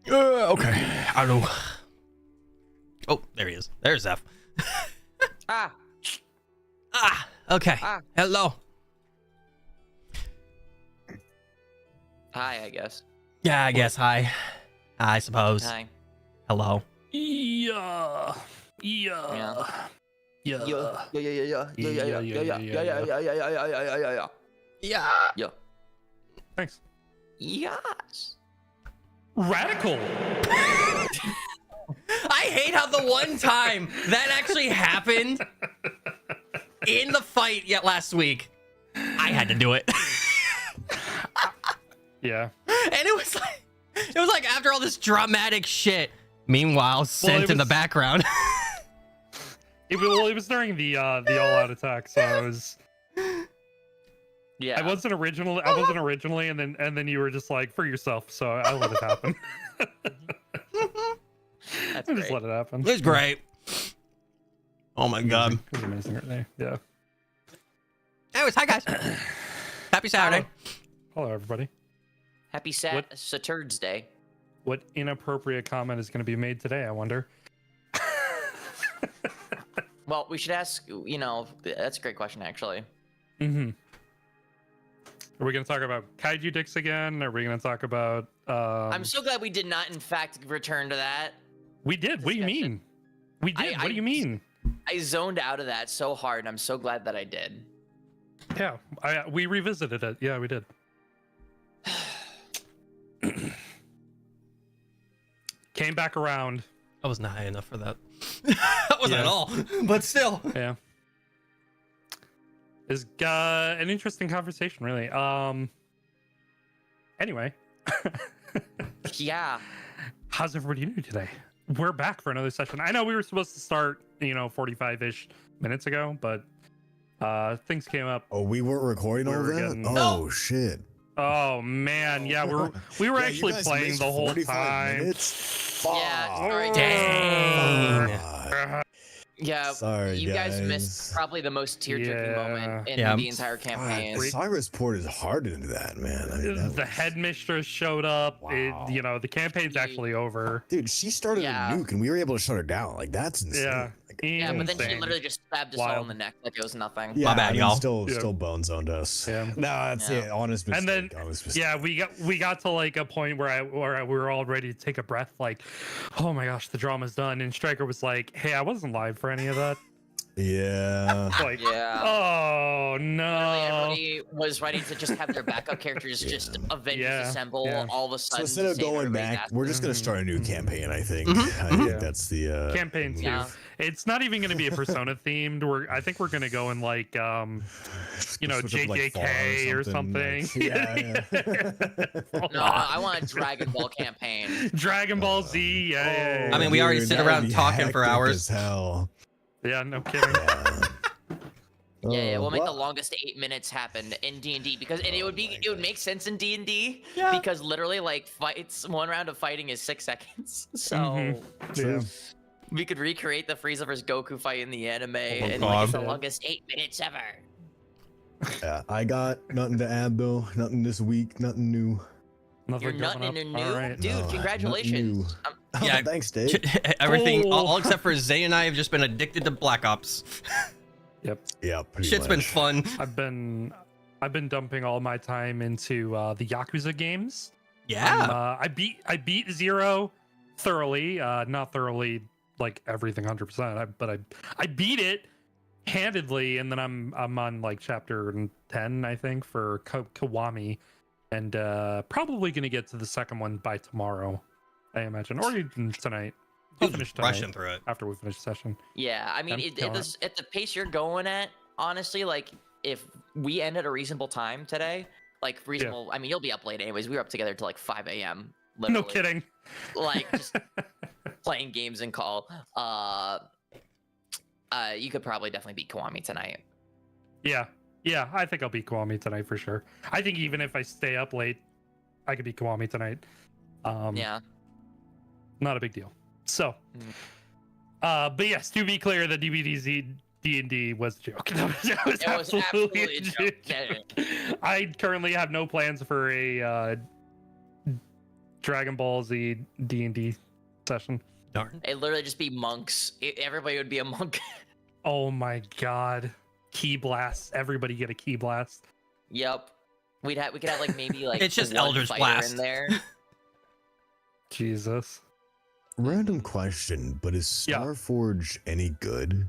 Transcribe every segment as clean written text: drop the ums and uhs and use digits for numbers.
Okay. Hello. Oh, there he is. There's F. Ah. Okay. Ah. Hello. Hi, I guess. Yeah, I guess. Hi. I suppose. Hi. Hello. Yeah. Yeah. Yeah. Thanks. Yes. Radical. I hate how the one time that actually happened in the fight yet last week, I had to do it. Yeah. And it was like after all this dramatic shit. Meanwhile, Scent in the background. It was during the all-out attack, so I was. Yeah. I wasn't originally, and then you were just like for yourself, so I let it happen. That's I just great. let it happen. It was great. Oh my god. It was amazing right there. Yeah. Anyways, hi guys. Happy Saturday. Hello, everybody. Happy What? Saturday Day. What inappropriate comment is going to be made today? I wonder. Well, we should ask. That's a great question, actually. Mm-hmm. Are we going to talk about kaiju dicks again? Are we going to talk about? I'm so glad we did not, in fact, return to that. We did. What do you mean? We did. What do you mean? I zoned out of that so hard, and I'm so glad that I did. Yeah, we revisited it. Yeah, we did. Came back around. I was not high enough for that. That wasn't at all. But still. Yeah. It's an interesting conversation, really. Anyway. Yeah. How's everybody doing today? We're back for another session. I know we were supposed to start, 45-ish minutes ago, but things came up. Oh, we weren't recording all that? Oh, shit. Oh man, yeah, we were actually playing the whole time. Yeah, sorry. Dang. Yeah, Sorry, you guys missed probably the most tear-jerking moment in the entire campaign. Cyrus Port is hard into that, man. I mean, The headmistress showed up. Wow. The campaign's actually over. Dude, she started a nuke and we were able to shut her down. Like, that's insane. Yeah. Like, Yeah, but then she Insane. literally just stabbed us all in the neck like it was nothing. yeah, My bad, I mean, y'all. Still bone zoned us. Yeah. No, that's Yeah. honest mistake. And then, honest mistake. yeah, we got to like a point where we were all ready to take a breath, like, oh my gosh, the drama's done. And Stryker was like, hey, I wasn't live for any of that. Yeah. Like, Yeah. oh Literally, no. everybody was ready to just have their backup characters just Avengers assemble all of a So sudden. instead to of save going everybody's back, ass. we're just gonna start a new campaign. I think. I Yeah. think that's the Campaign 2. Yeah. It's not even going to be a Persona themed. I think we're going to go in like switch up to, like, Fall JJK or something. like- yeah. No, I want a Dragon Ball campaign. Dragon Ball Z. Yeah. I mean, we already Dude, sit that would around be talking for hectic hours. as hell. Yeah, no kidding. Yeah, we'll make the Well, longest 8 minutes happen in D&D because it would make sense in D&D Yeah. because literally like one round of fighting is 6 seconds. So Yeah. we could recreate the Frieza vs Goku fight in the anime and God. it's the longest 8 minutes ever. Yeah, I got nothing to add though. Nothing this week. Nothing new. Nothing You're coming nothing up. in a All new right. dude. No, Congratulations. nothing Yeah. Oh, thanks, Dave. Everything, Oh. all except for Zay and I have just been addicted to Black Ops. Yep. Yeah, pretty Shit's been much. fun. I've been dumping all my time into the Yakuza games. Yeah. I beat Zero thoroughly. Not thoroughly like everything 100%. But I beat it handedly, and then I'm on like chapter 10, I think, for Kiwami, and probably gonna get to the second one by tomorrow, I imagine, or even tonight. I'll Dude, finish tonight rushing through it. after we finish the session. Yeah, I mean, I'm killing it. at the pace you're going at, honestly, like if we end at a reasonable time today, like reasonable. I mean, you'll be up late anyways. We were up together till like 5 a.m. No Literally. kidding. Like just playing games and call. You could probably definitely beat Kiwami tonight. Yeah, I think I'll beat Kiwami tonight for sure. I think even if I stay up late, I could beat Kiwami tonight. Yeah. Not a big deal. So, Mm. but yes, to be clear, the DVDZ D&D was a joke. That was It was absolutely a joke. Yeah. I currently have no plans for a Dragon Ball Z D&D session. Darn. It'd literally just be monks. Everybody would be a monk. Oh my god. Key blast. Everybody get a key blast. Yep. We could have like maybe like It's just one Elder's fighter Blast. in there. Jesus. Random question, but is Yeah. Starforge any good?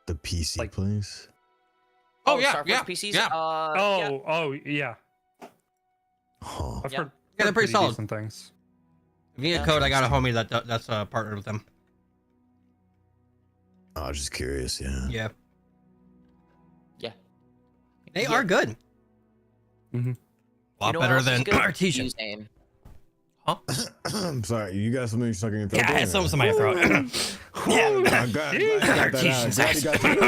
The PC Like- place? Oh, yeah, Star Force yeah, PCs. yeah. Yeah. Huh. I've Yeah. heard, Yeah, they're pretty solid. decent things. If you need a Yeah. code, I got a homie that's partnered with them. I was just curious, yeah. Yeah. Yeah. They Yeah. are good. Mhm. A lot You know what better else is than good? Artesian. Use name. I'm sorry, you got something stuck in your throat? Yeah, there? it's almost in my throat. Yeah, I'm glad you got that out. Glad you got that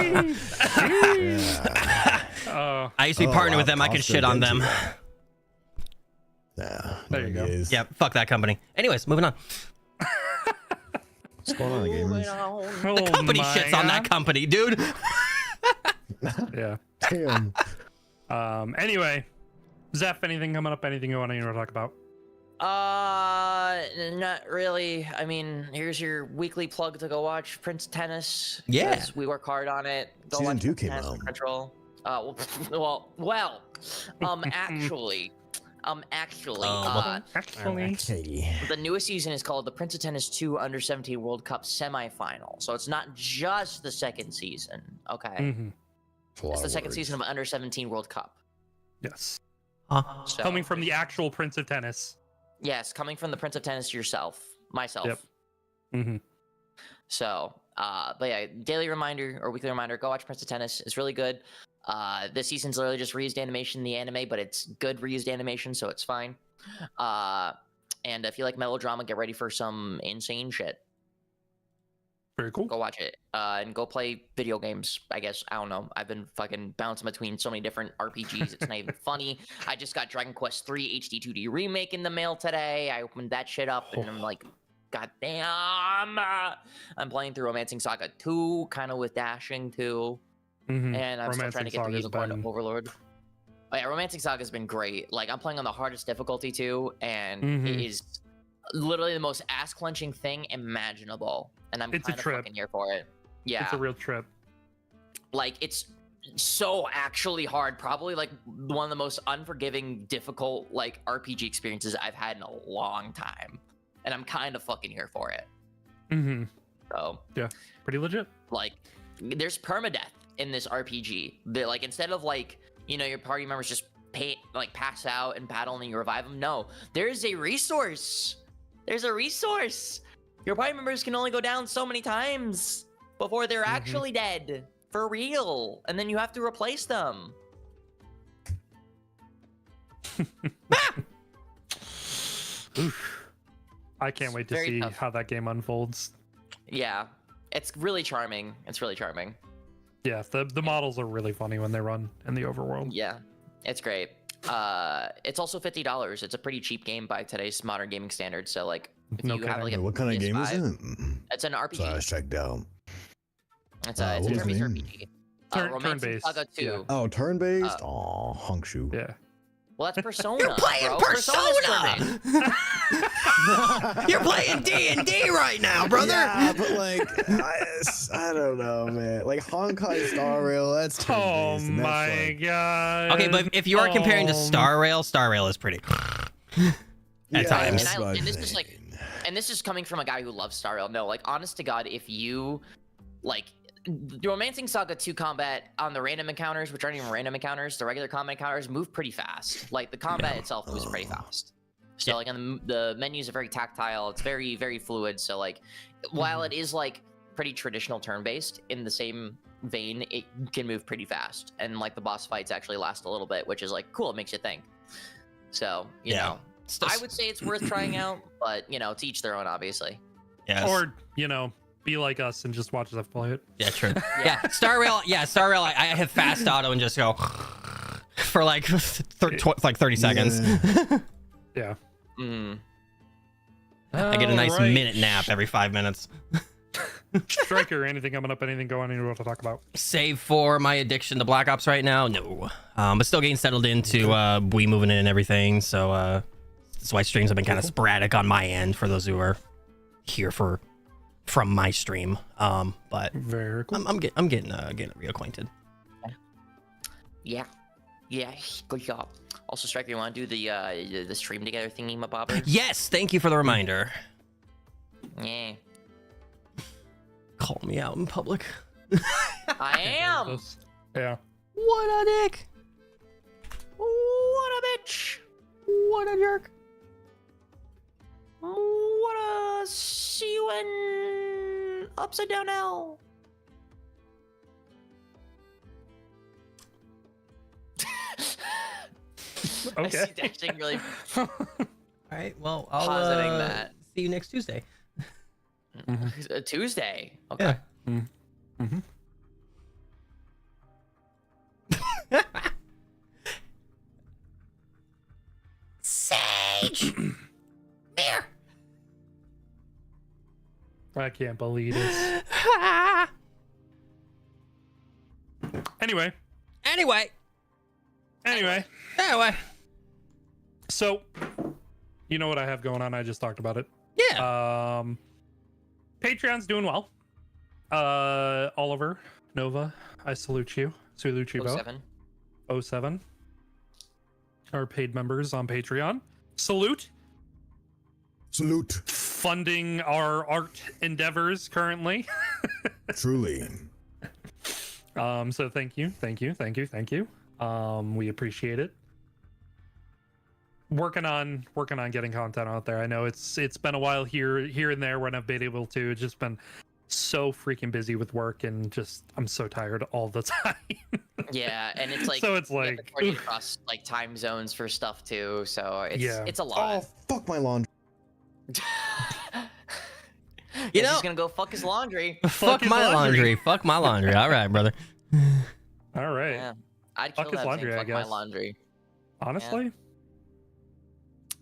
out. I used to be partnered with them. I can shit on them. Yeah, There you go. is. Yeah, fuck that company. Anyways, moving on. What's going on, gamers? The company shits on that company, dude. Yeah. Damn. Anyway, Zeph, anything coming up? Anything you want to talk about? Not really. I mean, here's your weekly plug to go watch Prince Tennis. Yeah. 'cause we work hard on it. Go Season watch 2 Prince came Tennis out. Control. Actually, Actually, Katie. the newest season is called the Prince of Tennis 2 Under 17 World Cup Semifinal. So it's not just the second season. Okay, mhm. it's the second season of Under 17 World Cup. Yes. So, Coming from the actual Prince of Tennis. yes, coming from the Prince of Tennis myself. Yep. Mm-hmm. So, but yeah, daily reminder or weekly reminder, go watch Prince of Tennis. It's really good. This season's literally just reused animation in the anime, but it's good reused animation, so it's fine. And if you like melodrama, get ready for some insane shit. Very cool. Go watch it. And go play video games, I guess. I don't know. I've been fucking bouncing between so many different RPGs. It's not even funny. I just got Dragon Quest 3 HD 2D remake in the mail today. I opened that shit up and I'm like, god damn. I'm playing through Romancing Saga 2, kind of with dashing too. Mhm. And I'm still trying to get the Saga's Unicorn been- Overlord. Oh yeah, Romancing Saga has been great. Like, I'm playing on the hardest difficulty too, and it Mhm. is literally the most ass-clenching thing imaginable. And I'm It's a kind of trip. fucking here for it. Yeah, It's a real trip. like it's so actually hard. Probably like one of the most unforgiving, difficult like RPG experiences I've had in a long time. And I'm kind of fucking here for it. Mm-hmm. So Pretty legit. like, there's permadeath in this RPG. That like instead of like, you know, your party members just pass out and battle and then you revive them. No, there is a resource. There's a resource. Your party members can only go down so many times before they're actually dead for real, and then you have to replace them. Oof. I can't wait to very see tough. how that game unfolds. Yeah, it's really charming. It's really charming. Yeah, the models are really funny when they run in the overworld. Yeah, it's great. It's also $50. It's a pretty cheap game by today's modern gaming standards. So like, if No you have like kidding. a What kind of game is PS5, it? It's an RPG. So I was checked out. It's a what was the turn-based name? RPG. Romancing Turn-based, Saga 2. yeah. Oh, turn-based? Oh, hunk shoe. Yeah. Well, that's Persona. You're playing bro. Persona. Persona's turn-based. You're playing D&D right now, brother. Yeah, but like, I don't know, man. Like Honkai Star Rail, that's Oh turn-based, and that's my like, god. Okay, but if you are comparing to Star Rail is pretty. At yeah, times. that's And what I'm this is like- saying. And this is coming from a guy who loves Star Rail. No, like, honest to God, if you like the Romancing Saga 2 combat on the random encounters, which aren't even random encounters, the regular combat encounters move pretty fast. Like, the combat itself moves pretty fast. So, Yeah. like, and the menus are very tactile. It's very, very fluid. So, like, while it is, like, pretty traditional turn-based, in the same vein, it can move pretty fast. And, like, the boss fights actually last a little bit, which is, like, cool. It makes you think. So, you know. I would say it's worth trying out, but, you know, to each their own, obviously. Yes. Or, you know, be like us and just watch us play it. Yeah, true. Yeah, Star Rail. I have fast auto and just go for like 30 seconds. Yeah. Mm. I get a nice Alright. minute nap every 5 minutes. Striker, anything coming up? Anything going on you want to talk about? Save for my addiction to Black Ops right now? No. But still getting settled into we moving in and everything. So That's why streams have been kind of sporadic on my end for those who are here from my stream. But Very cool. I'm getting reacquainted. Yeah, good job. Also, Striker, you want to do the stream together thingy, my bobber? Yes, thank you for the reminder. Yeah, Call me out in public. I am. Yeah. What a dick. What a bitch. What a jerk. What a see you in upside down L. Okay. I see dashing really All right, well, I'll positing that. see you next Tuesday. A Tuesday. Okay. Yeah. Mm-hmm. Sage! Here! I can't believe this. Anyway. Anyway. So, you know what I have going on? I just talked about it. Yeah. Patreon's doing well. Oliver, Nova, I salute you. Salute you both. 07. 07. Our paid members on Patreon. Salute. Salute. Funding our art endeavors currently. Truly. So thank you. We appreciate it. Working on getting content out there. I know it's been a while here and there when I've been able to. It's just been so freaking busy with work and just I'm so tired all the time. Yeah, and it's like So it's you have like, to coordinate across like time zones for stuff too. So it's a Oh, lot. fuck my laundry. You He's know, gonna go fuck his laundry. fuck his my laundry. laundry. Fuck my laundry. All right, brother. All right. Yeah, I'd Fuck kill his that laundry, thing. I Fuck my guess. laundry. Honestly,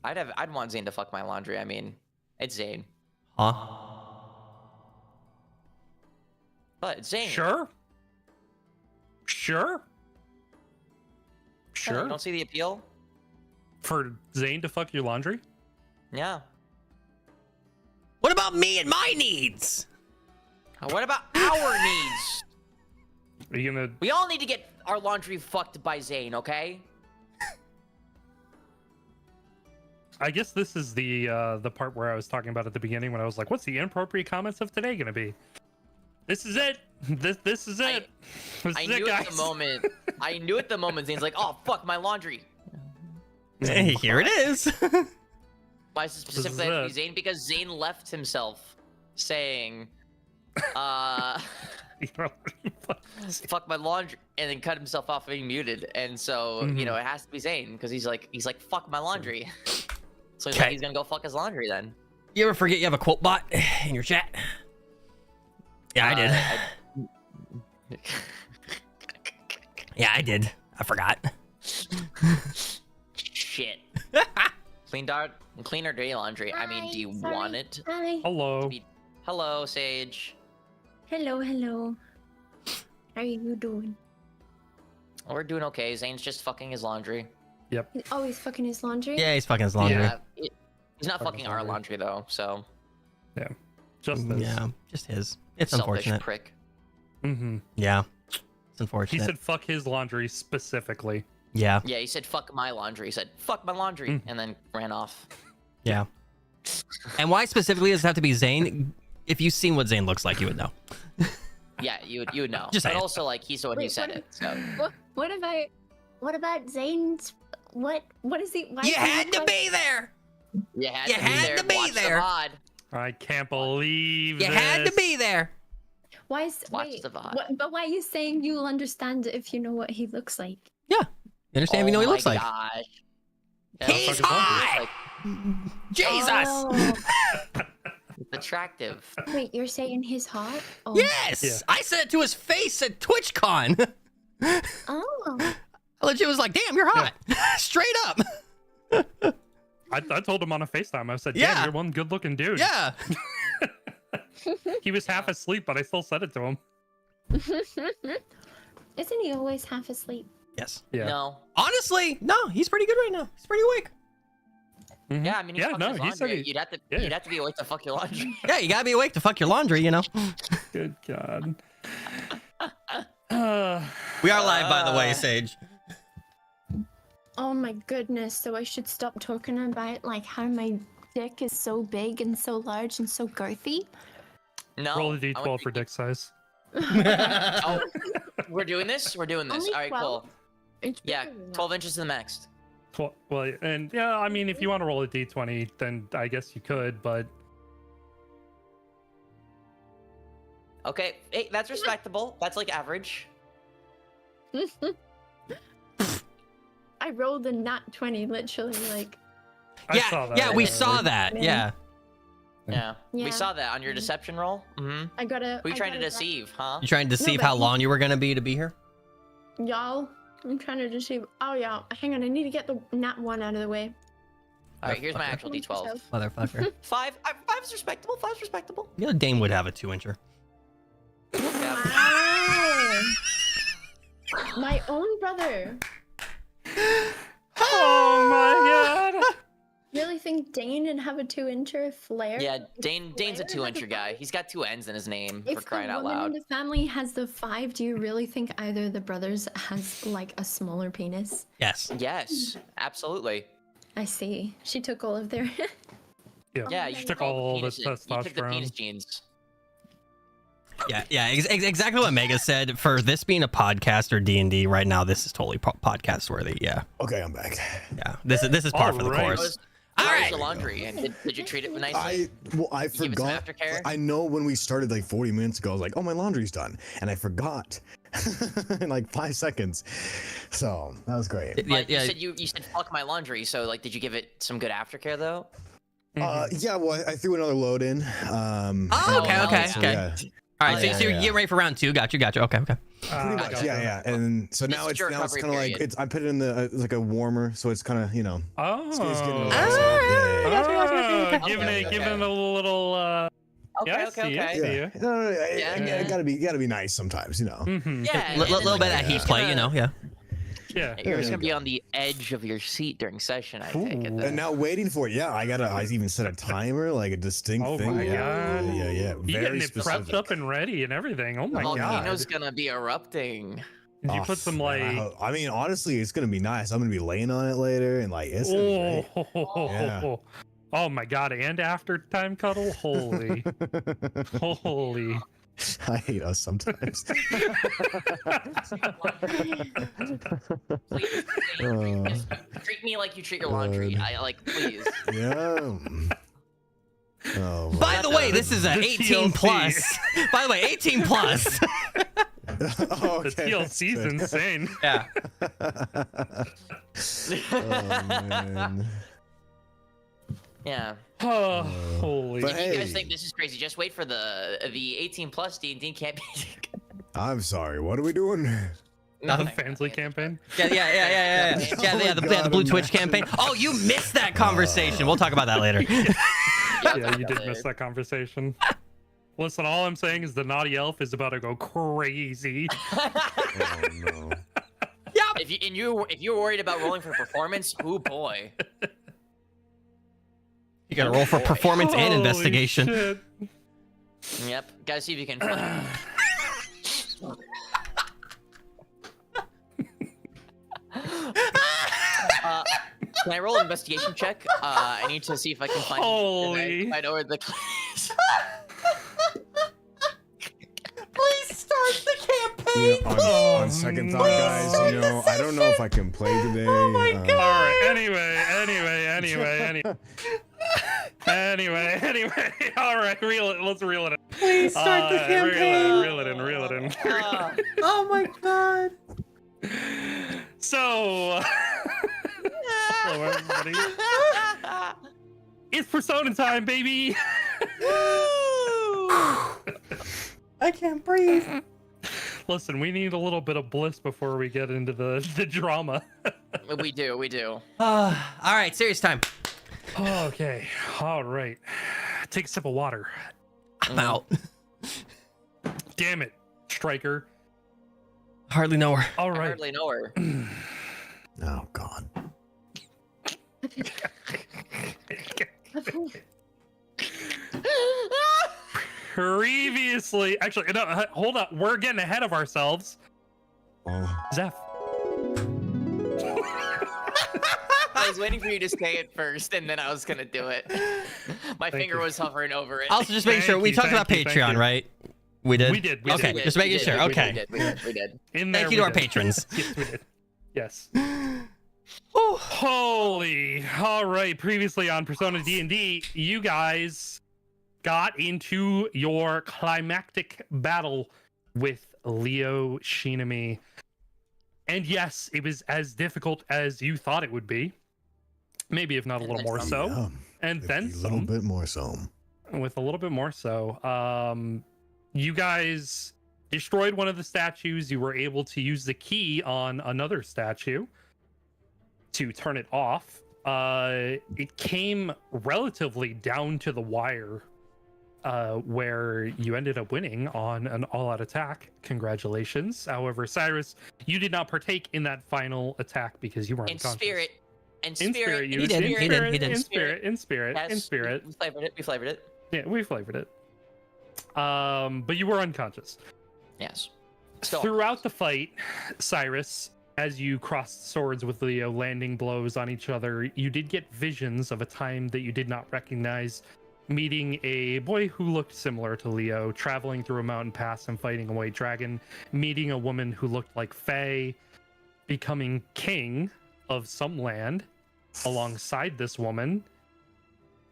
I'd want Zane to fuck my laundry. I mean, it's Zane, Huh? but it's Zane. sure. Yeah, you don't see the appeal? For Zane to fuck your laundry? Yeah. What about me and my needs? What about our needs? Are you gonna? We all need to get our laundry fucked by Zane, okay? I guess this is the part where I was talking about at the beginning when I was like, "What's the inappropriate comments of today gonna be?" This is it. This is it. I knew at the moment. I knew at the moment. Zane's like, "Oh fuck my laundry." Hey, here it is. Why is it specifically have to be it. Zane? Because Zane left himself saying, fuck my laundry, and then cut himself off being muted. And so, you know, it has to be Zane because he's like, fuck my laundry. So he's like, he's gonna go fuck his laundry then. You ever forget you have a quote bot in your chat? Yeah, I did. Yeah, I did. I forgot. Shit. Clean or dirty laundry? I mean, do you want it? Hi. Hello. Hello, Sage. Hello. How are you doing? We're doing okay. Zane's just fucking his laundry. Yep. He's always fucking his laundry. Yeah, he's fucking his laundry. Yeah, he's not Fucking fucking our laundry. laundry though, so Yeah. Just this. Yeah, just his. It's selfish unfortunate. prick. Mm-hmm. Yeah, it's unfortunate. He said fuck his laundry specifically. Yeah, Yeah, he said fuck my laundry. He said fuck my laundry, and then ran off. yeah. And why specifically does it have to be Zane? If you've seen what Zane looks like, you would know. Yeah, you would know. Just but saying. also like he's the one who Wait, said what- it. So What about Zane's? What is he? Why You does he had look to like- be there. you had You to had be there. to be Watch there. The VOD. I can't believe You had to this. be there. Why is Watch wait? the VOD. But why are you saying you'll understand if you know what he looks like? Yeah, you understand? If you know what he looks my like. Gosh. Yeah, He's looks like- hot! Jesus. Oh, It's attractive. wait, you're saying he's hot? Oh. Yes, Yeah. I said it to his face at TwitchCon. Oh. I legit was like, "Damn, you're hot." Straight up. I told him on a FaceTime. I said, Yeah. "Yeah, you're one good-looking dude." Yeah. He was half asleep, but I still said it to him. Isn't he always half asleep? Yes. Yeah. No. Honestly, no, he's pretty good right now. He's pretty awake. Mhm. Yeah, I mean, he Yeah, fucks no, his he said laundry. he- You'd have to, yeah. you'd have to be awake to fuck your laundry. Yeah, you gotta be awake to fuck your laundry, you know. Good God. We are live, by the way, Sage. Oh my goodness, so I should stop talking about like how my dick is so big and so large and so girthy? No. Roll a I d12 want for you to- dick size. Oh, we're doing this? We're doing this. Only All right, 12? cool. It's Yeah, bigger than that. 12 inches is the max. Well, and yeah, I mean, if you want to roll a d20, then I guess you could, but Okay, hey, that's respectable. That's like average. I rolled a nat 20, literally, like, I saw that. Yeah, we already. saw that. Yeah. Yeah. Yeah. We saw that on your Mhm. deception roll. Mm-hmm. I gotta. Who you I trying to gotta- deceive, huh? You trying to deceive but how he- long you were gonna be here? Y'all, I'm trying to deceive. Oh, yeah. Hang on, I need to get the nat 1 out of the way. All right, here's my actual d12. Motherfucker. Five's respectable. Five's respectable. You know Dane would have a 2-incher. Yeah. Wow. My own brother. Oh my God. Really think Dane would have a 2-incher Flair? Yeah, Dane's a Flair has 2-incher guy. He's got 2 N's in his name, for If crying the out woman loud. in the family has the 5, do you really think either of the brothers has like a smaller penis? Yes. Yes, absolutely. I see. She took all of their. Yeah, you you took the all the penis- You took the penis testosterone. genes. Yeah. Exactly what Mega said. For this being a podcast or D&D right now, this is totally podcast worthy. Yeah. Okay, I'm back. Yeah. This is par for the Alright. course. How All was right. the laundry? And did you treat it nicely? I give it some forgot. aftercare? I know when we started like 40 minutes ago, I was like, oh, my laundry's done. And I forgot in like 5 seconds. So that was great. But Yeah. you said fuck my laundry. So like, did you give it some good aftercare though? Yeah, well, I threw another load in. Oh, okay, Oh, okay, so okay. Yeah, All right, Yeah, so you're yeah. getting ready for round 2. Got you. Okay. pretty Ah, much. gotcha. Yeah. And so This now is it's your kind of recovery like period. I put it in the it's like a warmer, so it's kind of Oh. it's getting Ah, yeah. Giving Okay, it okay. a little Okay, yeah, I okay, see it. okay. See Yeah, ya. no, Yeah. you gotta be nice sometimes, Mhm. Yeah, A little bit of that heat play, you know. Yeah. Yeah. You're just Yeah. gonna be on the edge of your seat during session, I take it. Ooh. And now waiting for it, yeah, I even set a timer, like a distinct Oh thing. my yeah. God. Yeah. You Very getting it specific. prepped up and ready and everything. Oh my God. Volcano's gonna be erupting. Did you Oh, put some man, like I mean, honestly, it's gonna be nice. I'm gonna be laying on it later, and like it's gonna be oh, Yeah. oh my God, and after time cuddle? Holy. great. Holy. I hate us sometimes. Please, just treat me like you treat your laundry. God. I like, please. Yeah. Oh. By the way, this is an The 18 TLC. plus. By the way, 18 plus. Oh, The okay, that's TLC's good. insane. Yeah. Oh man. Yeah. Oh, holy. But If you guys hey. think this is crazy, just wait for the 18 plus D&D campaign. I'm sorry. What are we doing? The Nothing. Fansly campaign. Yeah. Yeah, the Blue Twitch campaign. Oh, you missed that conversation. We'll talk about that later. Yeah, you did miss that conversation. Listen, all I'm saying is the naughty elf is about to go crazy. Oh no. If you're worried about rolling for performance, oh boy. You gotta roll for performance and Holy investigation. shit. Yep. Gotta see if you can. Can I roll an investigation check? I need to see if I can find. Holy. I know where the. Please start the campaign. On second thought, guys, I don't know if I can play today. Oh my god. All right. Anyway. All right. Reel it. Let's reel it in. Please start the campaign. Reel it in. Oh my god. So, hello everybody. It's Persona time, baby. I can't breathe. Listen, we need a little bit of bliss before we get into the drama. We do. All right, serious time. Okay. All right. Take a sip of water. I'm out. Damn it, Striker. Hardly know her. All I right. hardly know her. Oh god. Previously, actually, no, hold up. We're getting ahead of ourselves. Oh, Zeph. I was waiting for you to say it first, and then I was gonna do it. My Thank finger you. was hovering over it. Also, just making sure we talked about Patreon, right? We did. We did. Okay, did. just making sure. Okay. We did. In there, Thank you to we our did. patrons. Yes, we did. Yes. Oh. Holy. All right. Previously on Persona D&D, you guys got into your climactic battle with Leo Shinami. And yes, it was as difficult as you thought it would be. Maybe if not a little more so. yeah. And then A little some. bit more so. With a little bit more so. You guys destroyed one of the statues. You were able to use the key on another statue to turn it off. It came relatively down to the wire, where you ended up winning on an all-out attack. Congratulations. However, Cyrus, you did not partake in that final attack because you weren't In unconscious. spirit. In spirit, you He did, in he spirit, did, he did. in spirit, in spirit, Yes, in spirit. We flavored it. We flavored it. Yeah, we flavored it. But you were unconscious. Yes. Still. Throughout the fight, Cyrus, as you crossed swords with Leo, landing blows on each other, you did get visions of a time that you did not recognize, meeting a boy who looked similar to Leo, traveling through a mountain pass and fighting a white dragon, meeting a woman who looked like Faye, becoming king of some land alongside this woman.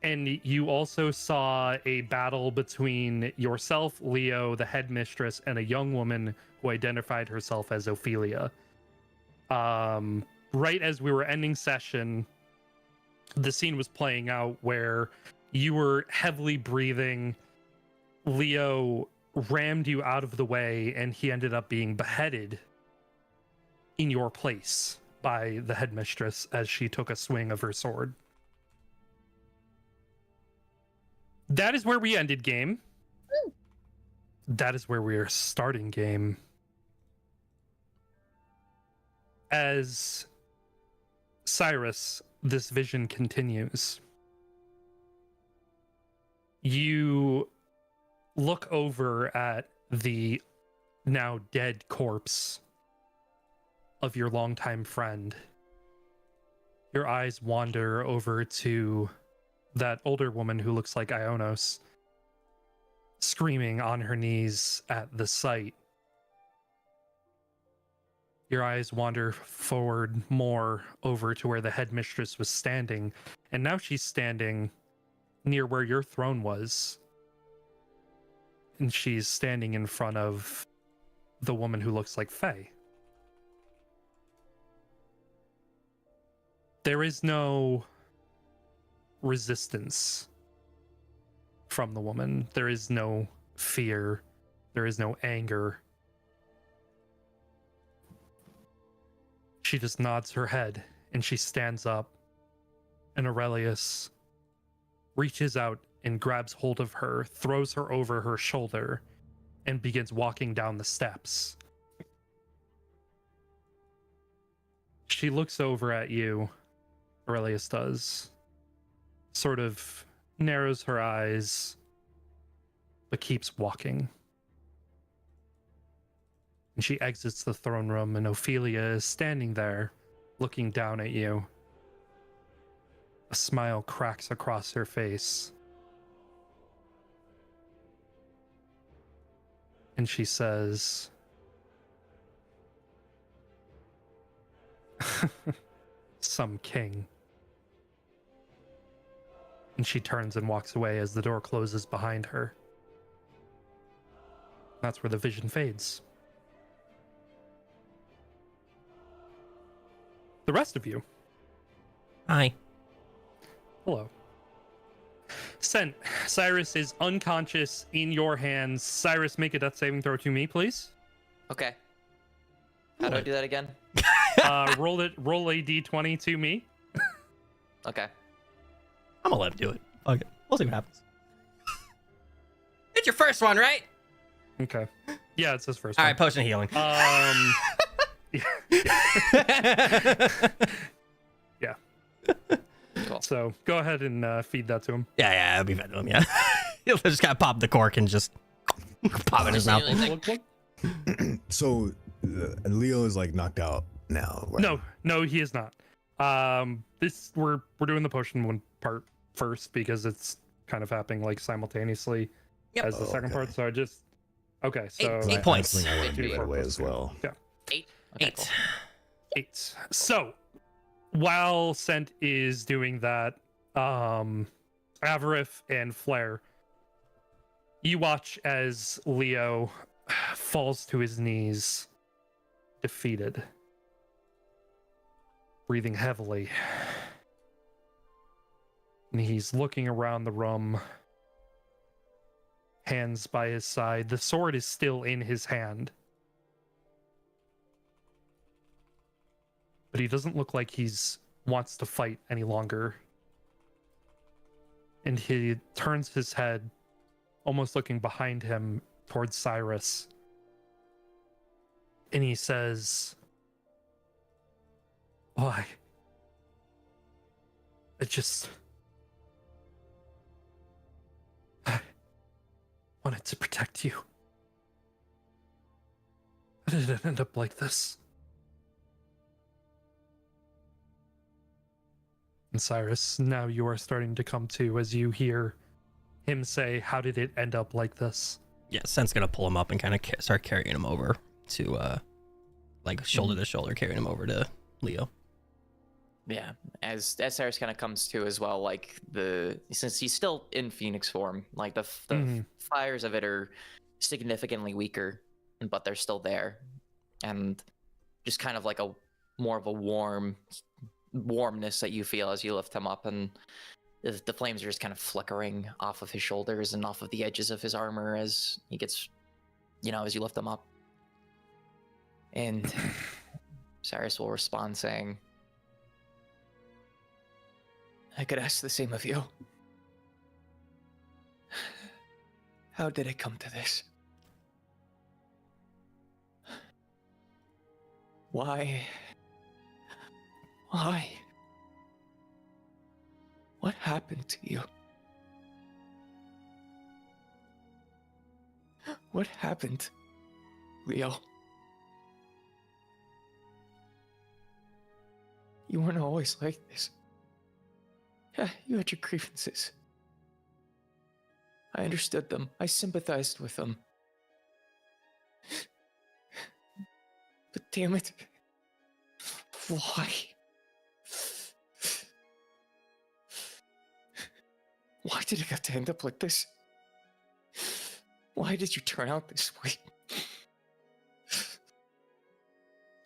And you also saw a battle between yourself, Leo, the headmistress, and a young woman who identified herself as Ophelia. Right as we were ending session, the scene was playing out where you were heavily breathing. Leo rammed you out of the way, and he ended up being beheaded in your place by the headmistress as she took a swing of her sword. That is where we ended game. That is where we are starting game. As Cyrus, this vision continues. You look over at the now dead corpse of your longtime friend. Your eyes wander over to that older woman who looks like Ionos, screaming on her knees at the sight. Your eyes wander forward more over to where the headmistress was standing, and now she's standing near where your throne was. And she's standing in front of the woman who looks like Faye. There is no resistance from the woman. There is no fear. There is no anger. She just nods her head and she stands up, and Aurelius reaches out and grabs hold of her, throws her over her shoulder, and begins walking down the steps. She looks over at you, Aurelius does, sort of narrows her eyes, but keeps walking. And she exits the throne room, and Ophelia is standing there, looking down at you. A smile cracks across her face. And she says, "Some king." And she turns and walks away as the door closes behind her. That's where the vision fades. The rest of you. Hi. Hello. Sent. Cyrus is unconscious in your hands. Cyrus, make a death saving throw to me, please. Okay. How do I do that again? Roll a d20 to me. Okay. I'm gonna let him do it. Okay, we'll see what happens. It's your first one, right? Okay. Yeah, it's his first All one. right, potion of healing. Yeah. Cool. So go ahead and feed that to him. Yeah, I'll be fed to him. Yeah, he'll just gotta pop the cork and just pop it in his mouth. So Leo is like knocked out now. Right? No, he is not. We're doing the potion one part first because it's kind of happening like simultaneously as the second part. So so 8 points. I want to do Eight. right away as well. Yeah. 8. Okay, 8. cool. 8. So while Scent is doing that, Avarith and Flair, you watch as Leo falls to his knees, defeated, breathing heavily. And he's looking around the room, hands by his side. The sword is still in his hand. But he doesn't look like he's wants to fight any longer. And he turns his head, almost looking behind him towards Cyrus. And he says, "Why? I wanted to protect you. How did it end up like this?" And Cyrus, now you are starting to come to as you hear him say, "How did it end up like this?" Yeah, Sen's gonna pull him up and kind of start carrying him over to, like shoulder to shoulder, carrying him over to Leo. Yeah, as Cyrus kind of comes to as well, like since he's still in Phoenix form, like the fires of it are significantly weaker, but they're still there, and just kind of like a more of a warmness that you feel as you lift him up, and the flames are just kind of flickering off of his shoulders and off of the edges of his armor as he gets, as you lift him up. And Cyrus will respond saying, "I could ask the same of you. How did it come to this? Why? What happened to you? What happened, Leo? You weren't always like this. Yeah, you had your grievances. I understood them. I sympathized with them. But damn it. Why? Why did it have to end up like this? Why did you turn out this way?"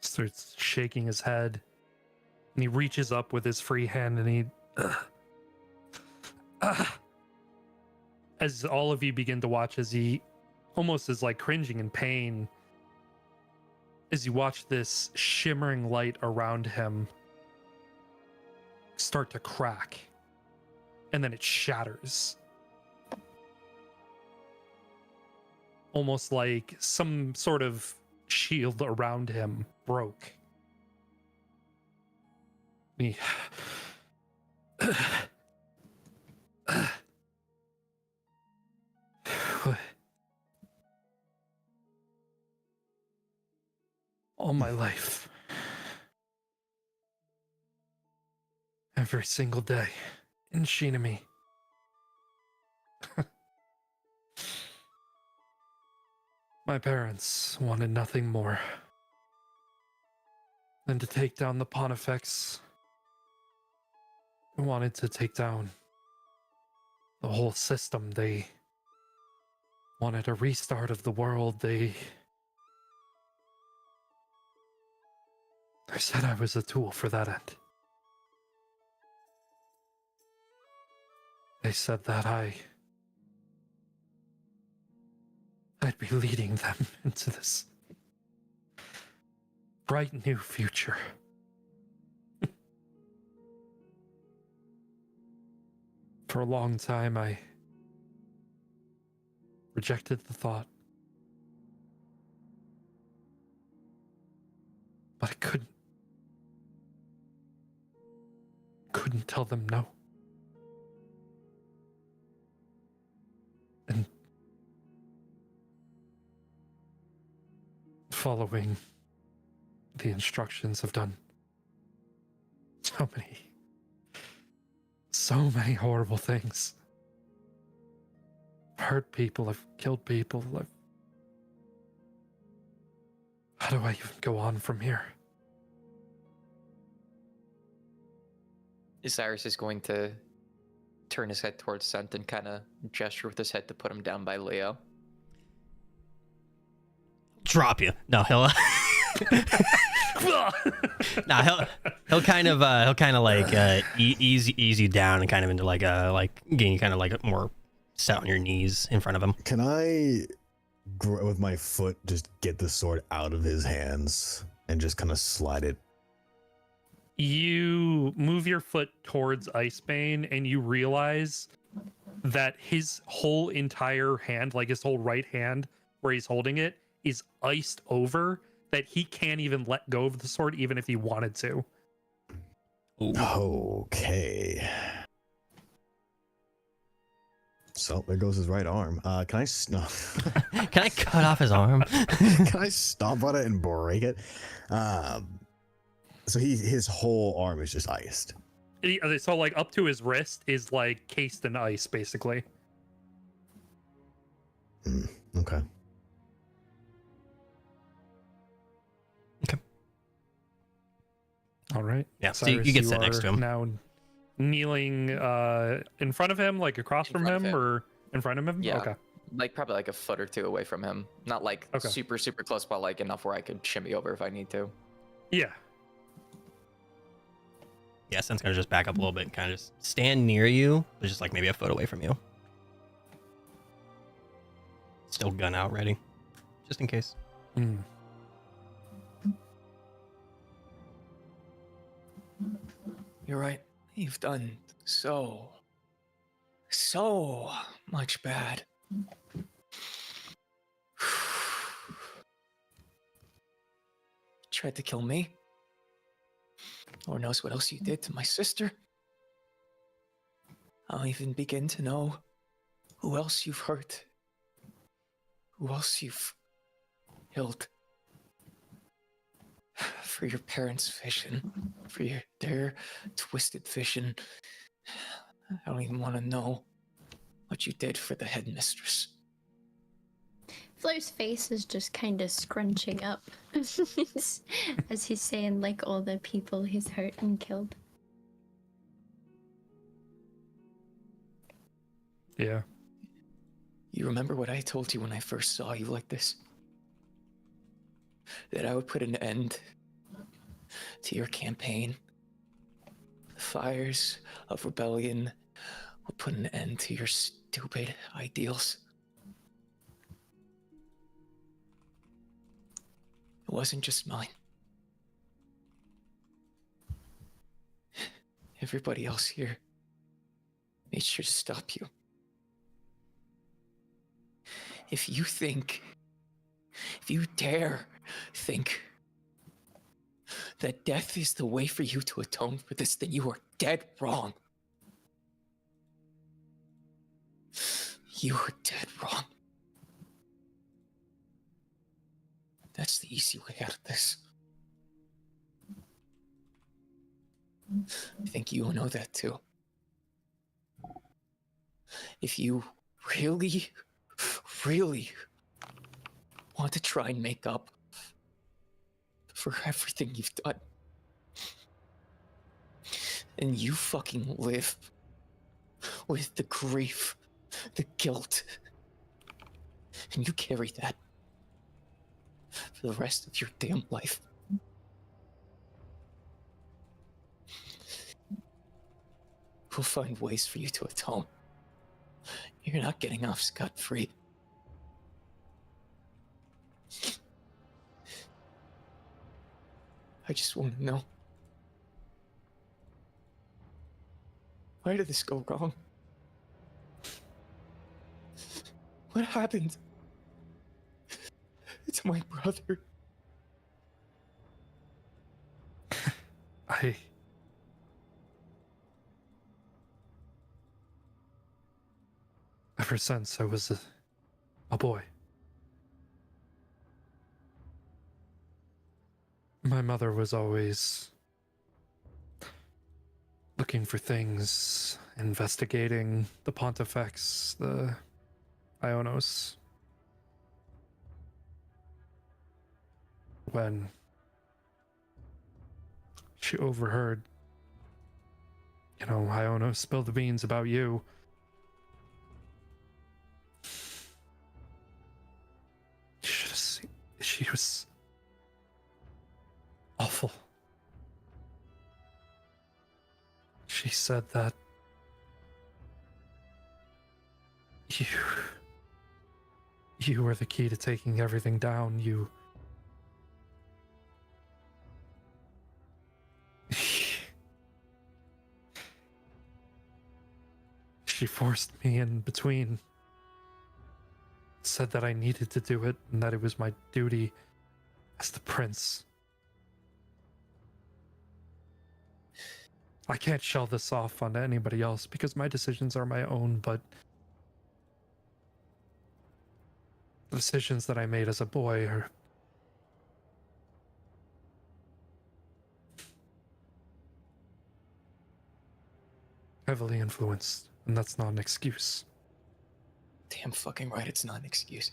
Starts shaking his head, and he reaches up with his free hand, and he as all of you begin to watch, as he almost is like cringing in pain, as you watch this shimmering light around him start to crack, and then it shatters. Almost like some sort of shield around him broke. He all my life, every single day in Shinami, my parents wanted nothing more than to take down the Pontifex. They wanted to take down the whole system. They wanted a restart of the world. They said I was a tool for that end. They said that I'd be leading them into this bright new future. For a long time, I rejected the thought. But I couldn't tell them no. following the instructions, have done so many horrible things. I've hurt people, I've killed people, how do I even go on from here? Cyrus is going to turn his head towards Sent and kind of gesture with his head to put him down by Leo. Drop you. No, he'll. Nah, he'll kind of like ease you down and kind of into like getting you kind of like more set on your knees in front of him. Can I, with my foot, just get the sword out of his hands and just kind of slide it? You move your foot towards Icebane and you realize that his whole entire hand, like his whole right hand where he's holding it, is iced over, that he can't even let go of the sword even if he wanted to. Ooh. Okay. So there goes his right arm. Can I no. Can I cut off his arm? Can I stomp on it and break it? So his whole arm is just iced. So like up to his wrist is like cased in ice, basically. Okay. All right. Yeah, so you get set next to him. Now kneeling in front of him, like across from him, or in front of him? Yeah. Okay. Like probably like a foot or two away from him. Not like super close, but like enough where I could shimmy over if I need to. Yeah. Yeah, Sen's gonna just back up a little bit and kind of just stand near you, but just like maybe a foot away from you. Still gun out ready, just in case. You're right. You've done so much bad. Tried to kill me. Lord knows what else you did to my sister. I don't even begin to know who else you've hurt. Who else you've killed. For your parents' vision. For their twisted vision. I don't even want to know what you did for the headmistress. Flair's face is just kind of scrunching up as he's saying like all the people he's hurt and killed. Yeah. You remember what I told you when I first saw you like this? That I would put an end to your campaign. The fires of rebellion would put an end to your stupid ideals. It wasn't just mine. Everybody else here made sure to stop you. If you dare think that death is the way for you to atone for this, then you are dead wrong. You are dead wrong. That's the easy way out of this. I think you know that too. If you really want to try and make up for everything you've done, and you fucking live with the grief, the guilt, and you carry that for the rest of your damn life. We'll find ways for you to atone. You're not getting off scot-free. I just want to know. Why did this go wrong? What happened to my brother? Ever since I was a boy, My mother was always looking for things, investigating the Pontifex, the Ionos. When she overheard, Ionos spilled the beans about you. You should have seen. She was awful. She said that you were the key to taking everything down. She forced me in between. Said that I needed to do it and that it was my duty as the prince. I can't shell this off onto anybody else because my decisions are my own, but the decisions that I made as a boy are heavily influenced, and that's not an excuse. Damn fucking right, it's not an excuse.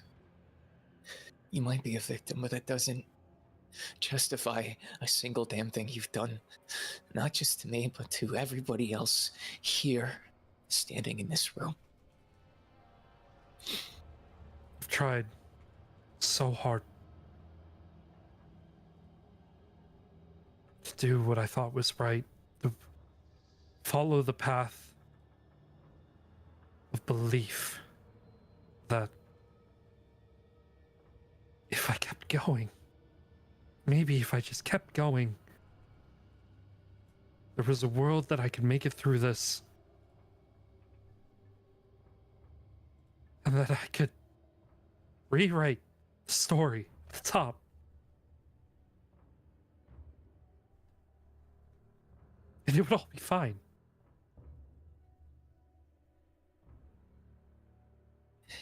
You might be a victim, but that doesn't justify a single damn thing you've done. Not just to me, but to everybody else here, standing in this room. I've tried so hard to do what I thought was right, to follow the path of belief that if I kept going, maybe if I just kept going, there was a world that I could make it through this. And that I could rewrite the story at the top. And it would all be fine.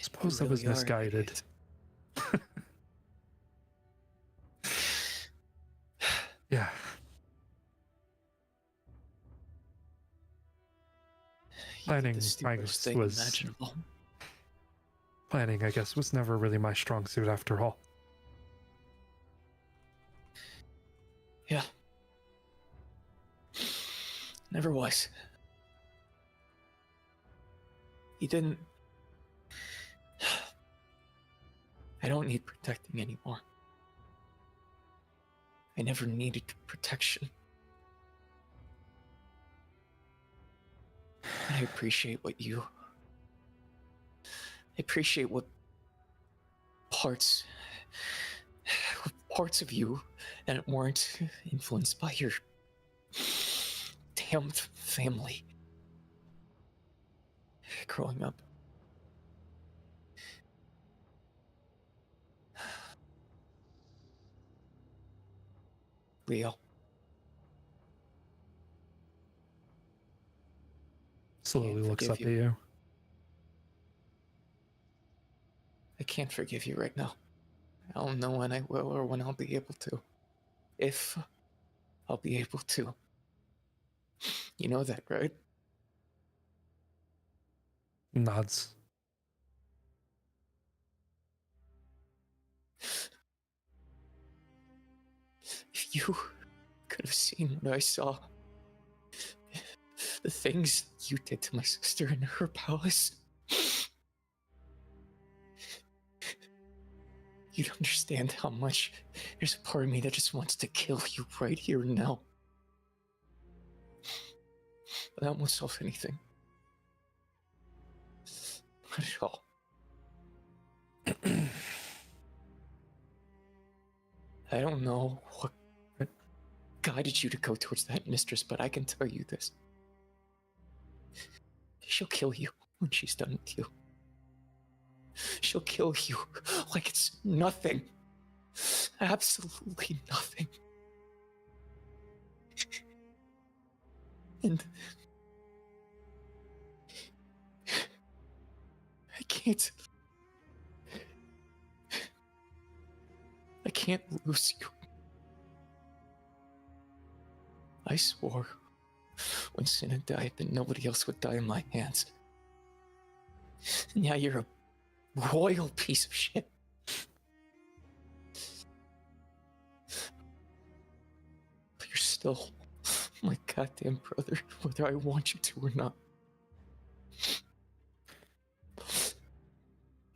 Suppose that was really are an misguided. idiot. Yeah. You did Planning, the I stupidest guess, thing was imaginable. planning, I guess, was never really my strong suit after all. Yeah. Never was. You didn't. I don't need protecting anymore. I never needed protection. I appreciate what parts of you that weren't influenced by your damn family growing up. Leo, Slowly Can't looks up forgive at you. I can't forgive you right now. I don't know when I will or when I'll be able to. If I'll be able to. You know that, right? Nods. If you could have seen what I saw, the things you did to my sister in her palace, you'd understand how much there's a part of me that just wants to kill you right here and now. But that won't solve anything. Not at all. I don't know what guided you to go towards that mistress, but I can tell you this. She'll kill you when she's done with you. She'll kill you like it's nothing. Absolutely nothing. And I can't lose you. I swore when Cinna died that nobody else would die in my hands. And now you're a royal piece of shit. But you're still my goddamn brother, whether I want you to or not.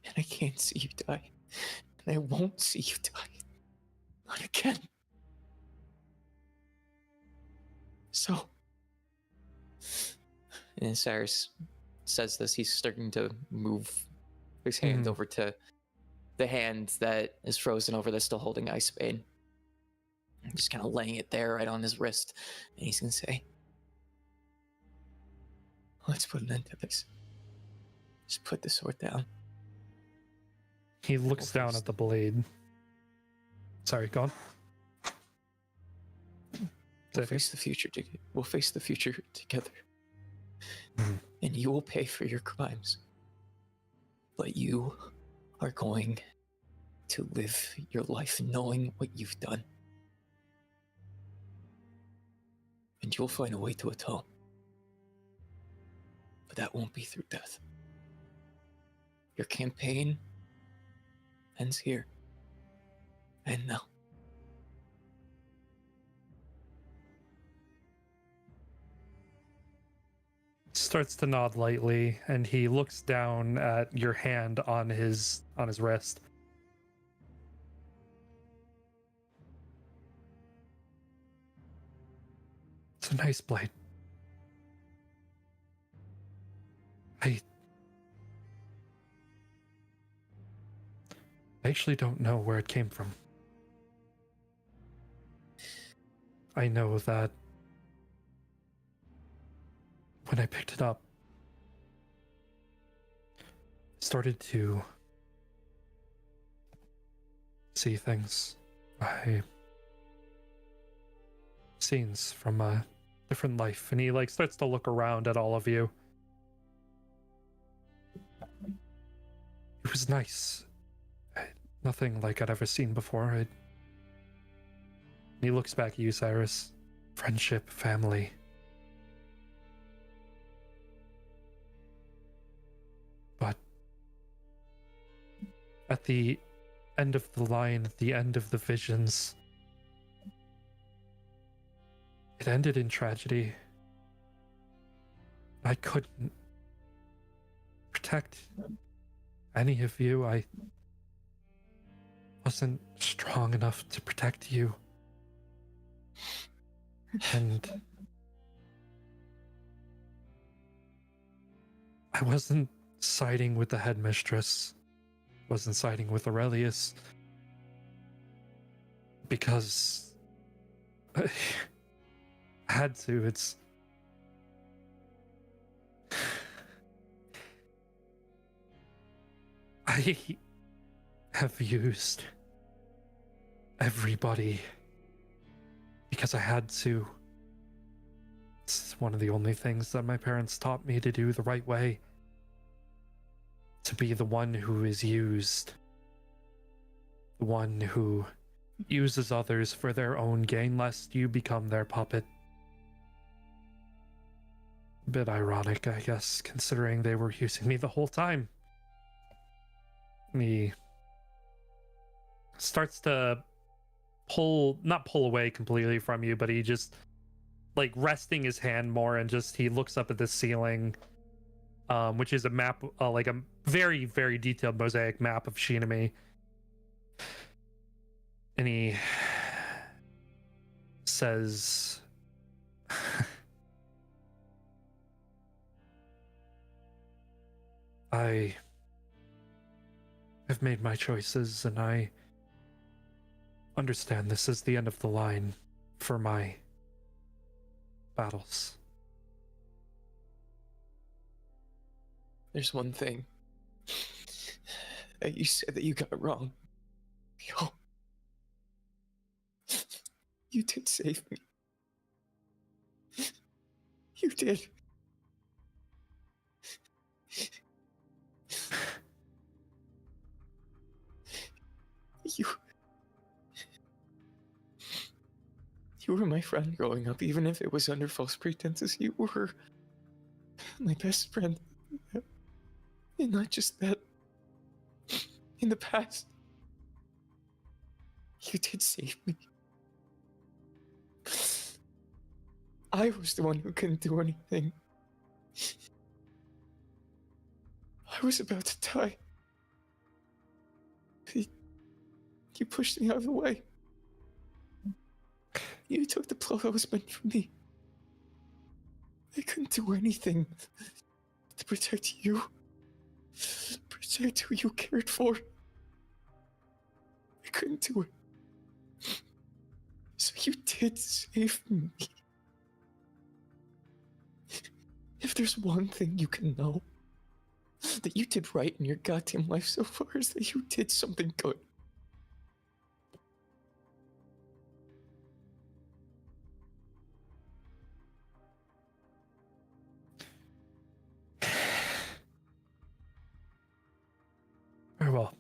And I can't see you die. And I won't see you die. Not again. So. And Cyrus says this, he's starting to move his hand over to the hand that is frozen over that's still holding Ice Spade. Just kind of laying it there right on his wrist. And he's going to say, let's put an end to this. Just put the sword down. He looks down at the blade. Sorry, go on. We'll face the future. We'll face the future together. And you will pay for your crimes. But you are going to live your life knowing what you've done. And you'll find a way to atone. But that won't be through death. Your campaign ends here. And now. Starts to nod lightly, and he looks down at your hand on his wrist. It's a nice blade. I actually don't know where it came from. I know that when I picked it up, I started to see things. Scenes from a different life, and he like starts to look around at all of you. It was nice. Nothing like I'd ever seen before. And he looks back at you, Cyrus. Friendship, family. But at the end of the line, at the end of the visions, it ended in tragedy. I couldn't protect any of you. I wasn't strong enough to protect you. And I wasn't siding with the headmistress, wasn't siding with Aurelius, because I had to. It's I have used everybody because I had to. It's one of the only things that my parents taught me to do the right way. To be the one who is used. The one who uses others for their own gain, lest you become their puppet. A bit ironic, I guess, considering they were using me the whole time. He starts to not pull away completely from you, but he just, like, resting his hand more, and just, he looks up at the ceiling, which is a map, like a very, very detailed mosaic map of Shinami. And he says, I have made my choices, and I understand this is the end of the line for my battles. There's one thing that you said that you got wrong. Yo. You did save me. You did. You You were my friend growing up, even if it was under false pretenses. You were my best friend. And not just that. In the past, you did save me. I was the one who couldn't do anything. I was about to die. You pushed me out of the way. You took the blow that was meant for me. I couldn't do anything to protect you. Protect who you cared for. I couldn't do it. So you did save me. If there's one thing you can know that you did right in your goddamn life so far, is that you did something good. Very well.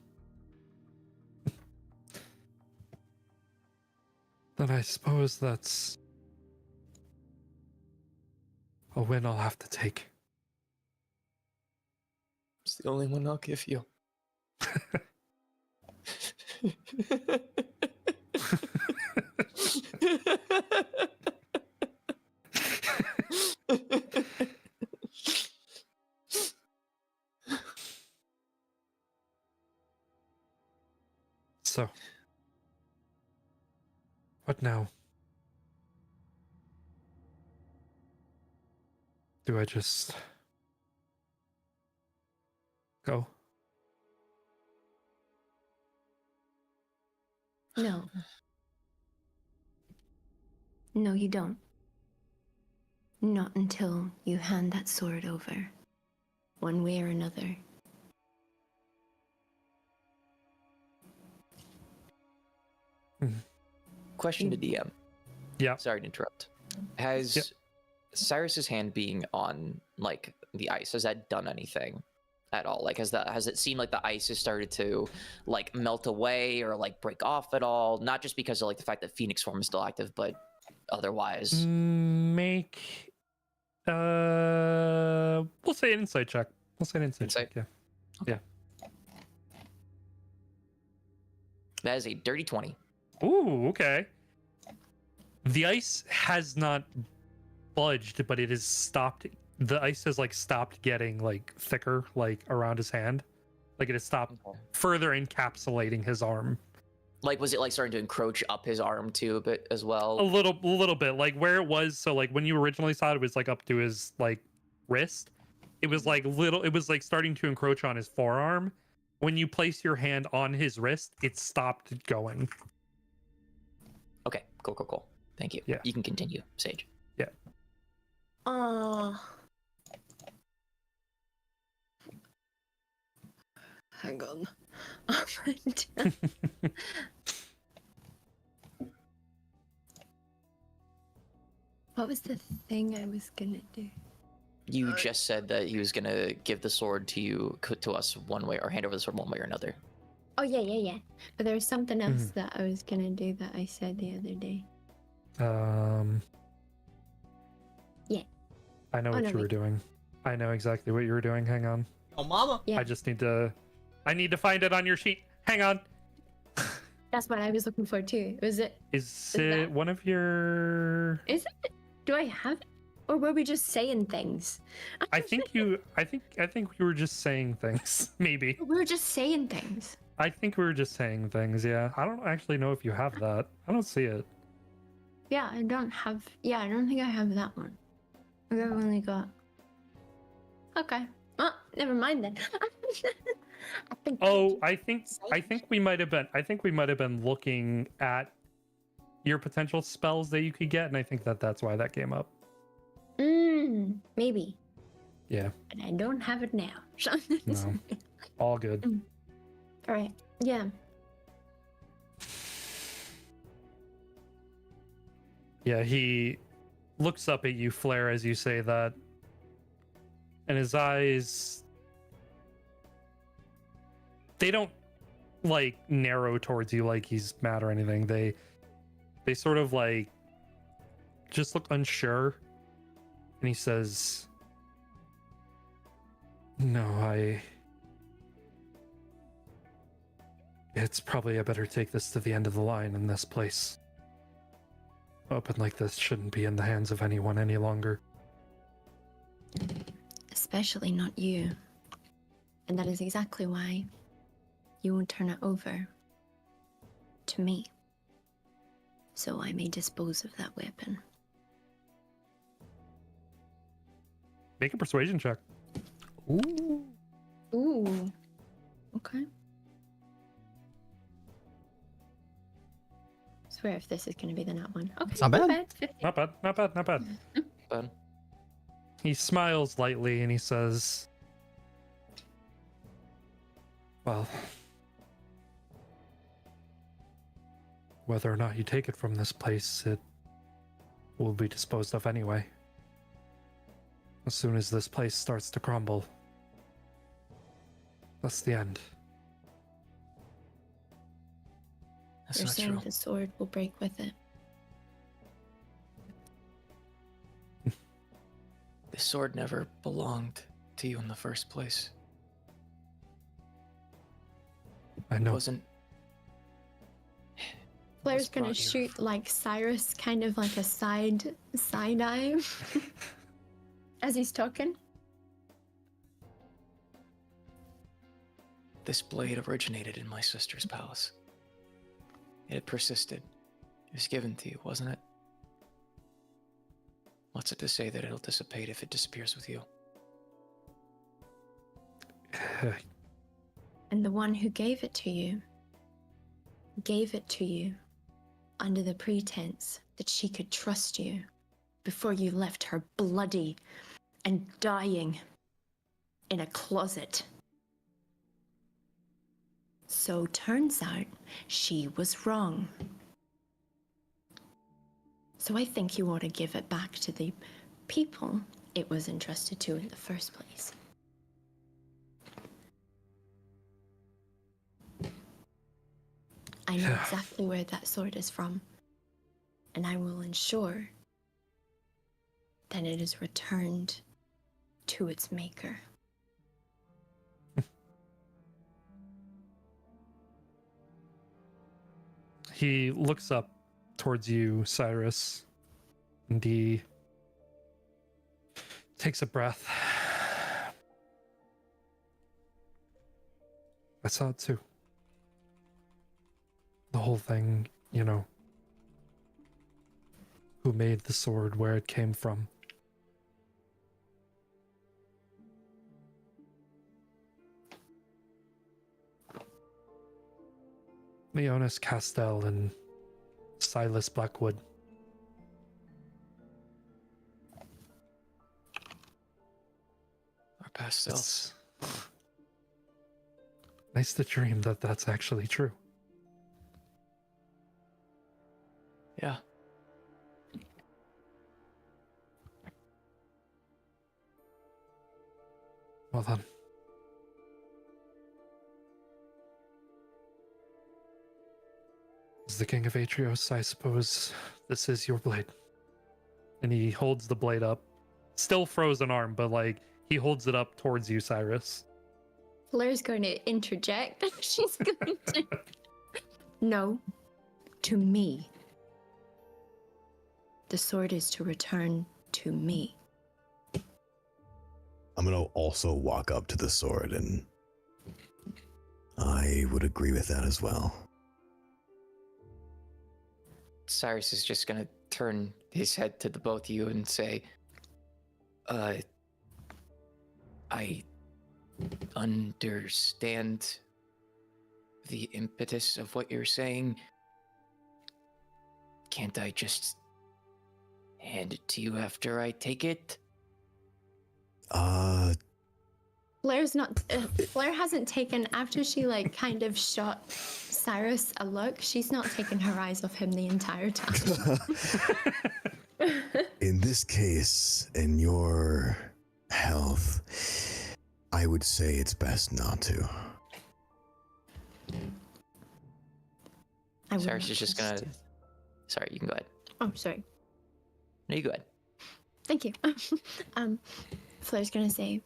Then I suppose that's a win I'll have to take. It's the only one I'll give you. So, what now? Do I just go? No. No, you don't. Not until you hand that sword over, one way or another. Question to DM. Yeah. Sorry to interrupt. Has Yep. Cyrus's hand being on like the ice, has that done anything at all? Like has it seemed like the ice has started to like melt away or like break off at all? Not just because of like the fact that Phoenix form is still active, but otherwise. Make we'll say an insight check. We'll say an insight check, yeah. That is a dirty 20. Ooh, okay. The ice has not budged, but it has stopped. The ice has like stopped getting like thicker, like around his hand. Like it has stopped further encapsulating his arm. Like was it like starting to encroach up his arm too a bit as well? A little bit. Like where it was, so like when you originally saw it, it was like up to his like wrist. It was like starting to encroach on his forearm. When you place your hand on his wrist, it stopped going. Okay, cool. Thank you. Yeah. You can continue, Sage. Yeah. Oh. Hang on. What was the thing I was gonna do? You just said that he was gonna give the sword to us one way, or hand over the sword one way or another. Oh yeah. But there was something else that I was gonna do that I said the other day. Yeah. I know what you were doing. I know exactly what you were doing. Hang on. Oh, mama. Yeah. I need to find it on your sheet. Hang on. That's what I was looking for too. Was it? Is it one of your? Is it? Do I have it? Or were we just saying things? I think we were just saying things. Maybe. We were just saying things. I think we were just saying things. Yeah. I don't actually know if you have that. I don't see it. Yeah, I don't think I have that one. I've only got. Okay. Well, never mind then. I think we might have been looking at your potential spells that you could get, and I think that's why that came up. Maybe. Yeah. But I don't have it now. No. All good. All right. Yeah. Yeah, he looks up at you, Flair, as you say that. And his eyes, they don't like narrow towards you like he's mad or anything. They sort of like just look unsure, and he says, "No, it's probably I better take this to the end of the line in this place. A weapon like this shouldn't be in the hands of anyone any longer." Especially not you. And that is exactly why you won't turn it over to me, so I may dispose of that weapon. Make a persuasion check. Ooh. Ooh. Okay. Swear if this is going to be the nat one. Okay. It's not bad. 50. Not bad, not bad, not bad. But He smiles lightly and he says, "Well, whether or not you take it from this place, it will be disposed of anyway. As soon as this place starts to crumble, that's the end." that's You're not saying true. the sword will break with it. The sword never belonged to you in the first place. I It know. wasn't. Flair's was gonna brought here. shoot like Cyrus, kind of like a side eye as he's talking. This blade originated in my sister's palace. It had persisted. It was given to you, wasn't it? What's it to say that it'll dissipate if it disappears with you? And the one who gave it to you under the pretense that she could trust you before you left her bloody and dying in a closet. So turns out she was wrong. So I think you ought to give it back to the people it was entrusted to in the first place. I know exactly where that sword is from, and I will ensure that it is returned to its maker. He looks up towards you, Cyrus, and he takes a breath. I saw it too. The whole thing, you know. Who made the sword, where it came from. Leonis Castell and Silas Blackwood. Our past selves. It's nice to dream that that's actually true. Yeah. Well then. As the King of Atrios, I suppose this is your blade. And he holds the blade up. Still frozen arm, but like, he holds it up towards you, Cyrus. Flair's going to interject. She's going to... No, to me. The sword is to return to me. I'm gonna also walk up to the sword, and I would agree with that as well. Cyrus is just gonna turn his head to the both of you and say, I understand the impetus of what you're saying. Can't I just hand it to you after I take it? Flair's not... Flair hasn't taken... After she, like, kind of shot Cyrus a look, she's not taken her eyes off him the entire time. In this case, in your health, I would say it's best not to. I would Cyrus not is just trust gonna... you. Sorry, you can go ahead. Oh, sorry. No, you go ahead. Thank you. Flair's gonna say,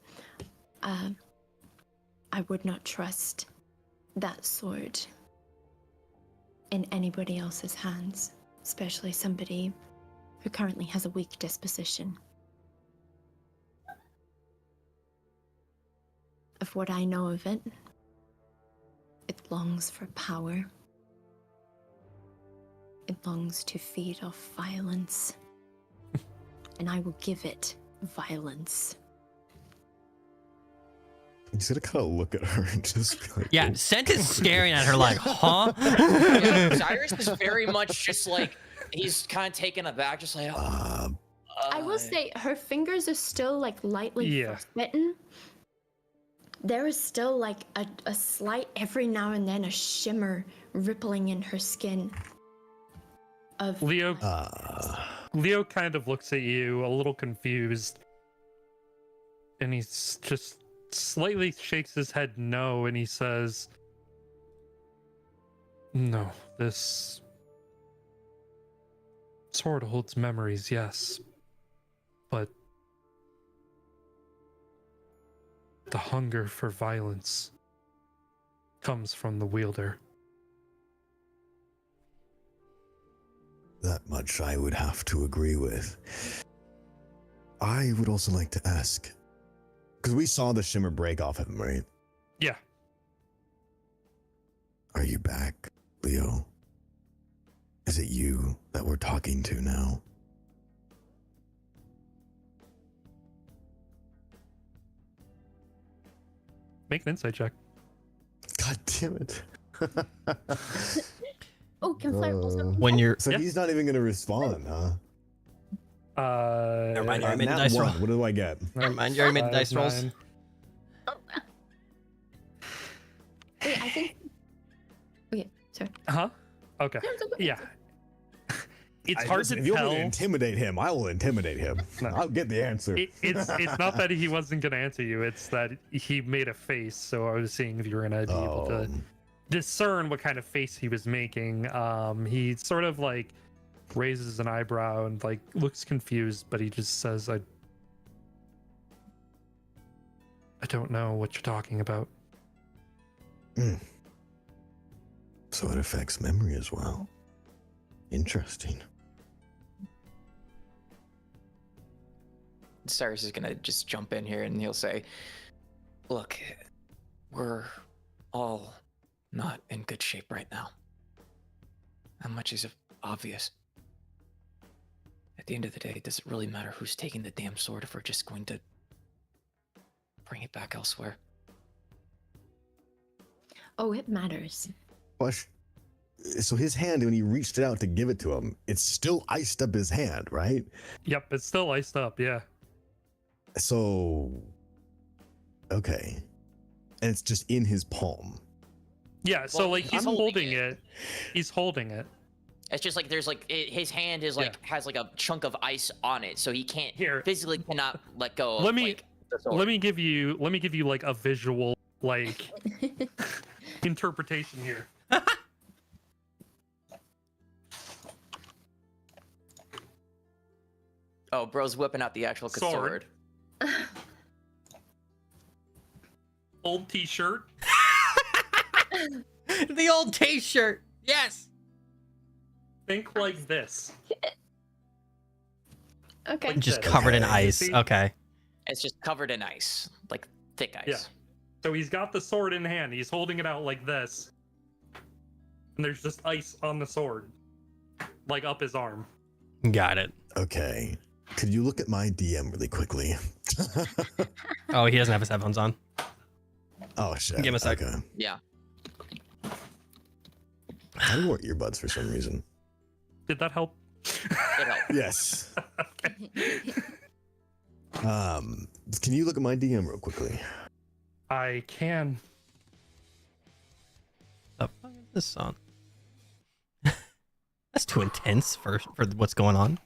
I would not trust that sword in anybody else's hands, especially somebody who currently has a weak disposition. Of what I know of it, it longs for power. It longs to feed off violence. And I will give it violence. I'm just gonna kind of look at her and just be like, Yeah, "Oh." Scent is staring at her like, huh? Yeah, Cyrus is very much just like, he's kind of taken aback, just like, I will say her fingers are still like lightly Yeah. frostbitten. There is still like a slight, every now and then, a shimmer rippling in her skin. Of Leo kind of looks at you a little confused, and he's just slightly shakes his head no, and he says, "No, this sword holds memories, yes, but the hunger for violence comes from the wielder." That much I would have to agree with. I would also like to ask, because we saw the shimmer break off of him, right? Yeah. Are you back, Leo? Is it you that we're talking to now? Make an insight check. God damn it. oh, can Flair also? When you're So Yeah. he's not even going to respond, huh? Never mind, you already made the Nat dice one. roll. What do I get? Never mind, you already made the dice rolls. 9. Wait, I think. Okay, sorry. Huh? Okay. No, go, go, Yeah. It's I- hard listen, to if you want me to tell. intimidate him, I will intimidate him. No. I'll get the answer. It's not that he wasn't gonna answer you. It's that he made a face. So I was seeing if you were gonna be able to discern what kind of face he was making. He sort of like raises an eyebrow and like looks confused, but he just says, "I don't know what you're talking about." So it affects memory as well. Interesting. Cyrus is gonna just jump in here and he'll say, "Look, we're all not in good shape right now. How much is obvious? At the end of the day, does it really matter who's taking the damn sword if we're just going to bring it back elsewhere?" Oh, it matters. Question. So his hand, when he reached it out to give it to him, it's still iced up his hand, right? Yep, it's still iced up. Yeah. So, okay. And it's just in his palm. Yeah. So Well, like he's I'm holding holding it. He's holding it. it's just like there's like his hand is like has like a chunk of ice on it, so he can't Here. physically cannot let go. Of, Let me- like, the sword. Let me give you like a visual like interpretation here. Oh, bro's whipping out the actual Sword. sword. Old t-shirt. The old T-shirt. Yes. Think like this. Okay. Just Okay. covered in ice. See? Okay. It's just covered in ice, like thick ice. Yeah. So he's got the sword in hand. He's holding it out like this. And there's just ice on the sword. Like up his arm. Got it. Okay. Could you look at my DM really quickly? Oh, he doesn't have his headphones on. Oh, shit. Give him a sec. Okay. Yeah. I didn't wear earbuds for some reason. Did that help? It helped. Yes. Can you look at my DM real quickly? I can. The fuck is this song? That's too intense for what's going on.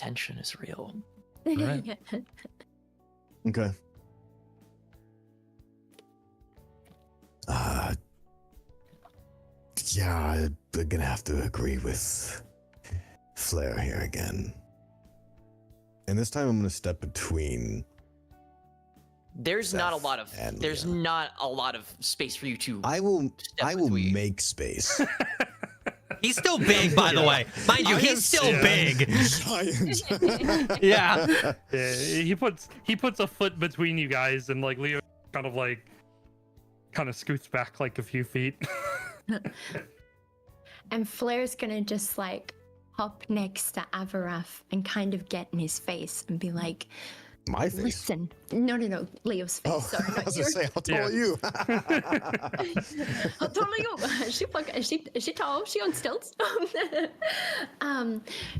tension is real. Right. Okay. Yeah, I'm gonna have to agree with Flair here again. And this time I'm gonna step between. There's not a Seth lot of and there's Leah. not a lot of space for you to. I will Step between. make space. He's still big, by the way. Mind you, I am he's still yeah. big. Giant. Yeah. Yeah, he puts a foot between you guys, and like Leo kind of scoots back like a few feet. And Flair's gonna just like hop next to Avarath and kind of get in his face and be like, My face. listen. No, Leo's face. Oh, Sorry, I not was yours. gonna say, how tall Yeah. are you? How tall are you? Is she tall? She on stilts?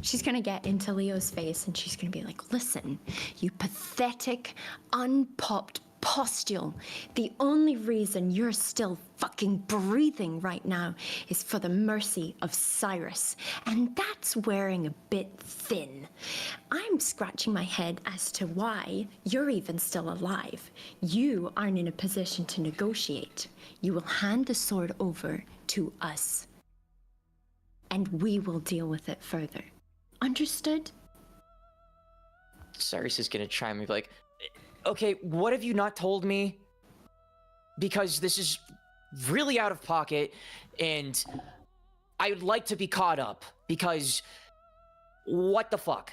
She's gonna get into Leo's face and she's gonna be like, listen, you pathetic, unpopped pustule. The only reason you're still fucking breathing right now is for the mercy of Cyrus. And that's wearing a bit thin. I'm scratching my head as to why you're even still alive. You aren't in a position to negotiate. You will hand the sword over to us. And we will deal with it further. Understood? Cyrus is gonna try and be like, okay, what have you not told me? Because this is really out of pocket, and I would like to be caught up, because what the fuck?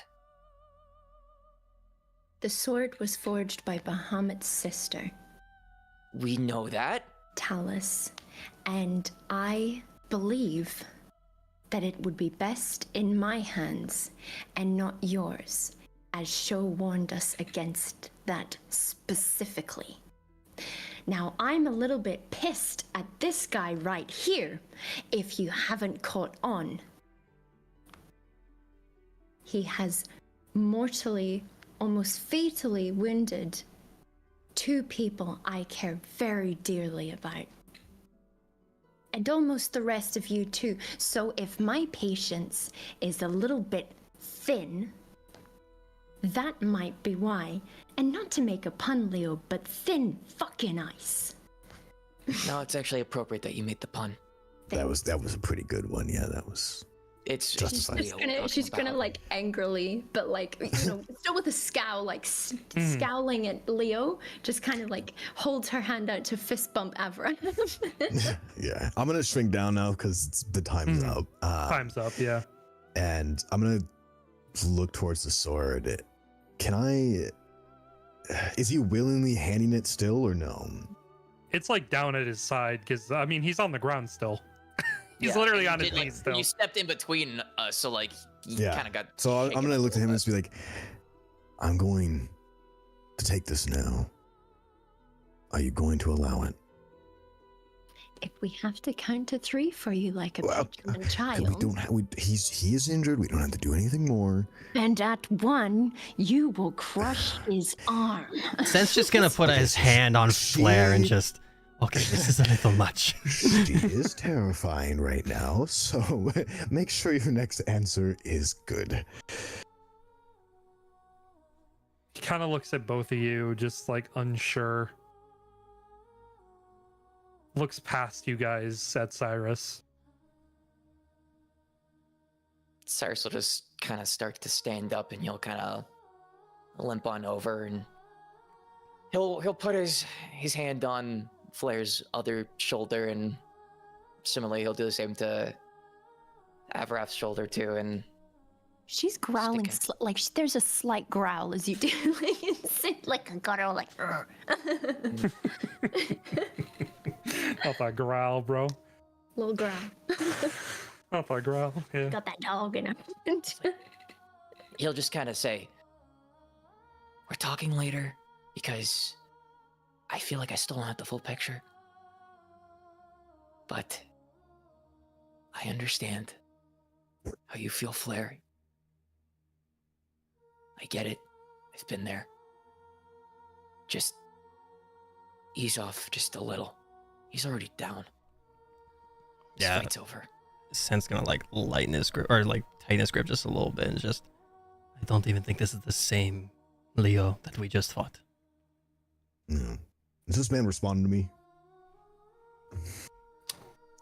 The sword was forged by Bahamut's sister, We know that. Talus, and I believe that it would be best in my hands and not yours, as Sho warned us against that specifically. Now, I'm a little bit pissed at this guy right here, if you haven't caught on. He has mortally, almost fatally wounded 2 people I care very dearly about. And almost the rest of you too. So if my patience is a little bit thin, that might be why. And not to make a pun, Leo, but thin fucking ice. No, it's actually appropriate that you made the pun. That was a pretty good one. Yeah, that was. It's Justified. Leo we're talking She's gonna about. like angrily, but like, still with a scowl, like scowling at Leo, just kind of like holds her hand out to fist bump Avra. Yeah, I'm gonna shrink down now because the time's up. Time's up, yeah. And I'm gonna look towards the sword. Can I? Is he willingly handing it still or no? It's like down at his side, because I mean he's on the ground still. He's Yeah, literally and on you his did, knees like, still. You stepped in between us, so like you Yeah. kind of got. So I'm shaken gonna a look to him little and just be like, "I'm going to take this now. Are you going to allow it?" If we have to count to 3 for you like a Well, petulant We child, don't. He is injured. We don't have to do anything more. and at 1, you will crush his arm. Sen's just gonna put his hand on Flair and just, okay, this is a little much. She is terrifying right now, so make sure your next answer is good. He kind of looks at both of you, just like unsure. Looks past you guys at Cyrus. Cyrus will just kind of start to stand up, and you'll kind of limp on over, and he'll put his hand on Flair's other shoulder, and similarly he'll do the same to Avrath's shoulder too, and She's growling, Sticking. there's a slight growl as you do, like a guttural, like, "Urgh." Not that growl, bro. Little growl. Not that growl. Yeah. Got that dog in her. he'll just kind of say, "We're talking later, because I feel like I still don't have the full picture. But I understand how you feel, Flair. I get it. I've been there. Just ease off just a little. He's already down. This Yeah. fight's over." Sen's gonna like lighten his grip or like tighten his grip just a little bit and just, I I don't even think this is the same Leo that we just fought. No. Is this man responding to me?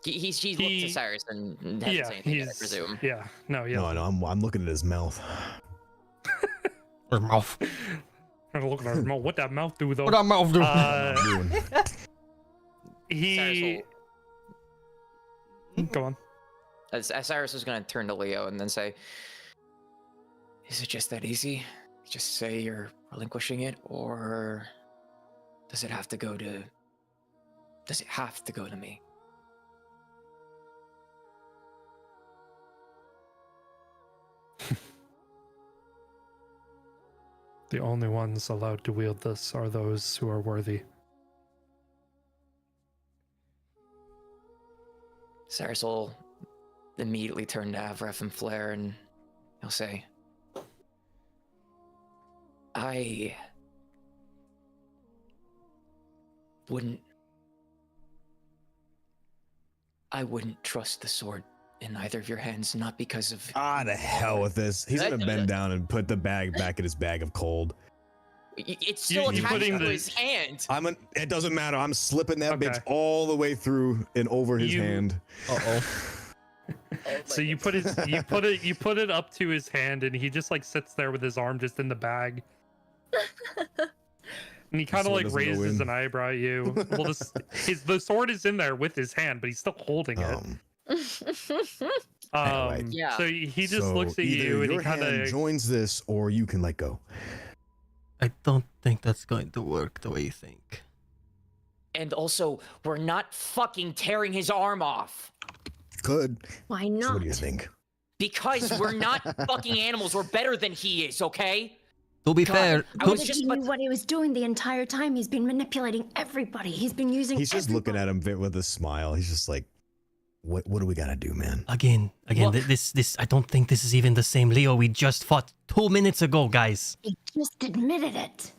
He looked to Cyrus and hasn't said anything yet, I presume. Yeah, no, yeah. No, I'm looking at his mouth. Or mouth. I'm looking at his mouth. What that mouth do though? What that mouth do? He. Go on. As Cyrus was going to turn to Leo and then say, "Is it just that easy? Just say you're relinquishing it, or does it have to go to? Does it have to go to me?" The only ones allowed to wield this are those who are worthy. Cyrus will immediately turn to Avref and Flair and he'll say, I wouldn't trust the sword in either of your hands, not because of... To hell with this. He's gonna bend down and put the bag back in his bag of cold. It's still You attached putting to the- his hand. It doesn't matter. I'm slipping that Okay. bitch all the way through and over his hand. So you put it up to his hand, and he just like sits there with his arm just in the bag. And he kind of sword like doesn't go raises in. an eyebrow at you. Well, the sword is in there with his hand, but he's still holding it. Anyway. Yeah. So he just So looks at either you, and he your kind hand of joins this, or you can let go. I don't think that's going to work the way you think. And also, we're not fucking tearing his arm off. Could. Why So not? what do you think? Because we're not fucking animals. We're better than he is, okay? To be God, fair, I But was just he about knew what he was doing the entire time. He's been manipulating everybody. He's been using. He's just looking everybody. at him with a smile. He's just like, what do we gotta do, man? again, Look. this I don't think this is even the same Leo we just fought 2 minutes ago, guys. He just admitted it.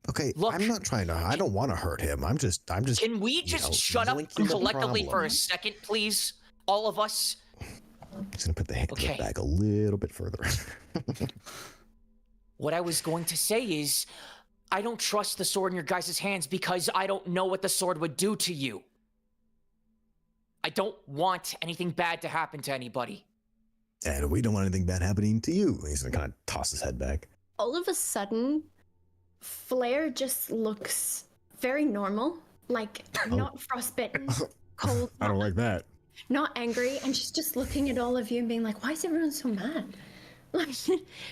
Okay, Look. I'm not trying to. I don't want to hurt him. I'm just. Can we just shut up linking the collectively for problem. a second, please? All of us? He's gonna put the hand in Okay. the bag a little bit further. What I was going to say is, I don't trust the sword in your guys' hands because I don't know what the sword would do to you. I don't want anything bad to happen to anybody. And we don't want anything bad happening to you. He's gonna kind of toss his head back. All of a sudden, Flair just looks very normal, like not frostbitten, cold, I don't like that. not angry, and she's just looking at all of you and being like, "Why is everyone so mad?" Like,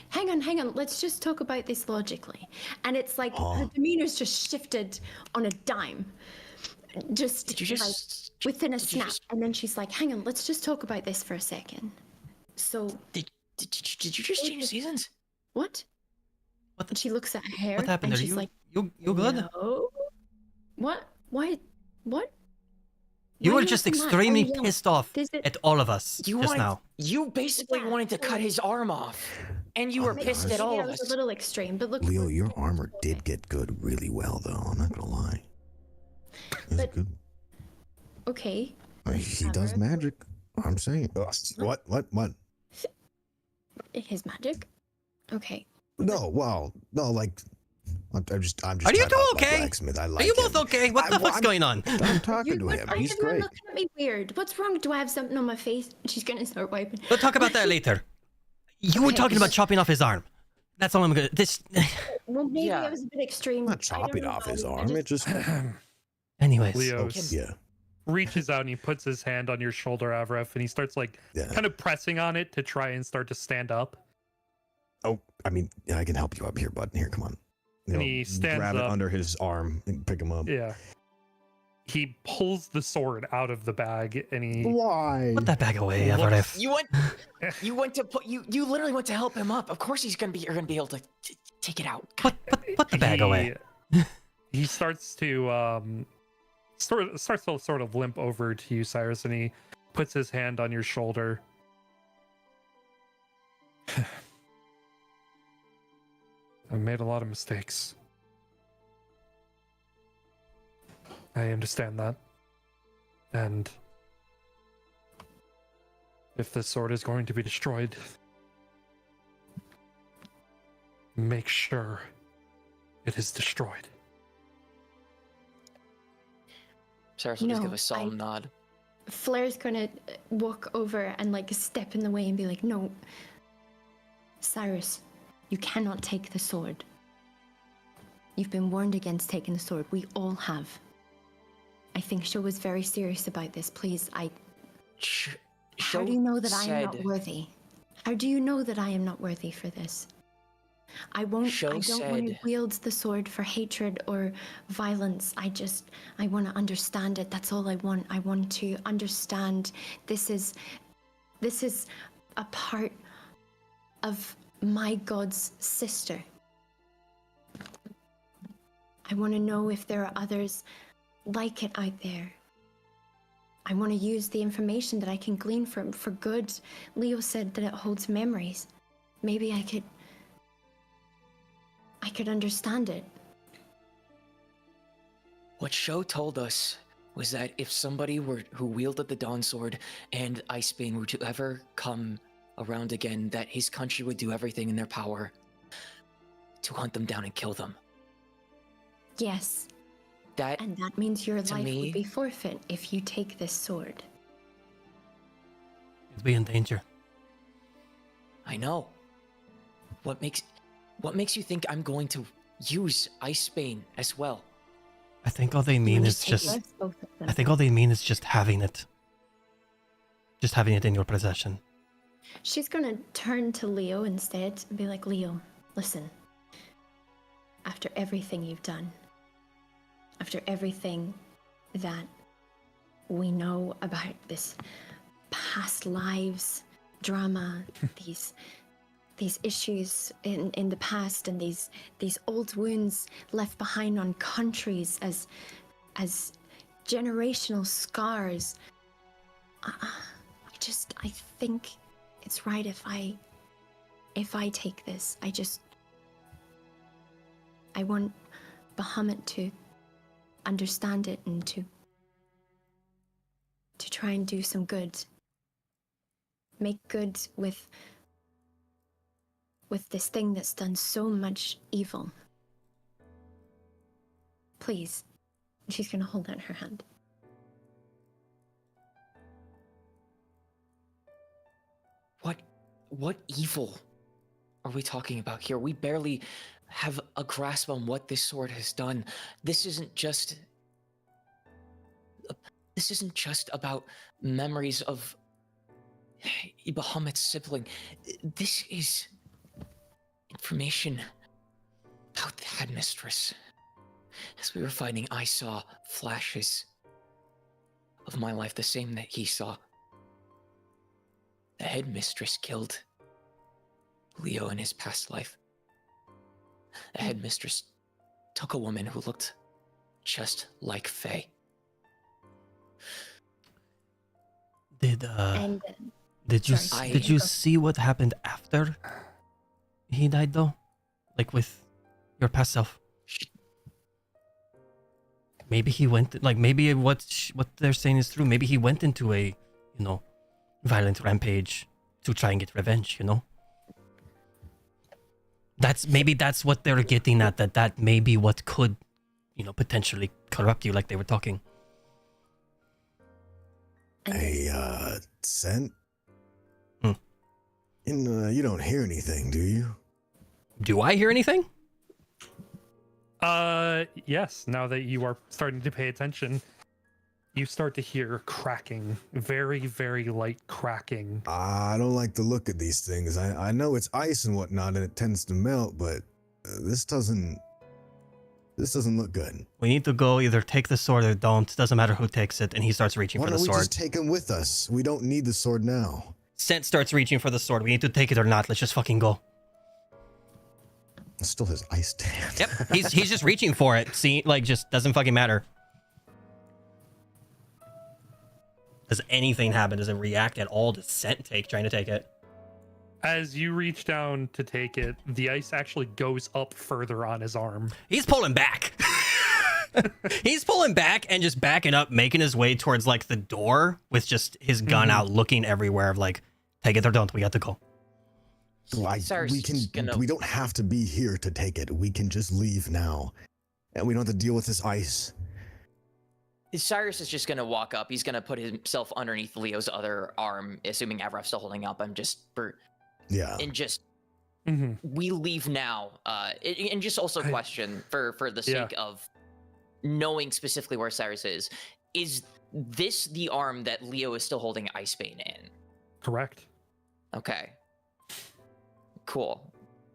hang on, let's just talk about this logically. And it's like her demeanor's just shifted on a dime, just, Did you just... like within a did you snap. just- And then she's like, "Hang on, let's just talk about this for a second." So Did you just change seasons? what? What And she looks at her hair. What happened? And Are she's like, you good? No. What? Why? What? You Why were are just so mad? extremely Oh, yeah. pissed off This is- at all of us just now. You basically Yeah, wanted to cut his arm off. And you were my pissed gosh. at all Maybe of that was us. a little extreme, but look. Leo, what- your armor did get good really well, though. I'm not gonna lie. It's But- good. Okay. He does magic. I'm saying. What? His magic. Okay. No, well, no, like, I'm just. Are you trying two out my okay? blacksmith. I Are like you both him. okay? What the fuck's going on? I'm talking to Why him. is He's everyone great. looking at me weird? What's wrong? Do I have something on my face? She's gonna start wiping. We'll talk about that later. You were Okay, talking about just- chopping off his arm. That's all I'm gonna. This. Well, maybe Yeah. I was a bit extreme. I'm not I don't chopping know. off his I arm. It just. Anyways, Leo Yeah. reaches out and he puts his hand on your shoulder, Avref, and he starts like Yeah. kind of pressing on it to try and start to stand up. Oh, I mean, yeah, I can help you up here, bud. Here, come on. You And know, he stands grab it up. under his arm and pick him up. Yeah. He pulls the sword out of the bag and he Why? put that bag away, Looks- Everett. You went to put you literally went to help him up. Of course you're gonna be able to take it out. Put the bag away. He starts to starts to sort of limp over to you, Cyrus, and he puts his hand on your shoulder. I made a lot of mistakes. I understand that. And if this sword is going to be destroyed, make sure it is destroyed. Cyrus will just No, give a solemn nod. Flair's gonna walk over and like step in the way and be like, no, Cyrus, you cannot take the sword. You've been warned against taking the sword. We all have. I think Sho was very serious about this. Please, how do you know that I am not worthy? How do you know that I am not worthy for this? I don't want to wield the sword for hatred or violence. I want to understand it. That's all I want. I want to understand this is a part of my God's sister. I want to know if there are others like it out there. I want to use the information that I can glean from for good. Leo said that it holds memories. Maybe I could understand it. What Sho told us was that if somebody who wielded the Dawn Sword and Icebane were to ever come around again, that his country would do everything in their power to hunt them down and kill them. Yes. And that means your life would be forfeit if you take this sword. You'd be in danger. I know. What makes you think I'm going to use Icebane as well? I think all they mean is just. I think all they mean is just having it. Just having it in your possession. She's gonna turn to Leo instead and be like, Leo, listen. After everything you've done, after everything that we know about this past lives drama, these issues in the past, and these old wounds left behind on countries as generational scars, I think it's right if I take this. I want Bahamut to understand it and to try and do some good. Make good with this thing that's done so much evil. Please. She's gonna hold out her hand. What evil are we talking about here? We barely have a grasp on what this sword has done. This isn't just about memories of Bahamut's sibling. This is information about the headmistress. As we were fighting, I saw flashes of my life, the same that he saw. The headmistress killed Leo in his past life. The headmistress took a woman who looked just like Faye. Did you see what happened after he died though? Like with your past self? Maybe he went, like maybe what they're saying is true. Maybe he went into a, violent rampage to try and get revenge, That's what they're getting at, that may be what could, potentially corrupt you, like they were talking. Hey, Scent? You don't hear anything, do you? Do I hear anything? Yes, now that you are starting to pay attention, you start to hear cracking, very, very light cracking. I don't like the look of these things. I know it's ice and whatnot, and it tends to melt, but this doesn't look good. We need to go either take the sword or don't. Doesn't matter who takes it, and he starts reaching for the sword. Why don't we just take him with us? We don't need the sword now. Scent starts reaching for the sword. We need to take it or not. Let's just fucking go. It still has ice stand. Yep, he's just reaching for it. See, just doesn't fucking matter. Does anything happen? Does it react at all to Scent trying to take it? As you reach down to take it, the ice actually goes up further on his arm. He's pulling back. He's pulling back and just backing up, making his way towards the door with just his gun out, looking everywhere of take it or don't. We got to go. Cyrus we can. is gonna- We don't have to be here to take it. We can just leave now, and we don't have to deal with this ice. Cyrus is just gonna walk up. He's gonna put himself underneath Leo's other arm, assuming Avraf's still holding up. And just Mhm. we leave now. And just also question for the sake of knowing specifically where Cyrus is this the arm that Leo is still holding Icebane in? Correct. Okay. Cool.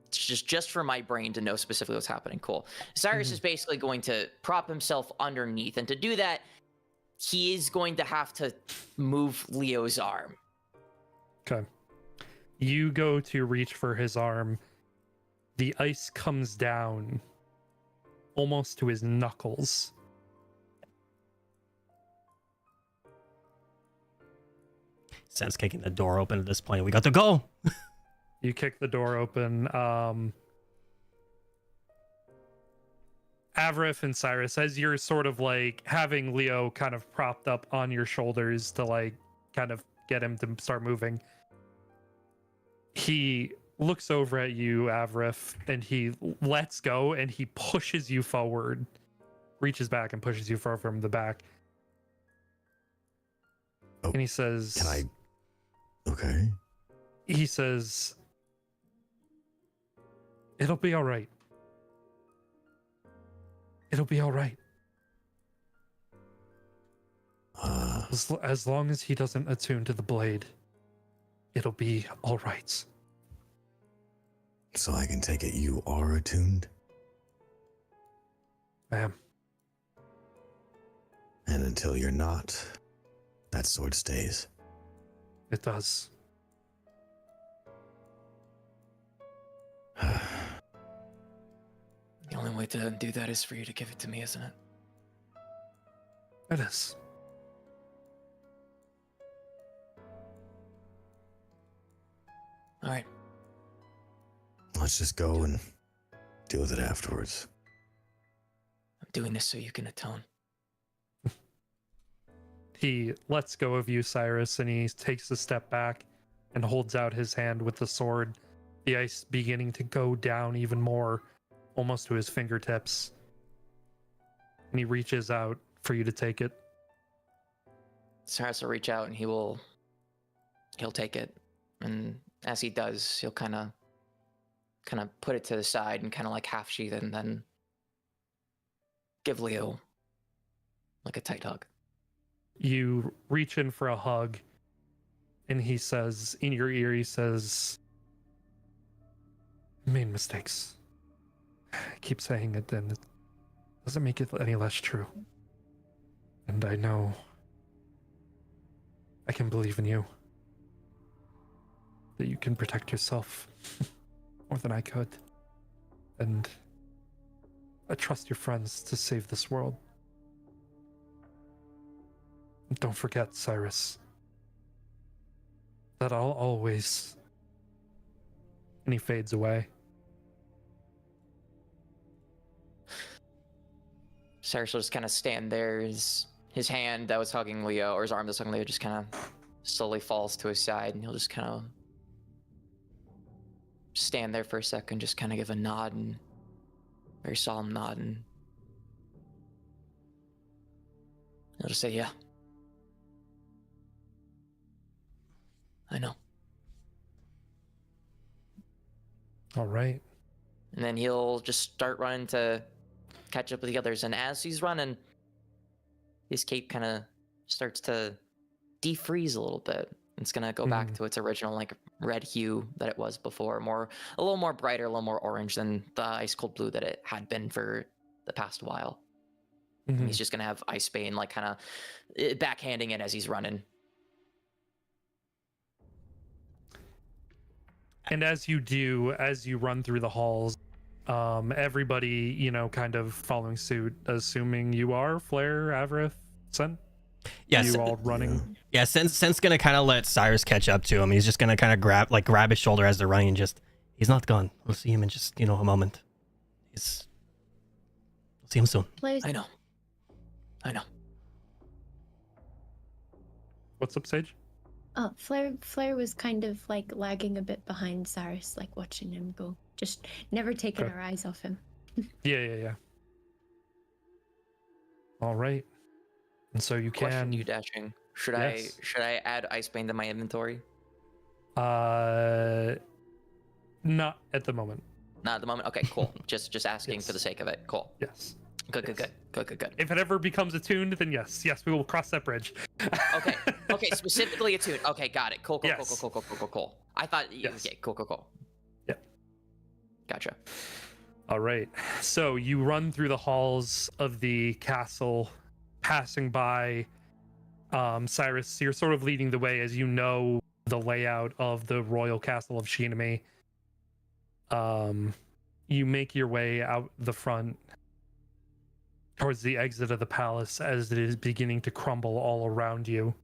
It's just for my brain to know specifically what's happening. Cool. Cyrus is basically going to prop himself underneath, and to do that, he is going to have to move Leo's arm. Okay. You go to reach for his arm. The ice comes down almost to his knuckles. Sense kicking the door open at this point. We got to go. You kick the door open. Avrif and Cyrus, as you're sort of like having Leo kind of propped up on your shoulders to like kind of get him to start moving, he looks over at you, Avrif, and he lets go and he pushes you forward, reaches back and pushes you forward from the back. Oh, and he says, Can I? Okay. He says, "It'll be all right. It'll be all right. As long as he doesn't attune to the blade, it'll be all right." So I can take it you are attuned? Ma'am. And until you're not, that sword stays. It does. The only way to do that is for you to give it to me, isn't it? It is. All right. Let's just go and deal with it afterwards. I'm doing this so you can atone. He lets go of you, Cyrus, and he takes a step back and holds out his hand with the sword, the ice beginning to go down even more, almost to his fingertips. And he reaches out for you to take it. Cyrus will reach out and he'll take it, and as he does, he'll kind of put it to the side and kind of like half sheath it, and then give Leo like a tight hug. You reach in for a hug, and he says, in your ear, he says, "I made mistakes. I keep saying it, and it doesn't make it any less true. And I know I can believe in you. That you can protect yourself more than I could. And I trust your friends to save this world. And don't forget, Cyrus, that I'll always..." And he fades away. Cyrus will just kind of stand there. His hand that was hugging Leo, or his arm that was hugging Leo, just kind of slowly falls to his side, and he'll just kind of stand there for a second, just kind of give a nod, and very solemn nod, and he'll just say, "Yeah, I know." All right. And then he'll just start running to catch up with the others. And as he's running, his cape kind of starts to defreeze a little bit. It's gonna go back to its original like red hue that it was before, a little more brighter, a little more orange than the ice cold blue that it had been for the past while. And he's just gonna have Icebane like kind of backhanding it as he's running. And as you do, as you run through the halls, everybody, kind of following suit, assuming you are Flair, Avrith, Sen? Yes. You all running? Yeah, Sen's gonna kind of let Cyrus catch up to him. He's just gonna kind of grab his shoulder as they're running, and he's not gone. We'll see him in just, a moment. We'll see him soon. Please. I know. What's up, Sage? Flair was kind of like lagging a bit behind Cyrus, like watching him go, just never taking Okay. our eyes off him. Yeah. All right. And so you Question can. you dashing. Should Yes. I add Icebane to my inventory? Not at the moment. Not at the moment. Okay, cool. just asking for the Yes. sake of it. Cool. Yes. Good. Yes. Good. If it ever becomes attuned, then yes, we will cross that bridge. Okay. Okay. Specifically attuned. Okay, got it. Cool. Yes. Cool. I thought. Yes. Okay. Cool. Yep. Gotcha. All right. So you run through the halls of the castle, passing by Cyrus. You're sort of leading the way as you know the layout of the royal castle of Shinami. You make your way out the front towards the exit of the palace as it is beginning to crumble all around you.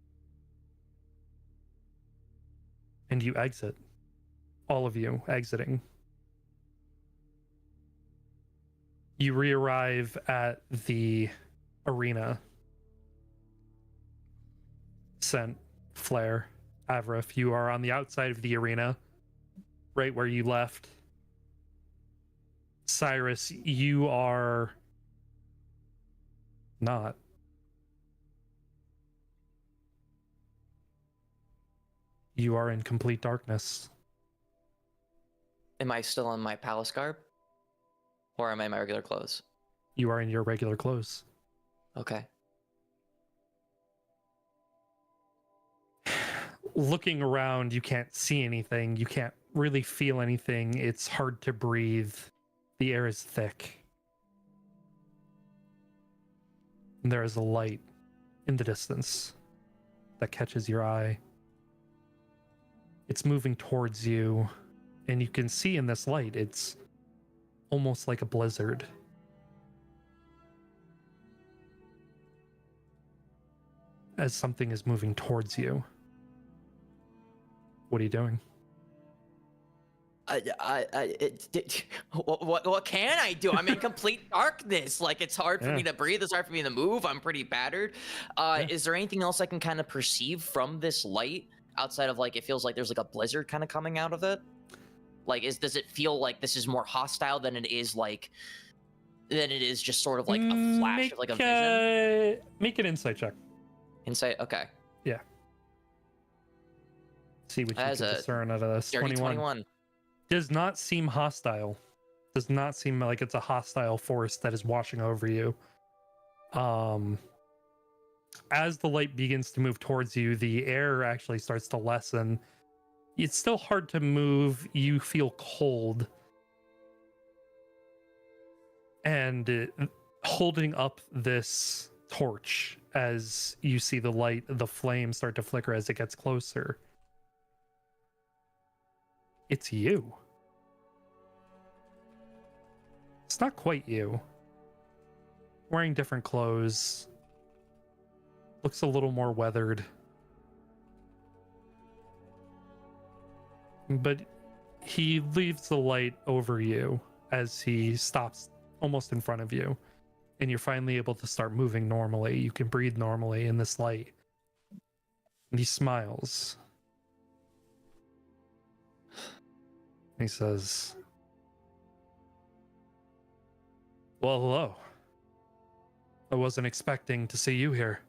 And you exit. All of you exiting. You re-arrive at the arena. Scent, Flair, Avrif, you are on the outside of the arena, right where you left. Cyrus, you are not. You are in complete darkness. Am I still in my palace garb? Or am I in my regular clothes? You are in your regular clothes. Okay. Looking around, you can't see anything. You can't really feel anything. It's hard to breathe. The air is thick. And there is a light in the distance that catches your eye. It's moving towards you, and you can see in this light, it's almost like a blizzard. As something is moving towards you. What are you doing? What can I do? I'm in complete darkness. Like, it's hard for Yeah. me to breathe. It's hard for me to move. I'm pretty battered. Is there anything else I can kind of perceive from this light outside of, like, it feels like there's like a blizzard kind of coming out of it? Like, does it feel like this is more hostile than it is just sort of like a flash of like a vision? Make an insight check. Insight. Okay. See what you As can a discern out of this. Dirty 21. Does not seem hostile. Does not seem like it's a hostile force that is washing over you. As the light begins to move towards you, the air actually starts to lessen. It's still hard to move. You feel cold. And holding up this torch as you see the light, the flame start to flicker as it gets closer. It's you. It's not quite you. Wearing different clothes. Looks a little more weathered. But he leaves the light over you as he stops almost in front of you. And you're finally able to start moving normally. You can breathe normally in this light. And he smiles. He says, "Well, hello. I wasn't expecting to see you here."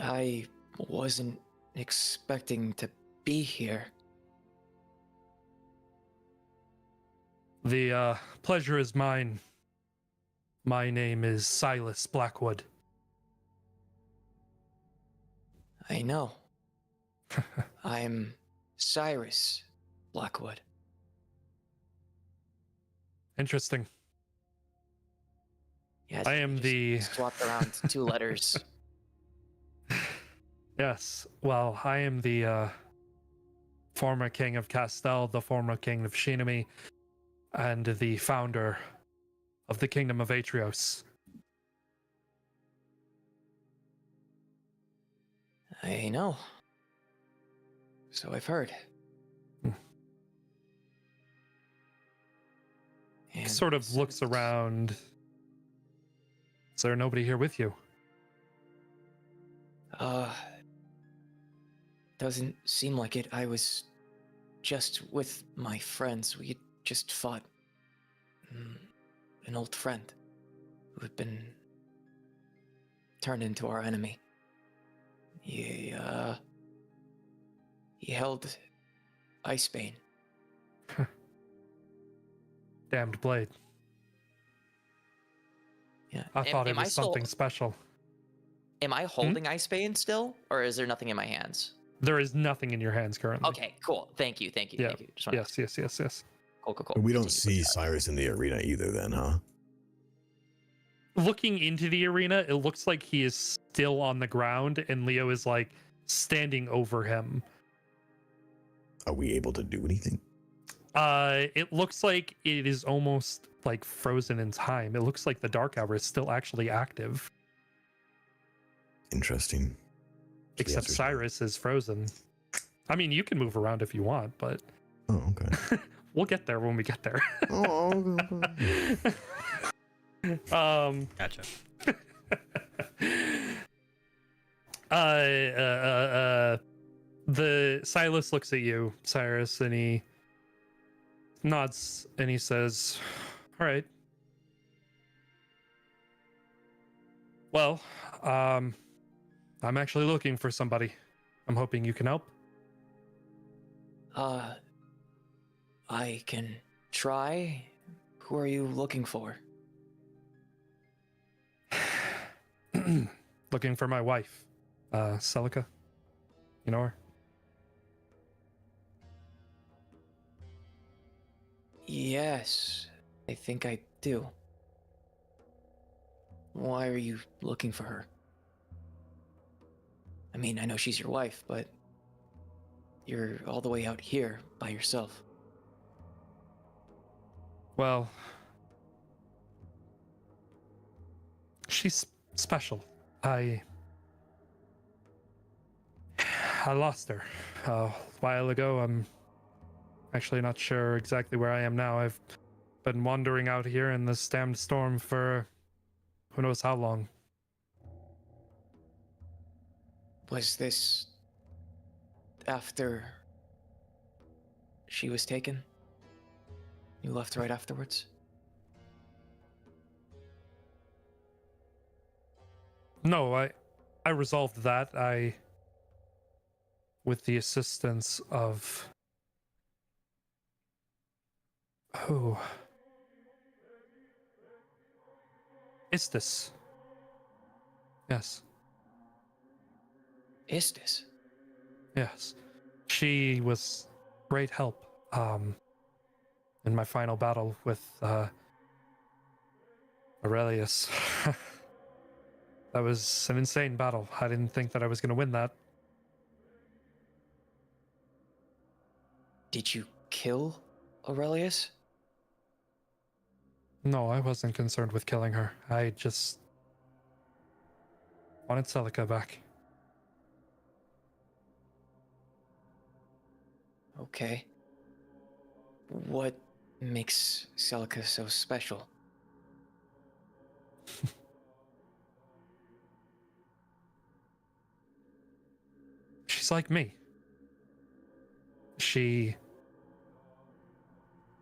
I wasn't expecting to be here. The pleasure is mine. My name is Silas Blackwood. I know. I'm Cyrus Blackwood. Interesting. Yes, I am just the... swapped around 2 letters. Yes, well, I am the former king of Castel, the former king of Shinami, and the founder of the kingdom of Atrios. I know. So I've heard. And Sort of looks around. Is there nobody here with you? Doesn't seem like it. I was just with my friends. We had just fought an old friend who had been turned into our enemy. He held Icebane. Damned blade. Yeah. I thought it am I was still- something special. Am I holding Icebane still, or is there nothing in my hands? There is nothing in your hands currently. Okay, cool. Thank you. Yeah. Thank you. Just wanna- Yes. Cool. We don't Continue, see please. Cyrus in the arena either, then, huh? Looking into the arena, it looks like he is still on the ground, and Leo is like standing over him. Are we able to do anything? It looks like it is almost like frozen in time. It looks like the Dark Hour is still actually active, Interesting. except answer's no. Cyrus is frozen. I mean, you can move around if you want, but Oh, okay. we'll get there when we get there. Oh, Gotcha. The Silas looks at you, Cyrus, and he nods and he says, "All right. Well, I'm actually looking for somebody. I'm hoping you can help." I can try. Who are you looking for? Looking for my wife, Celica. You know her? Yes, I think I do. Why are you looking for her? I mean, I know she's your wife, but you're all the way out here by yourself. Well, she's special. I lost her a while ago. I'm actually not sure exactly where I am now. I've been wandering out here in this damned storm for who knows how long. Was this after she was taken? You left right afterwards? No, I resolved that. With the assistance of who? Istis. Yes. Istis? Yes. She was great help in my final battle with Aurelius. That was an insane battle. I didn't think that I was going to win that. Did you kill Aurelius? No, I wasn't concerned with killing her. I just wanted Celica back. Okay. What makes Celica so special? She's like me. She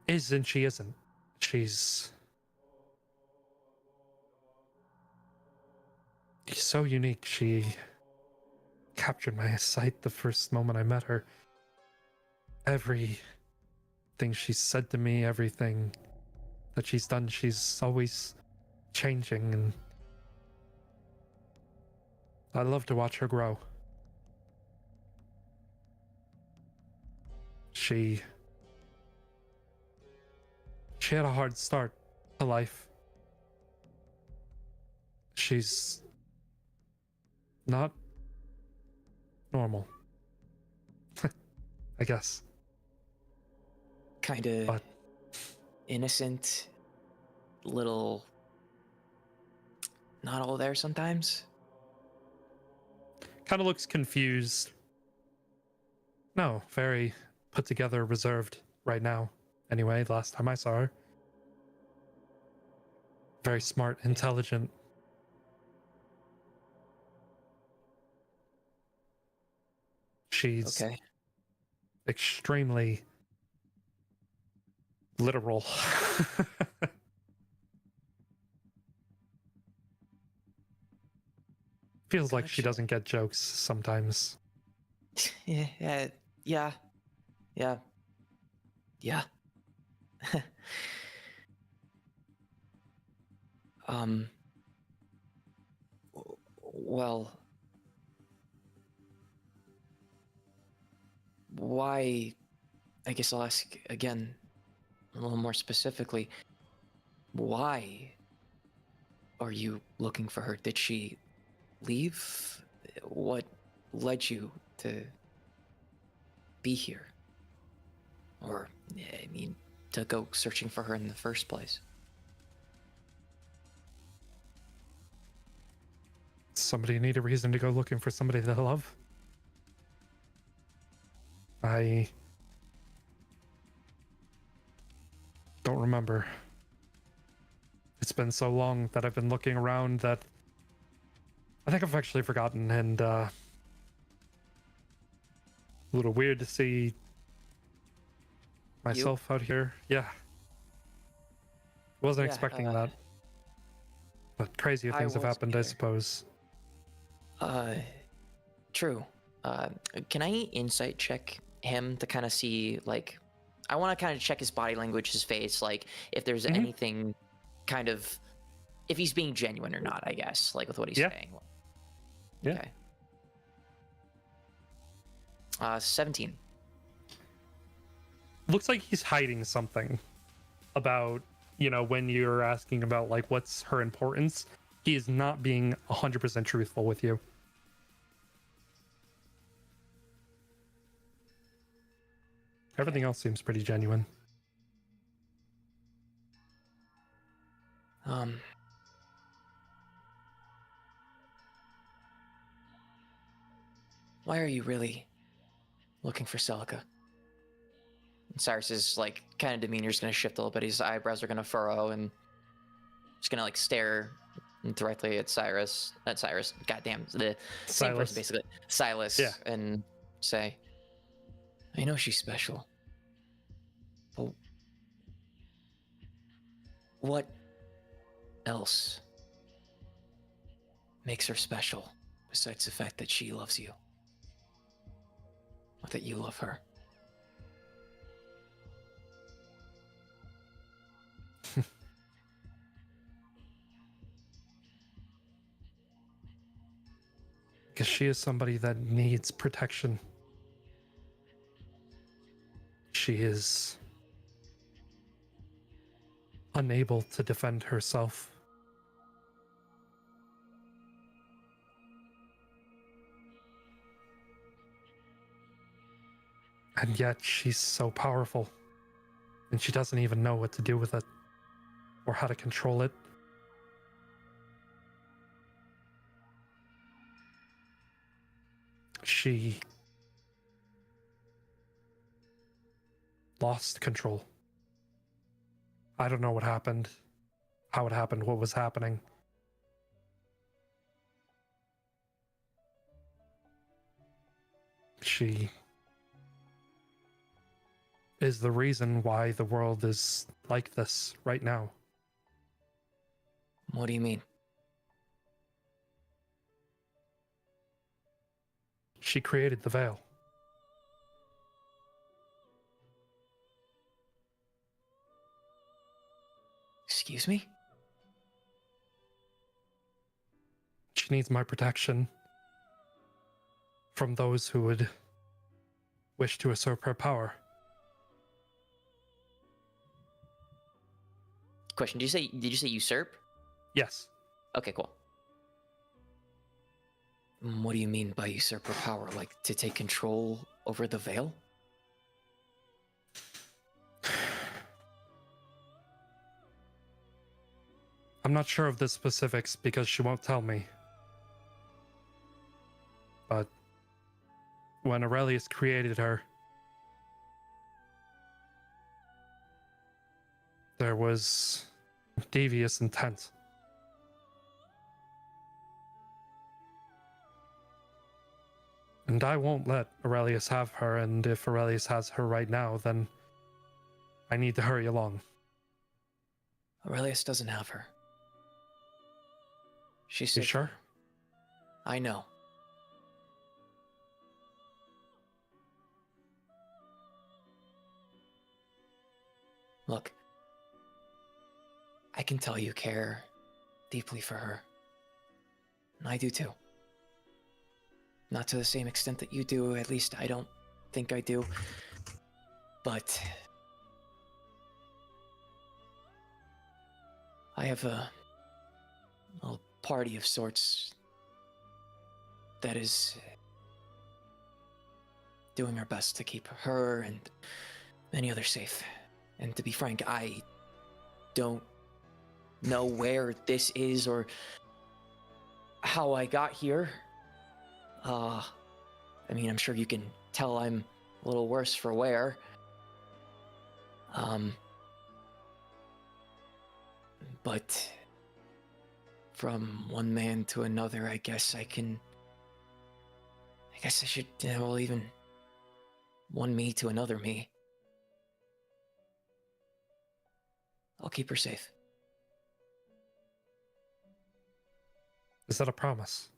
is and she isn't. She's so unique. She captured my sight the first moment I met her. Everything she said to me, everything that she's done, she's always changing, and I love to watch her grow. She had a hard start to life. She's not normal. I guess. Kinda But innocent, little not all there sometimes? kind of looks confused. No, very put together, reserved right now. Anyway, the last time I saw her. Very smart, intelligent. She's Okay. extremely literal. Feels like she Gotcha. doesn't get jokes sometimes. Yeah, yeah, yeah, yeah. um. Well, why? I guess I'll ask again, a little more specifically. Why are you looking for her? Did she leave? What led you to be here? Or, I mean, to go searching for her in the first place? Somebody need a reason to go looking for somebody they love. I don't remember. It's been so long that I've been looking around that I think I've actually forgotten, and a little weird to see myself out here. Yeah. Wasn't Yeah, expecting that. But crazier I things have wasn't happened, I either. suppose. True. Can I insight check him to kind of see, like, I want to kind of check his body language, his face, like, if there's Mhm. anything kind of, if he's being genuine or not, I guess, like, with what he's Yeah. saying. Yeah. Okay. 17. Looks like he's hiding something about, when you're asking about, like, what's her importance. He is not being 100% truthful with you. Everything else seems pretty genuine. Why are you really looking for Celica? And Cyrus's, like, kind of demeanor's gonna shift a little bit. His eyebrows are gonna furrow and just gonna, like, stare directly at Cyrus. Not Cyrus. Goddamn, the same Silas. person basically. Silas. Yeah. And say, I know she's special, but what else makes her special besides the fact that she loves you? Or that you love her? Because she is somebody that needs protection. She is unable to defend herself. And yet she's so powerful. And she doesn't even know what to do with it or how to control it. She lost control. I don't know what happened, how it happened, what was happening. She is the reason why the world is like this right now. What do you mean? She created the veil. Excuse me? She needs my protection from those who would wish to usurp her power. Question: did you say usurp? Yes. Okay, cool. What do you mean by usurp her power? Like, to take control over the veil? I'm not sure of the specifics because she won't tell me. But when Aurelius created her, there was devious intent. And I won't let Aurelius have her, and if Aurelius has her right now, then I need to hurry along. Aurelius doesn't have her. She's You sick. sure? I know. Look, I can tell you care deeply for her. And I do too. Not to the same extent that you do, at least I don't think I do. But I have a little party of sorts that is doing our best to keep her and many others safe. And to be frank, I don't know where this is or how I got here. I mean, I'm sure you can tell I'm a little worse for wear. But from one man to another, I guess I should, well, even one me to another me. I'll keep her safe. Is that a promise?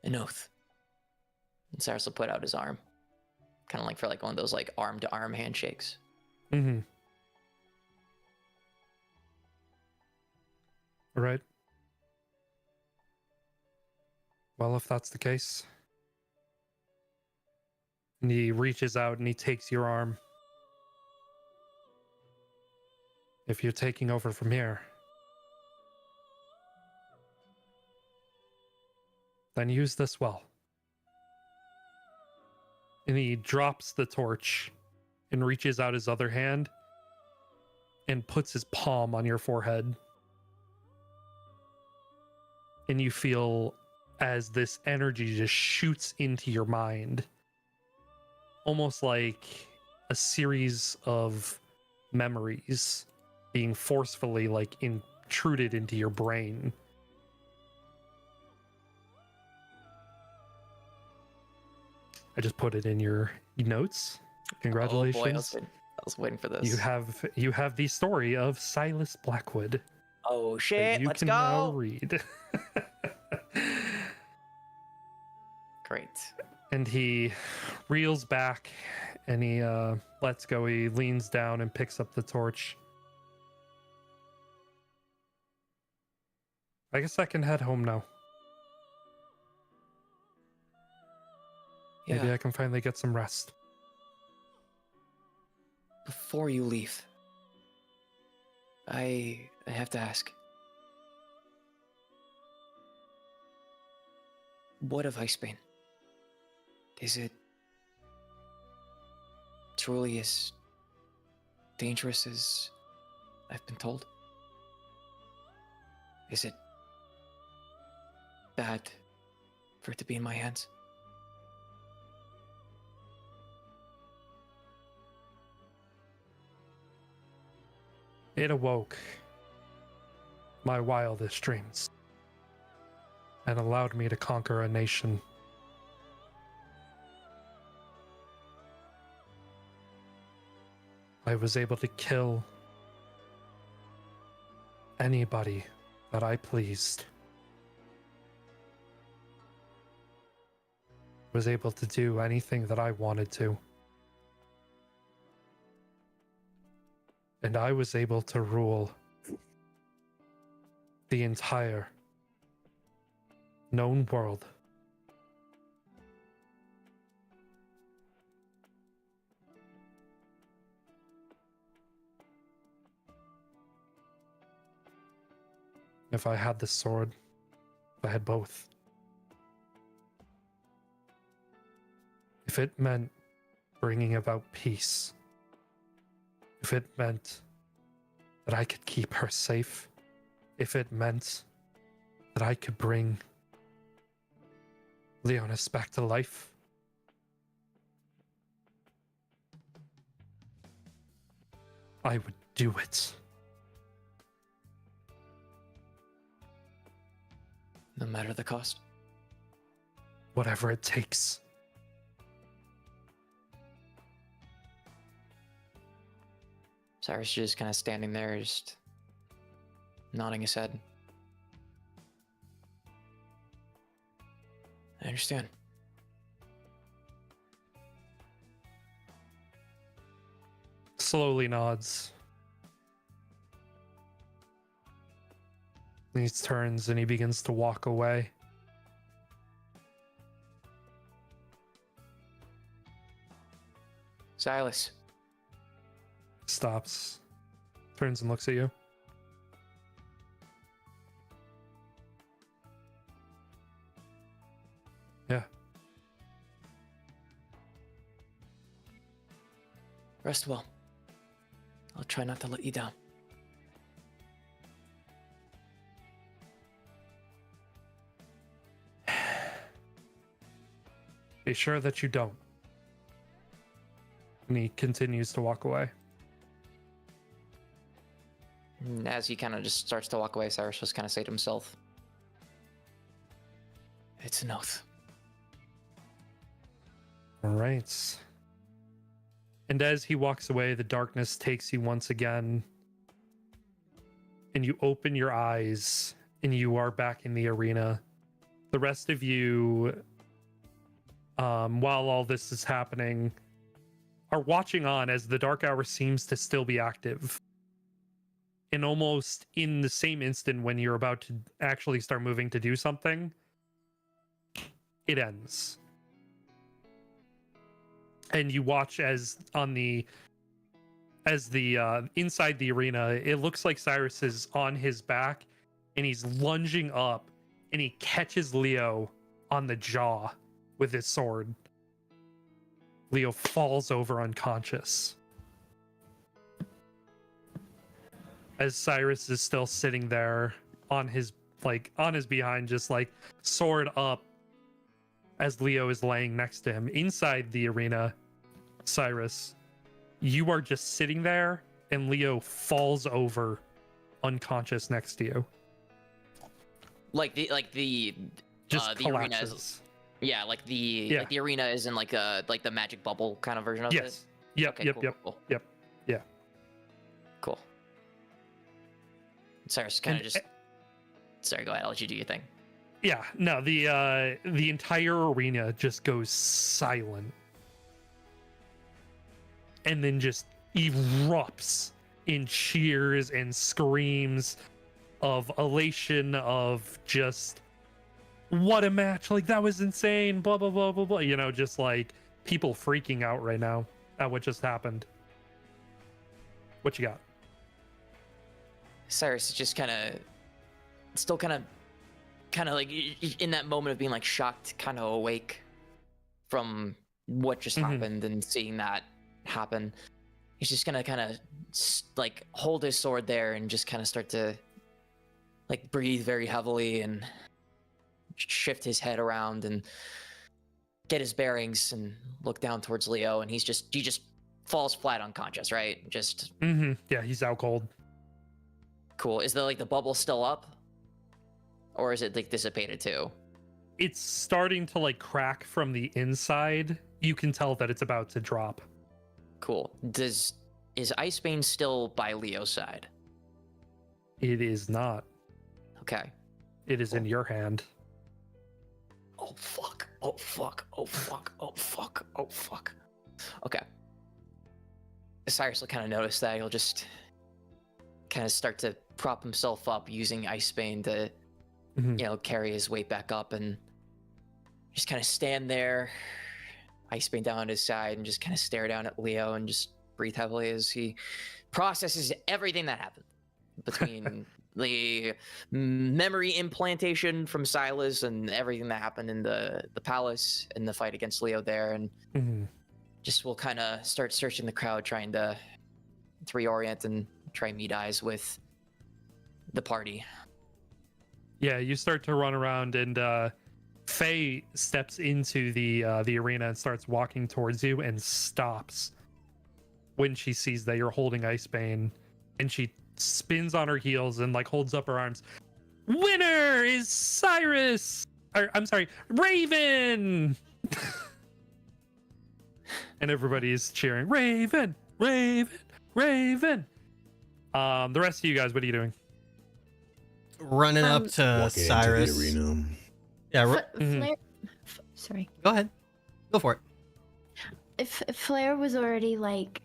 An oath. And Cyrus will put out his arm, kind of like for like one of those like arm to arm handshakes. Mm-hmm. All right. Well, if that's the case. And he reaches out and he takes your arm. If you're taking over from here, then use this well. And he drops the torch and reaches out his other hand and puts his palm on your forehead. And you feel as this energy just shoots into your mind, almost like a series of memories being forcefully like intruded into your brain. I just put it in your notes. Congratulations. Oh boy, I was waiting for this. You have the story of Silas Blackwood. Oh that shit, you let's can now go. read. Great. And he reels back and he lets go. He leans down and picks up the torch. I guess I can head home now. Yeah, Maybe I can finally get some rest. before you leave, I have to ask. What of Icebane? Is it truly as dangerous as I've been told? Is it bad for it to be in my hands? It awoke my wildest dreams and allowed me to conquer a nation. I was able to kill anybody that I pleased. Was able to do anything that I wanted to. And I was able to rule the entire known world. If I had the sword, if I had both. If it meant bringing about peace. If it meant that I could keep her safe. If it meant that I could bring Leonis back to life. I would do it. No matter the cost? Whatever it takes. Cyrus just kind of standing there, just nodding his head. I understand. Slowly nods. He turns and he begins to walk away. Silas. Stops. Turns and looks at you. Yeah. Rest well. I'll try not to let you down. Be sure that you don't. And he continues to walk away. And as he kind of just starts to walk away, Cyrus just kind of say to himself, "It's an oath." All right. And as he walks away, the darkness takes you once again. And you open your eyes and you are back in the arena. The rest of you, while all this is happening, are watching on as the dark hour seems to still be active. And almost in the same instant when you're about to actually start moving to do something, it ends. And you watch as inside the arena, it looks like Cyrus is on his back and he's lunging up and he catches Leo on the jaw with his sword. Leo falls over unconscious. As Cyrus is still sitting there on his behind, just like sword up, as Leo is laying next to him. Inside the arena, Cyrus, you are just sitting there and Leo falls over unconscious next to you. Like the Just the arena collapses. is, yeah, like the arena is in like the magic bubble kind of version of it. Yes. Yep. Okay, Yep. cool, Yep. cool. Yep. Yeah. Cool. Cyrus kind of And- just. Sorry, go ahead. I'll let you do your thing. Yeah. No. The entire arena just goes silent, and then just erupts in cheers and screams of elation, of just what a match, like that was insane, blah blah blah blah blah, you know, just like people freaking out right now at what just happened. What you got? Cyrus is just kind of, still kind of like in that moment of being like shocked, kind of awake from what just happened and seeing that happen. He's just gonna kind of like hold his sword there and just kind of start to like breathe very heavily and shift his head around and get his bearings and look down towards Leo, and he just falls flat unconscious, right? Just Yeah, he's out cold. cool. Is the bubble still up, or is it like dissipated too? It's starting to like crack from the inside. You can tell that it's about to drop. Cool. Is Icebane still by Leo's side? It is not. Okay. It is in your hand. Oh fuck. Oh fuck. Oh fuck. Oh fuck. Oh fuck. Okay. Cyrus will kind of notice that. He'll just kind of start to prop himself up using Icebane to, carry his weight back up, and just kind of stand there, Icebane down on his side, and just kind of stare down at Leo and just breathe heavily as he processes everything that happened between the memory implantation from Silas and everything that happened in the palace and the fight against Leo there, and just will kind of start searching the crowd, trying to reorient and try and meet eyes with the party. Yeah, you start to run around, and Faye steps into the arena and starts walking towards you and stops when she sees that you're holding Icebane, and she spins on her heels and like holds up her arms. Winner is Cyrus! I'm sorry, Raven. And everybody's cheering, Raven, Raven, Raven. The rest of you guys, what are you doing? Running up to Walking Cyrus. into the arena. Yeah, Flair, sorry. go ahead. Go for it. If Flair was already like,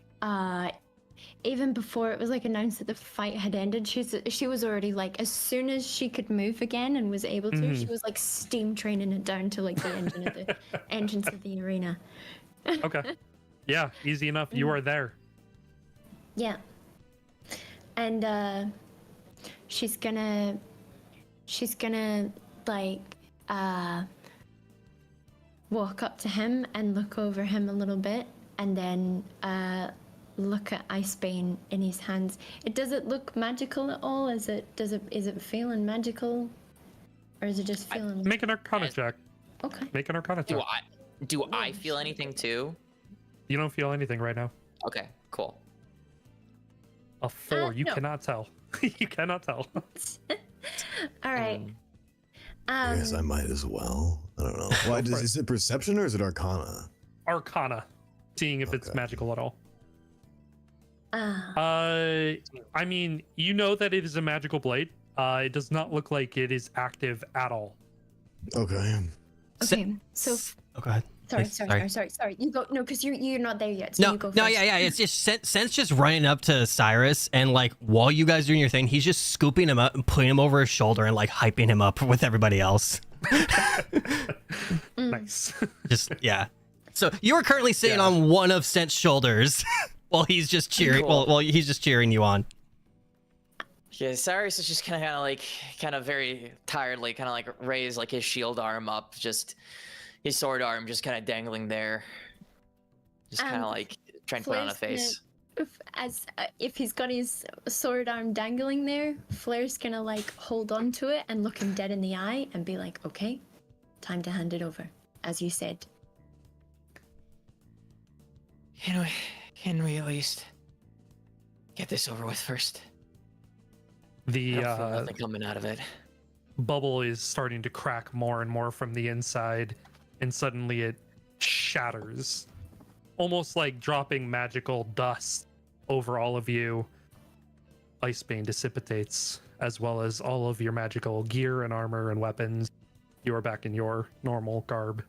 even before it was like announced that the fight had ended, she was already like, as soon as she could move again and was able to, she was like steam training it down to like the engine of the entrance of the arena. Okay. Yeah, easy enough. You are there. Yeah. And she's gonna like walk up to him and look over him a little bit, and then look at Icebane in his hands. Does it look magical at all? Is it feeling magical, or is it just feeling? Make an Arcana check. Okay. Make an Arcana check. Do I feel anything too? You don't feel anything right now. Okay, cool. A 4. You no. cannot tell. You cannot tell. All right. I guess I might as well. I don't know. Why is it perception or is it arcana? Arcana. Seeing if it's Okay. magical at all. Ah. I mean, you know that it is a magical blade. It does not look like it is active at all. Okay. Okay. So Oh, go ahead. sorry. You go. No, because you're not there yet. So No, you go no, first. yeah. It's just Sense just running up to Cyrus, and like while you guys doing your thing, he's just scooping him up and putting him over his shoulder and like hyping him up with everybody else. Nice. Just yeah. So you are currently sitting on one of Sense's shoulders while he's just cheering. Cool. Well, he's just cheering you on. Yeah, Cyrus is just kind of very tiredly, kind of like raise like his shield arm up, just his sword arm just kind of dangling there, just kind of like trying to put on a Flair's face. If he's got his sword arm dangling there, Flair's gonna like hold on to it and look him dead in the eye and be like, "Okay, time to hand it over," as you said. Can we at least get this over with first? The I don't feel nothing coming out of it. bubble is starting to crack more and more from the inside, and suddenly it shatters, almost like dropping magical dust over all of you. Icebane dissipates, as well as all of your magical gear and armor and weapons. You are back in your normal garb,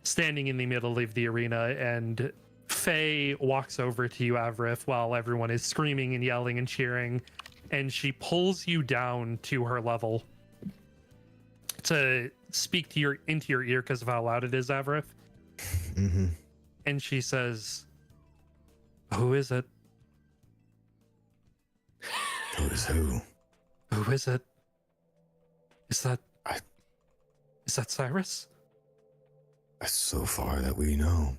standing in the middle of the arena, and Faye walks over to you, Avrith, while everyone is screaming and yelling and cheering, and she pulls you down to her level to speak to into your ear because of how loud it is, Avrith. Mm-hmm. And she says, "Who is it? Who is who? Who is it? Is that Cyrus?" So far that we know.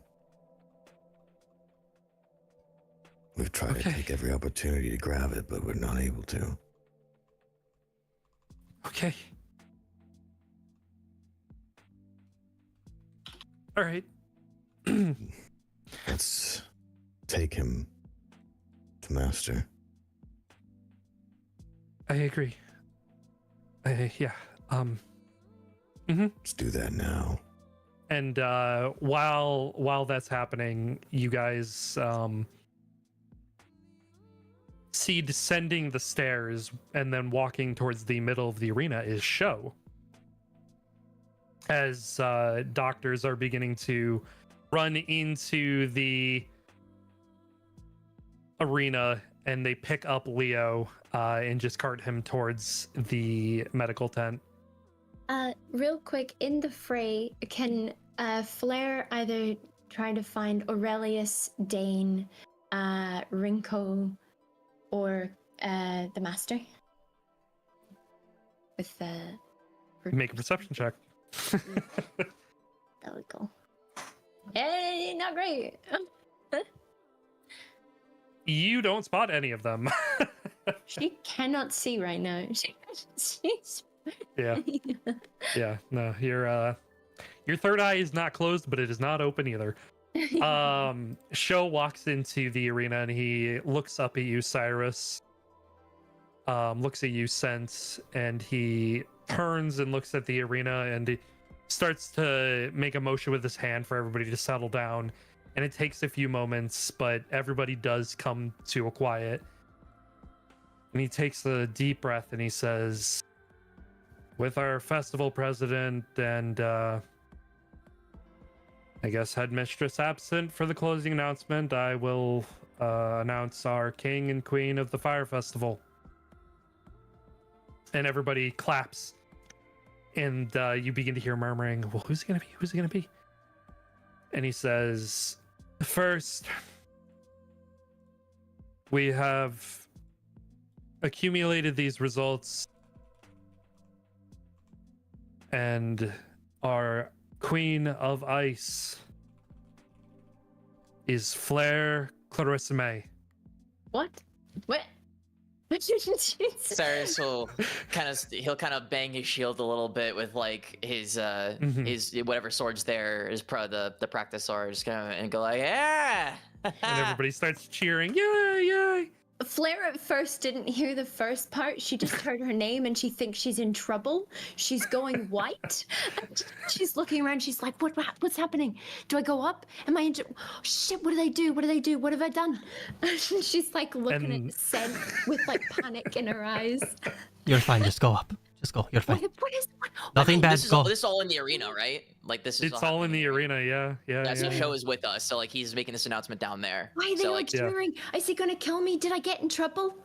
We've tried to take every opportunity to grab it, but we're not able to. Okay. All right. Let's take him to Master. I agree. Yeah. Let's do that now. And while that's happening, you guys see descending the stairs and then walking towards the middle of the arena is Sho. As doctors are beginning to run into the arena, and they pick up Leo and just cart him towards the medical tent. Real quick, in the fray, can Flair either try to find Aurelius, Dane, Rinko, or the Master? With the... Make a perception check. There we go. Hey, not great. You don't spot any of them. She cannot see right now. She's... Yeah. Yeah. No, your third eye is not closed, but it is not open either. Sho walks into the arena and he looks up at you, Cyrus. Looks at you, Sense, and he turns and looks at the arena, and he starts to make a motion with his hand for everybody to settle down. And it takes a few moments, but everybody does come to a quiet. And he takes a deep breath and he says, with our festival president and I guess headmistress absent for the closing announcement, I will announce our king and queen of the fire festival. And everybody claps. And you begin to hear murmuring, well, who's it gonna be? Who's it gonna be? And he says, first, we have accumulated these results, and our Queen of Ice is Flair Clarissime. What? What? What did you say? Cyrus will he'll kind of bang his shield a little bit with like his his whatever swords there is the practice swords and go like, yeah. And everybody starts cheering, yay, yay. Flair at first didn't hear the first part. She just heard her name and she thinks she's in trouble. She's going white. She's looking around. She's like, what's happening? Do I go up? Am I in? Oh, shit, what did I do? What did I do? What have I done? She's like looking at Sen with like panic in her eyes. You're fine. Just go up. Just go. You're fine. What is? Nothing bad. This is Go. all in the arena, right? Like this is It's all in the arena, yeah. Yeah, so Show is with us, so like he's making this announcement down there. Why are they so, all like, cheering? Is he gonna kill me? Did I get in trouble?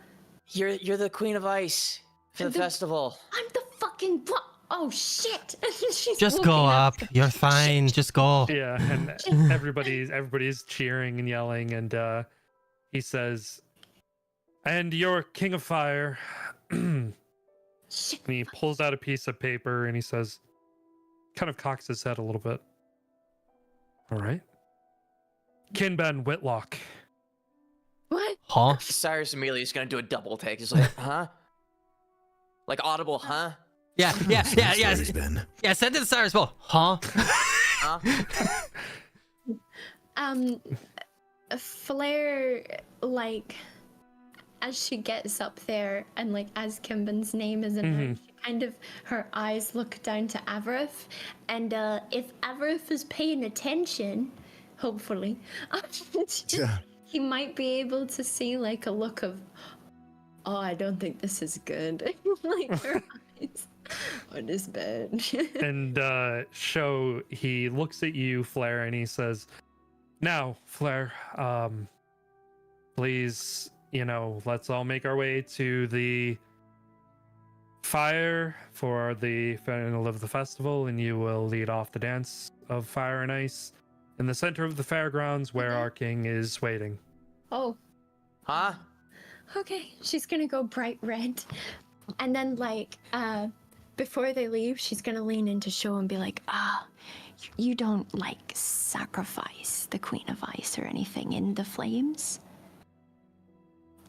You're the Queen of Ice for the festival. I'm the fucking what? Oh shit! She's Just walking go up. You're fine. Just go. Yeah, and everybody's cheering and yelling, and he says, and your King of Fire. Shit. And he pulls out a piece of paper and he says, kind of cocks his head a little bit. All right. Kinben Whitlock. What? Huh? Cyrus immediately is gonna do a double take. He's like, huh? Like audible, huh? Yeah. Stories, Ben. Yeah. Send it to Cyrus. Well, huh? Huh? Flair, like, as she gets up there and like as Kimben's name is announced, kind of her eyes look down to Avarith, and if Avarith is paying attention, hopefully, Yeah. he might be able to see like a look of, oh, I don't think this is good. Like her eyes on his bed. And Show, he looks at you, Flair, and he says, now, Flair, please, let's all make our way to the fire for the final of the festival, and you will lead off the dance of fire and ice in the center of the fairgrounds where our king is waiting. Oh, Huh? okay. She's gonna go bright red. And then, like, before they leave, she's gonna lean into Show and be like, you don't, like, sacrifice the Queen of Ice or anything in the flames?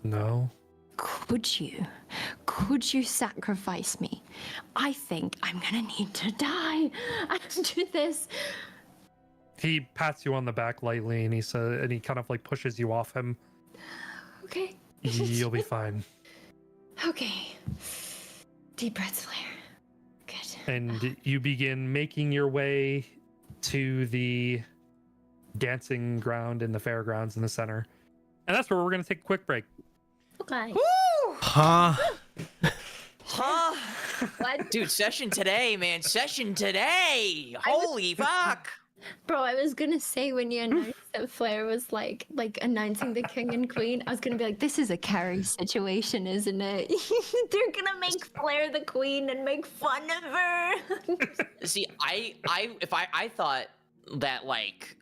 No. Could you? Could you sacrifice me? I think I'm gonna need to die after this. He pats you on the back lightly, and he says, and he kind of like pushes you off him. Okay. You'll be fine. Okay. Deep breaths, Flair. Good. And you begin making your way to the dancing ground in the fairgrounds in the center. And that's where we're going to take a quick break. Okay. Huh? Huh? What? Dude, session today, man. Session today. Holy fuck. Bro, I was gonna say when you announced that Flair was like announcing the king and queen, I was gonna be like, this is a Carrie situation, isn't it? They're gonna make Flair the queen and make fun of her. See, I thought that like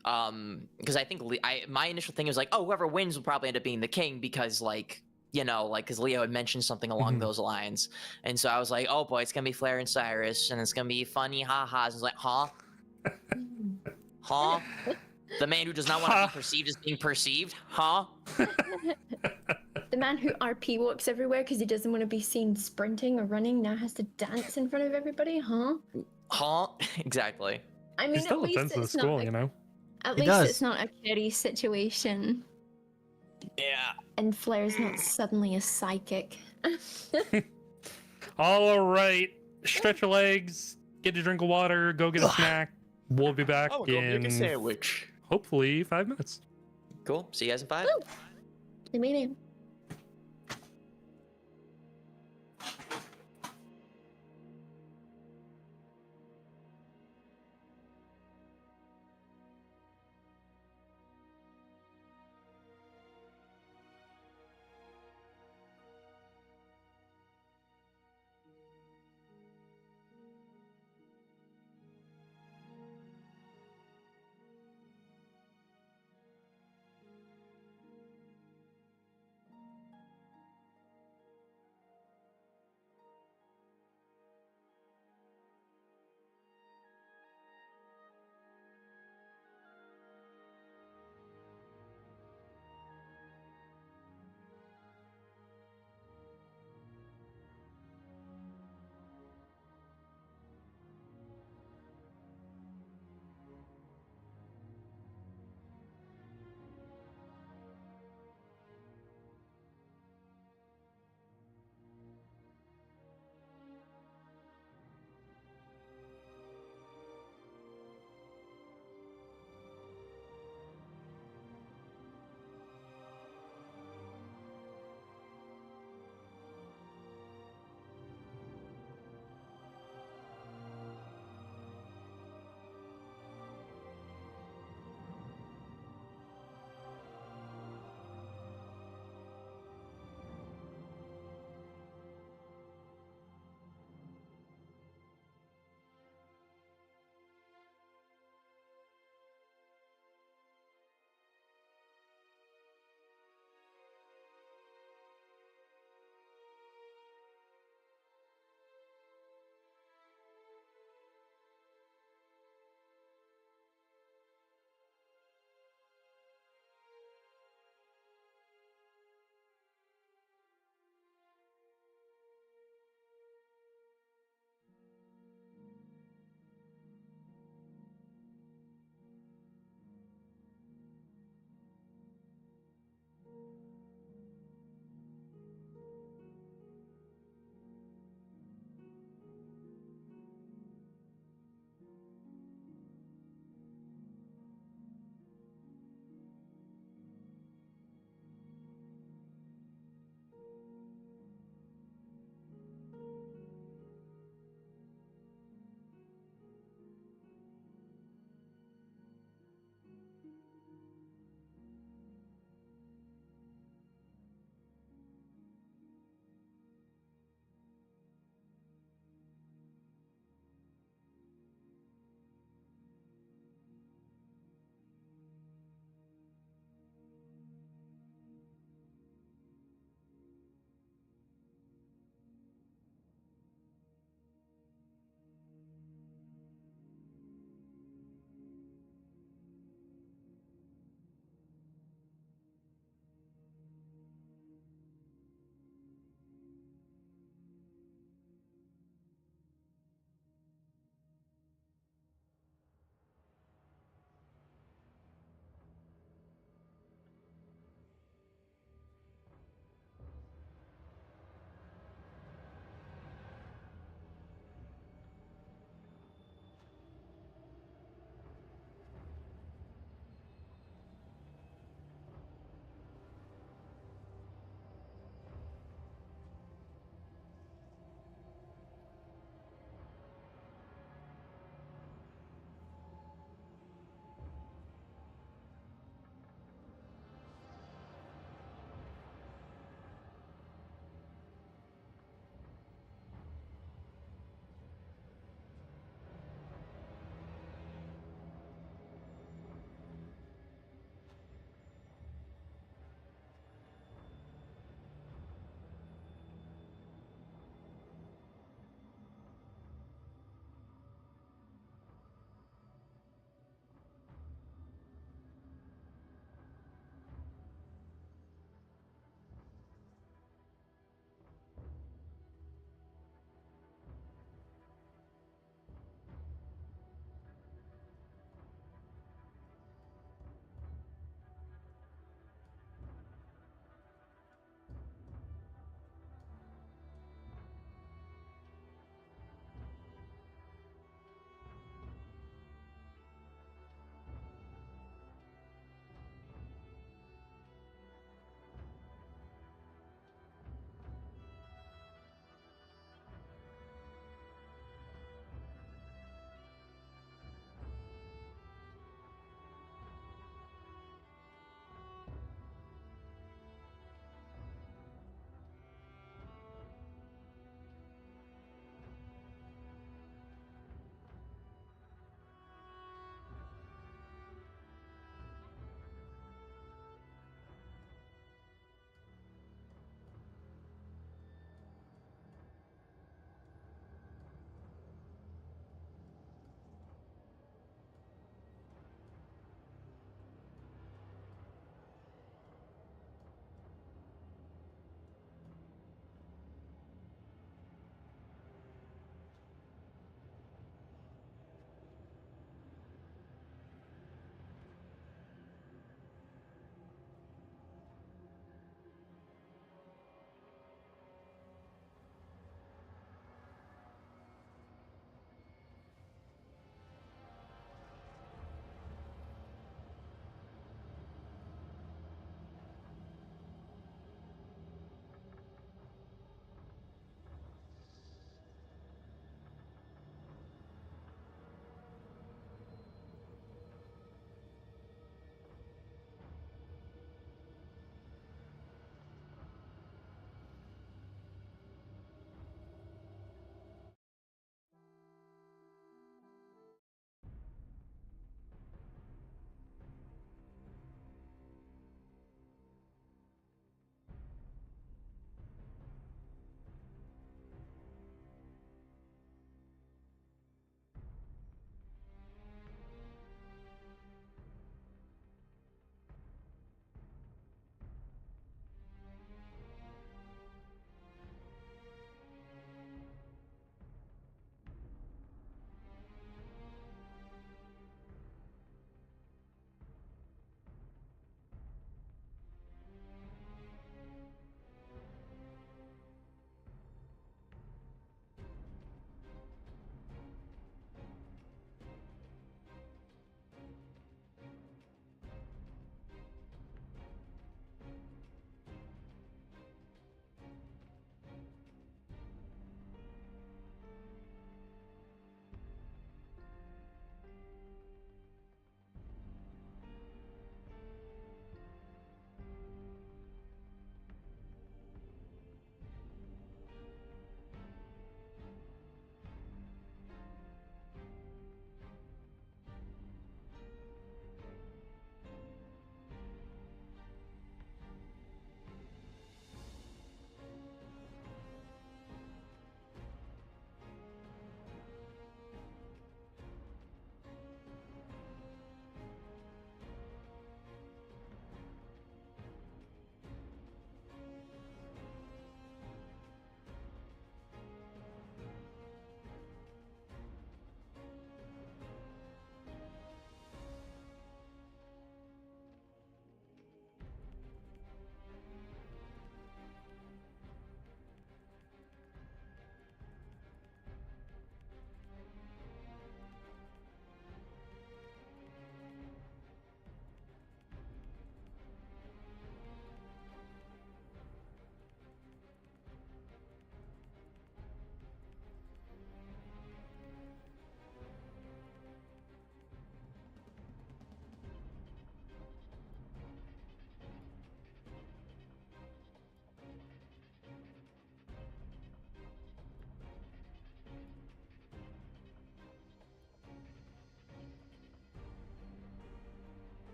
because I think my initial thing was like, oh, whoever wins will probably end up being the king because like because Leo had mentioned something along those lines, and so I was like, oh boy, it's gonna be Flair and Cyrus, and it's gonna be funny ha-has. It's like, huh? Huh? The man who does not want to be perceived as being perceived? Huh? The man who RP walks everywhere because he doesn't want to be seen sprinting or running now has to dance in front of everybody, huh? Huh? Exactly. I He mean, still at least attends to the it's school, not. At He least does. it's not a Carrie situation, Yeah. and Flair's not suddenly a psychic. All right, stretch your legs, get a drink of water, go get a snack. We'll be back I'm gonna go make a in sandwich. hopefully 5 minutes. Cool. See you guys in 5. I made it.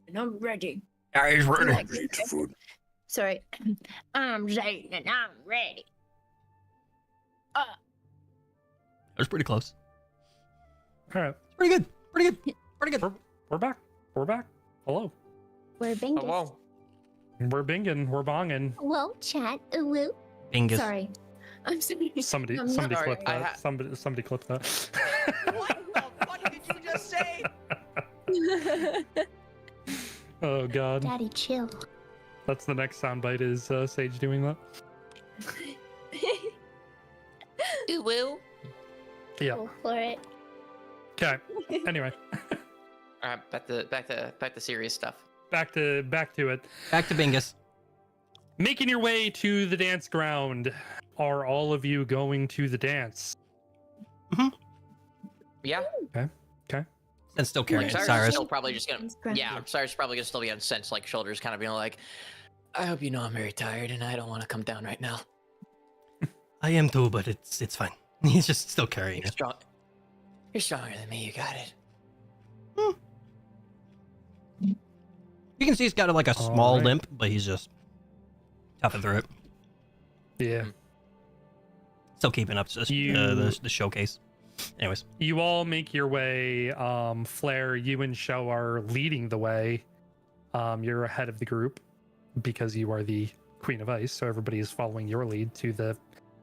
and I'm ready. Yeah, he's ready. Like, sorry. I'm ready and I'm ready. That was pretty close. All right, Pretty good. Pretty good. Pretty good. we're back. We're back. Hello. We're Bingus. Hello. We're binging. We're bonging. Hello, chat. Hello. Bingus. Sorry. I'm sorry. Somebody I'm clip sorry, that. Somebody clip that. What the fuck did you just say? Oh god. Daddy, chill. That's the next soundbite is Sage doing that. Ooh woo. Yeah. Go for it. Okay. Anyway, All right, back to serious stuff. back to it. Back to Bingus. Making your way to the dance ground. Are all of you going to the dance? Yeah. And still carrying Like, it, Cyrus is Cyrus. still probably just gonna. Yeah, Cyrus is probably gonna still be on sense, like shoulders, kind of being like, "I hope you know I'm very tired and I don't want to come down right now." I am too, but it's fine. He's just still carrying You're it. strong. You're stronger than me. You got it. You can see he's got like a small Alright. limp, but he's just toughing through it. Yeah. Still keeping up to the showcase. Anyways, You all make your way. Flair, you and Show are leading the way. You're ahead of the group because you are the Queen of Ice, so everybody is following your lead to the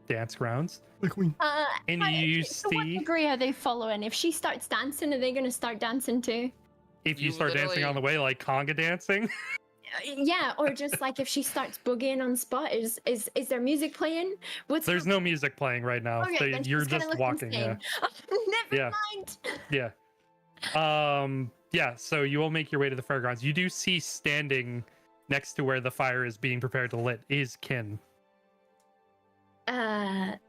dance grounds. the queen. And Hi, you to what see, degree are they following? If she starts dancing, are they going to start dancing too? if you You start dancing on the way, like conga dancing, Yeah, or just like if she starts boogieing on spot, is there music playing? What's there's no music playing right now. Okay, So then you're she's gonna just look walking. insane. Never Yeah. mind. Yeah. Yeah. So you all make your way to the fairgrounds. You do see standing next to where the fire is being prepared to lit is Kin.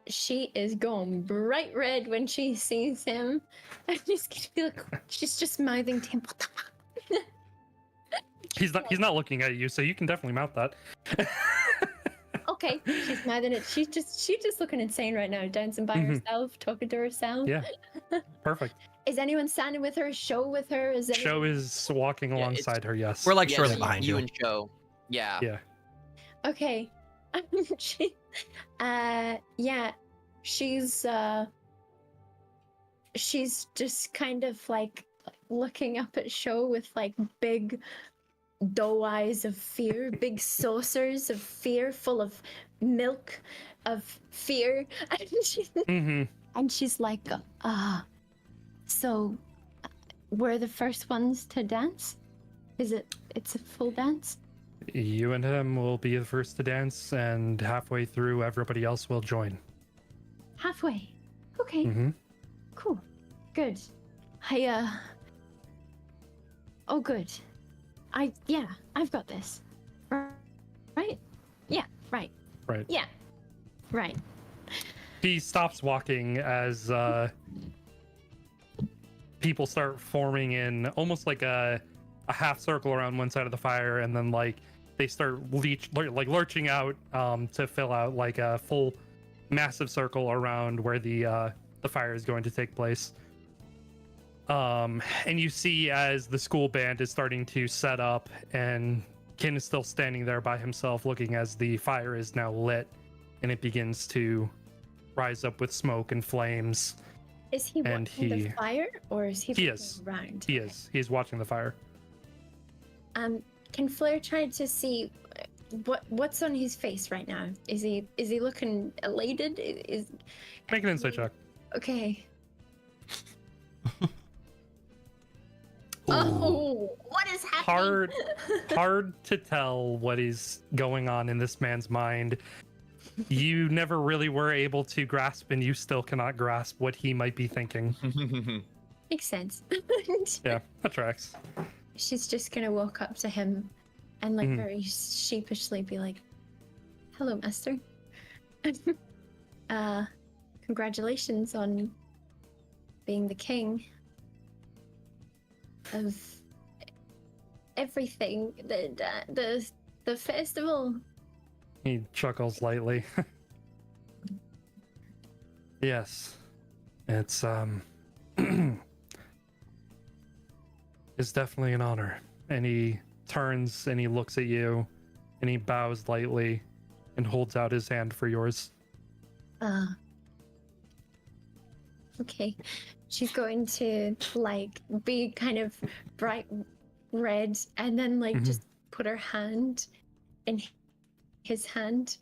She is going bright red when she sees him. I'm just gonna be like, she's just mouthing to him. What the fuck? He's not looking at you, so you can definitely mount that. Okay, she's mouthing it. She's just looking insane right now, dancing by Mhm. herself, talking to herself. Yeah. Perfect. Is anyone standing with her? Show with her? Is anyone... Show is walking Yeah, alongside her. Yes. We're like Yeah, shortly so behind you. and Joe. Yeah. Yeah. Okay. Yeah. She's just kind of like looking up at Show with like big doe eyes of fear, big saucers of fear full of milk of fear. Mm-hmm. And she's like, so we're the first ones to dance? It's a full dance? You and him will be the first to dance, and halfway through, everybody else will join. Halfway. Okay. Mm-hmm. Cool. Good. Oh, good. I've got this. Right? Yeah, right. Right. Yeah. Right. He stops walking as people start forming in almost like a half circle around one side of the fire, and then like they start lurching out to fill out like a full massive circle around where the fire is going to take place. And you see as the school band is starting to set up, and Kin is still standing there by himself, looking as the fire is now lit, and it begins to rise up with smoke and flames. Is he And watching the fire, or is he looking is. around? He is. He's watching the fire. Can Flair try to see what's on his face right now? Is he looking elated? Is Make an insight check. okay. Oh, what is happening? Hard to tell what is going on in this man's mind. You never really were able to grasp, and you still cannot grasp what he might be thinking. Makes sense. Yeah, that tracks. She's just gonna walk up to him and like Mhm. very sheepishly be like, "Hello, master. Congratulations on being the king of everything. The festival." He chuckles lightly. Yes, it's it's definitely an honor. and he turns and he looks at you and he bows lightly and holds out his hand for yours. Okay. She's going to like be kind of bright red and then like just put her hand in his hand.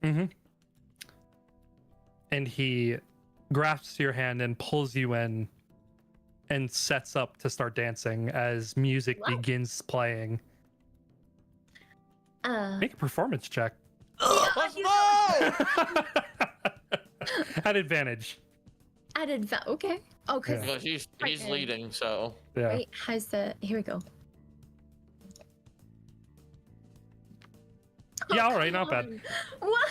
And he grasps your hand and pulls you in and sets up to start dancing as music begins playing. Make a performance check. Let's go! At advantage. Okay. Oh, because Well, he's leading, so. Yeah. wait, how's the? Here we go. Yeah, Oh, all right, come not bad. on. What?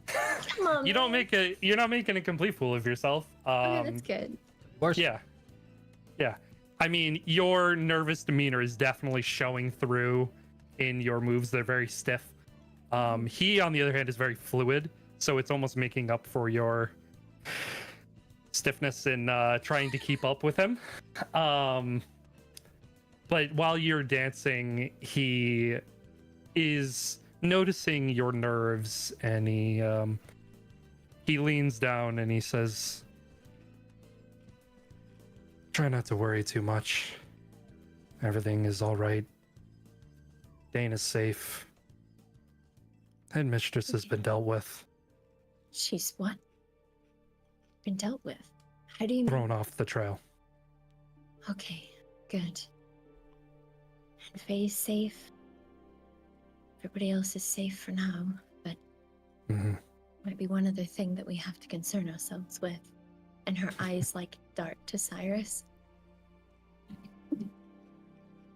Come on. You're not man. making a complete fool of yourself. Okay, that's good. Worse. Yeah. I mean, your nervous demeanor is definitely showing through in your moves. They're very stiff. He, on the other hand, is very fluid, so it's almost making up for your stiffness in trying to keep up with him. But while you're dancing, he is noticing your nerves, and he leans down and he says, "Try not to worry too much. Everything is all right. Dane is safe. Headmistress has been dealt with, She's what? Been dealt with. How do you mean? thrown off the trail." Okay, good. And Faye's safe. Everybody else is safe for now, but might be one other thing that we have to concern ourselves with. And her eyes like dart to Cyrus.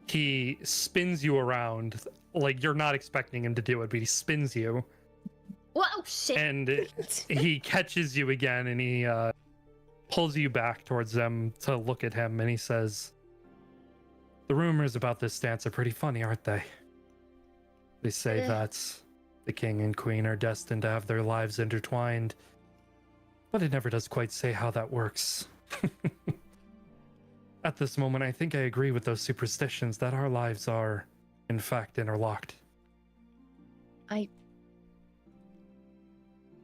He spins you around, like you're not expecting him to do it, but he spins you, Whoa, shit! and he catches you again, and he pulls you back towards them to look at him, and he says, "The rumors about this dance are pretty funny, aren't they? They say that the king and queen are destined to have their lives intertwined, but it never does quite say how that works." At this moment, I think I agree with those superstitions that our lives are, in fact, interlocked.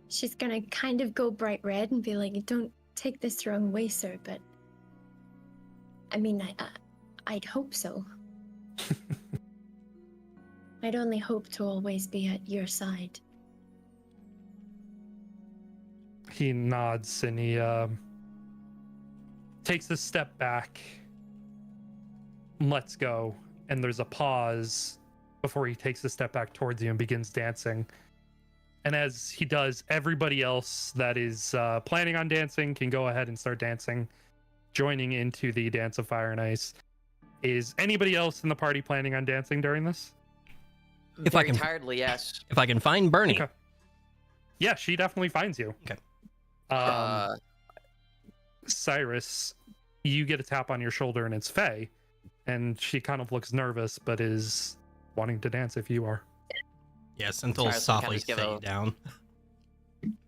She's gonna kind of go bright red and be like, "Don't take this the wrong way, sir, but I mean, I'd hope so. I'd only hope to always be at your side." He nods and he takes a step back, lets go, and there's a pause before he takes a step back towards you and begins dancing. And as he does, everybody else that is planning on dancing can go ahead and start dancing, joining into the Dance of Fire and Ice. Is anybody else in the party planning on dancing during this? If I Very can- tiredly, yes. If I can find Bernie. Okay. Yeah, she definitely finds you. Okay. Cyrus, you get a tap on your shoulder and it's Faye, and she kind of looks nervous but is wanting to dance if you are. Yes, until Cyrus will softly kinda just give set a- you down.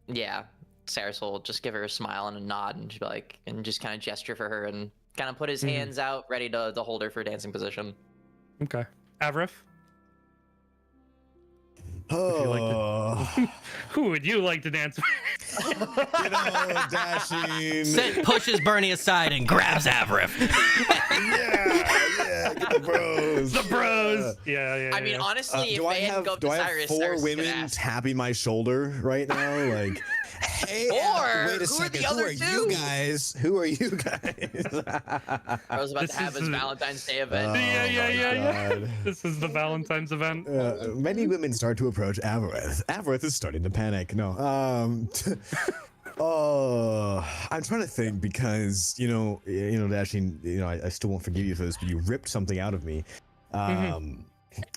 Yeah. Cyrus will just give her a smile and a nod and she'll be like, and just kind of gesture for her and kind of put his hands out, ready to hold her for dancing position. Okay. Avrif, Oh, who would you like to dance with? you know, Dashing. Sid pushes Bernie aside and grabs Avrif. Yeah, get the bros. The bros. Yeah. I mean, honestly, if do I they hadn't go up do to I have Cyrus, four Cyrus could women ask. tapping my shoulder right now? Like, hey, Four? wait a Who are second. the Who other are two? you guys? Who are you guys? I was about This to have is his a- Valentine's Day event. Oh, Yeah. God. This is the Valentine's event. Many women start to approach Avarith. Avarith is starting to panic. No. Oh, I'm trying to think because Dashing. I still won't forgive you for this, but you ripped something out of me. And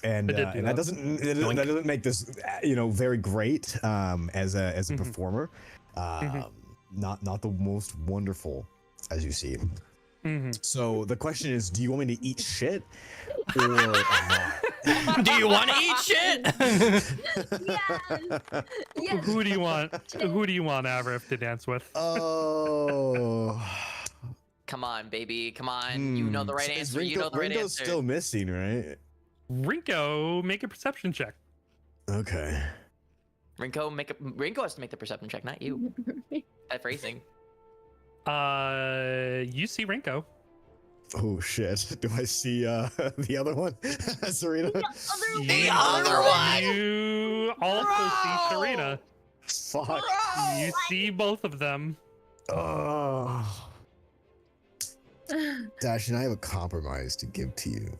I did do and that. that doesn't make this very great as a performer. Not the most wonderful, as you see. So the question is, do you want me to eat shit or not? Do you want to eat shit? Yeah. Who do you want? Who do you want Avrif to dance with? Oh, Come on, baby. Come on. You know the right So is answer. You know the right Ringo's answer. still missing, right? Rinko, make a perception check. Okay. Rinko has to make the perception check, not you. That phrasing. You see Rinko. Oh shit! Do I see the other one, Serena? The other one! You also see Bro! Sharina. Fuck. Bro! You see both of them. Oh. Dash, and I have a compromise to give to you.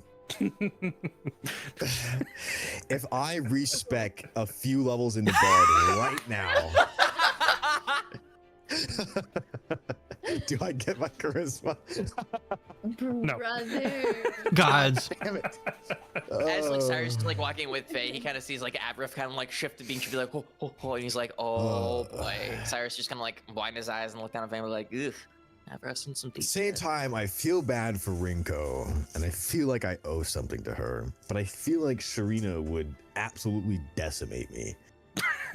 If I respec a few levels in the bard right now, do I get my charisma? No. Brother. Gods. Damn it. As like Cyrus is like walking with Faye, he kind of sees like Abrif kind of like shift to being should be like, oh, and he's like, oh boy. Cyrus just kind of like blind his eyes and look down at Faye and be like, ugh, Abrif's seen some At the deep. same time, I feel bad for Rinko, and I feel like I owe something to her, but I feel like Sharina would absolutely decimate me.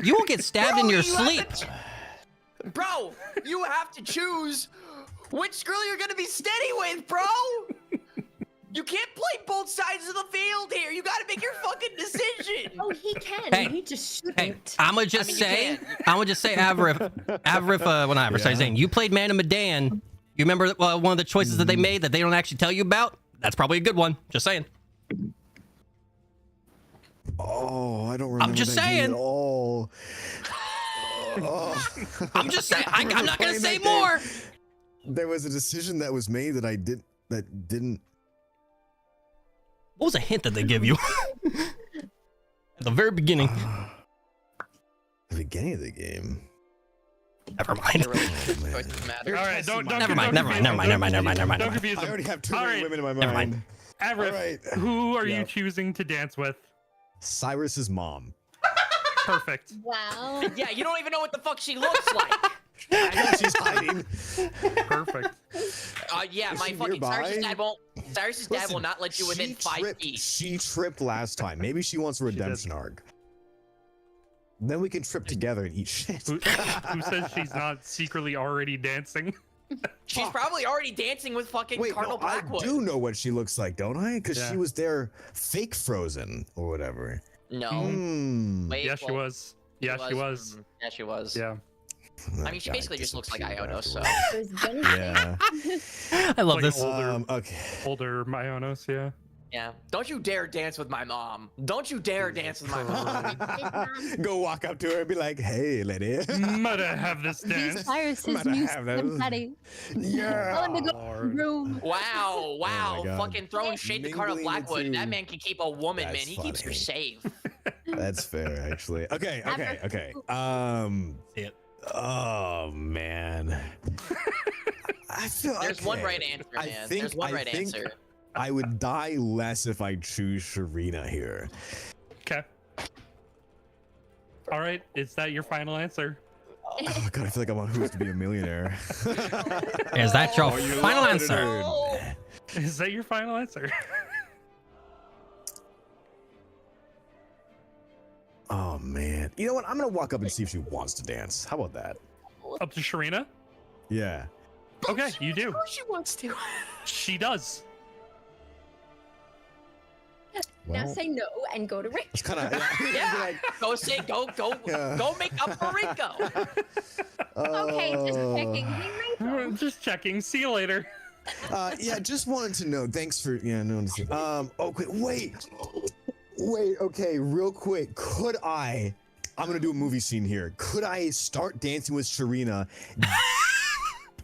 You will get stabbed in your you have sleep. Bro, you have to choose which girl you're gonna be steady with, bro. You can't play both sides of the field here. You gotta make your fucking decision. Oh, he can. Hey. He just shouldn't. Hey, I'ma just you say, can. I'ma just say, Avrif, well, not Avrif, sorry, Yeah. Zane, you played Man of Medan. You remember one of the choices that they made that they don't actually tell you about? That's probably a good one. Just saying. Oh, I don't remember. just that game saying. At all. Oh. I'm just saying. I'm not gonna Playing say that game. more. There was a decision that was made that didn't. What was a hint that they give you? At the very beginning. The beginning of the game. Never mind. Choices All matter. right, don't Never mind, never mind, never mind, never mind, never mind, never mind. Don't confuse I them. already have too All many right. women in my Never mind. mind. Avrif, All right. who are you Yeah. choosing to dance with? Cyrus's mom. Perfect. Wow. Yeah, you don't even know what the fuck she looks like. I know she's hiding. Perfect. Yeah, Is my she fucking nearby? Cyrus's dad will Listen, not let you within she 5 tripped- feet. She tripped last time. Maybe she wants a She did. redemption arc. Then we can trip together and eat shit. Who says she's not secretly already dancing? She's probably already dancing with fucking Wait, Cardinal no, I Blackwood. do know what she looks like, don't I? Because Yeah. she was there fake frozen or whatever. No. Hmm. Wait, Yeah, she well, was. Yeah, she was. Yeah, she was. Yeah. I mean, she basically just looks like Ionos, so. I was gonna say. Yeah. I love Like this. older, Okay. older Myonos, yeah. Yeah. Don't you dare dance with my mom. Don't you dare dance with my mom. Go walk up to her and be like, "Hey, lady." Might I have this dance? Cyrus's Might I new have those? confetti. Yeah. Oh, and the Lord. room. Wow, wow. God. Fucking throwing shade to Cardinal Mingling the Blackwood. two. That man can keep a woman, That's man. He keeps her funny. safe. That's fair, actually. Okay. See it. Oh man. I feel There's one okay. right answer, I man. think- There's one I right think- answer. I would die less if I choose Sharina here. Okay. All right, is that your final answer? Oh god, I feel like I'm on Who's to Be a Millionaire. Is that your Oh, you final love it, answer? dude. Is that your final answer? Oh man. You know what? I'm gonna walk up and see if she wants to dance. How about that? Up to Sharina? Yeah. Okay, you do. Of course she wants to. She does. Now Well, say no and go to Rick. it's kind of Yeah. Go say, go Yeah. make up for Rico. Okay, just checking. Hey, Rico. Just checking. See you later. Yeah, just wanted to know. Thanks for no. Okay, wait. Okay, real quick. Could I? I'm gonna do a movie scene here. Could I start dancing with Sharina?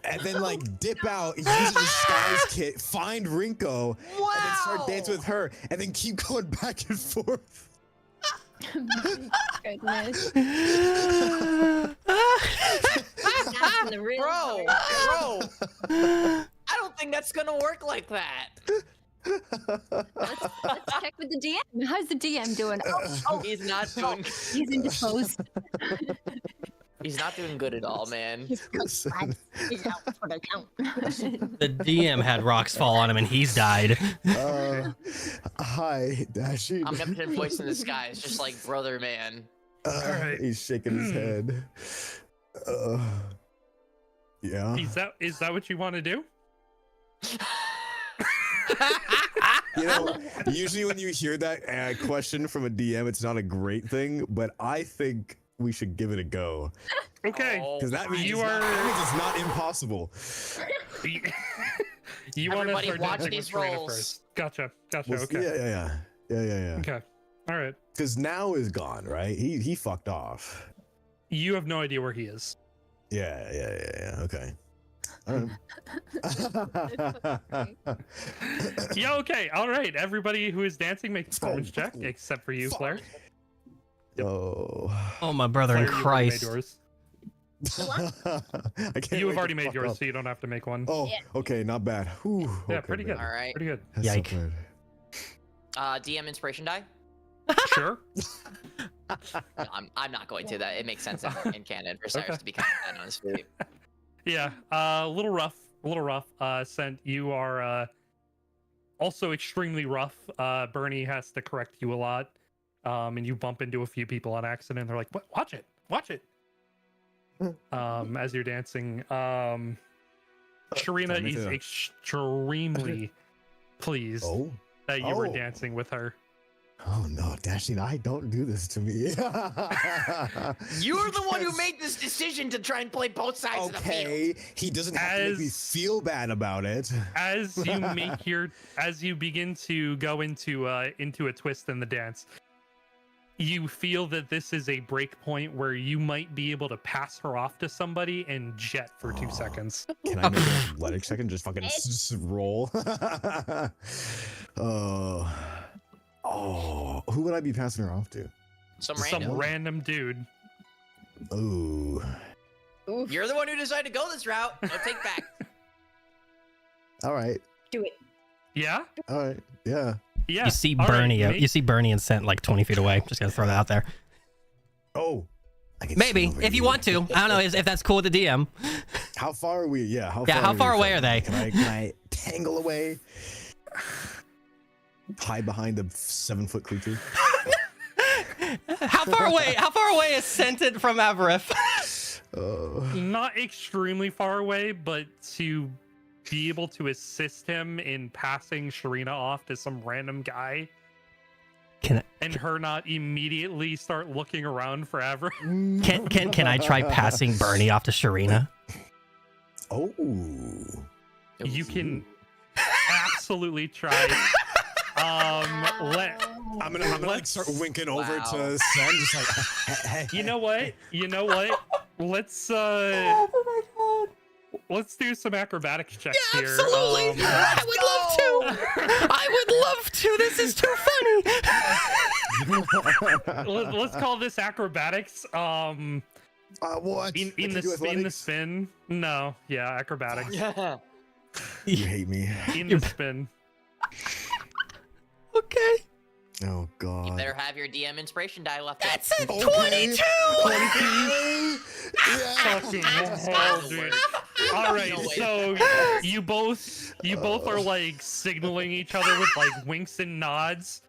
And then like dip out, use a disguise kit, find Rinko, and then start dancing with her, and then keep going back and forth. Goodness. That's in the real Bro, heart. I don't think that's gonna work like that. Let's check with the DM. How's the DM doing? Oh, He's not doing. he's indisposed. He's not doing good at all, man. Listen, He's out for the count. The DM had rocks fall on him and he's died. hi, Dashie. Omnipotent voice in the sky is just like, brother, man. Alright. He's shaking his head. Yeah. Is that what you want to do? You know, usually when you hear that question from a DM, it's not a great thing, but I think we should give it a go. Okay. Because that means You that means it's not impossible. You want to Everybody start watch dancing these with Serena rolls. first. Gotcha. Well, Okay. Yeah. Okay. All right. Because now is gone, right? He fucked off. You have no idea where he is. Yeah. Okay. All right. Yeah. Okay. All right. Everybody who is dancing, make a performance check, except for you, Flair. Oh. Oh, my brother in Flair, you've already made Christ. yours. I can't You wait have already to made fuck yours, up. so you don't have to make one. Oh, Yeah. okay, not bad. Whew, Yeah, okay, pretty good. man. All right. Pretty good. That's Yike. so good. DM inspiration die. Sure. No, I'm not going to. That it makes sense in canon for Cyrus Okay. to be kind of on his feet. Yeah. A little rough. Sent, you are also extremely rough. Bernie has to correct you a lot. And you bump into a few people on accident. They're like, "What? Watch it." As you're dancing. Sharina me is too. extremely pleased Oh. that you were Oh. dancing with her. Oh no, Dashing, I don't do this to me. You're the one who Because- made this decision to try and play both sides of the field. Okay, he doesn't have to make me As- feel bad about it. As you begin to go into a twist in the dance, you feel that this is a break point where you might be able to pass her off to somebody and jet for 2 Oh. seconds. Can I make an athletic check and just fucking roll? Oh, who would I be passing her off to? Some Some random. random dude. Ooh. Oof. You're the one who decided to go this route. No take back. All right. Do it. Yeah? All right. Yeah. Yeah. You see All right, Bernie. make- You see Bernie and Scent like 20 feet away. Just gonna throw that out there. Oh. I can Maybe see over if you here. want to. I don't know if that's cool with the DM. How far are we? Yeah. How Yeah, how far we away from- are they? Can I tangle away? Hide behind a 7-foot creature. How far away? How far away is Scented from Avarith? Not extremely far away, but to be able to assist him in passing Sharina off to some random guy Can and her not immediately start looking around for Avarith. can I try passing Bernie off to Sharina? Oh. You can absolutely try. I'm gonna like start winking over Wow. to Sen, just like, hey. You know what? Let's let's do some acrobatics checks here. Absolutely. I would love to. I would love to. This is too funny. Let's call this acrobatics. What? In I the can do in the athletics? spin. No, yeah, acrobatics. Yeah. You hate me. In the spin. Okay. Oh You god. better have your DM inspiration die left. That's a Okay. 22. 22. Yeah. Fucking hell, dude. All right, No way. so you both are like signaling each other with like winks and nods,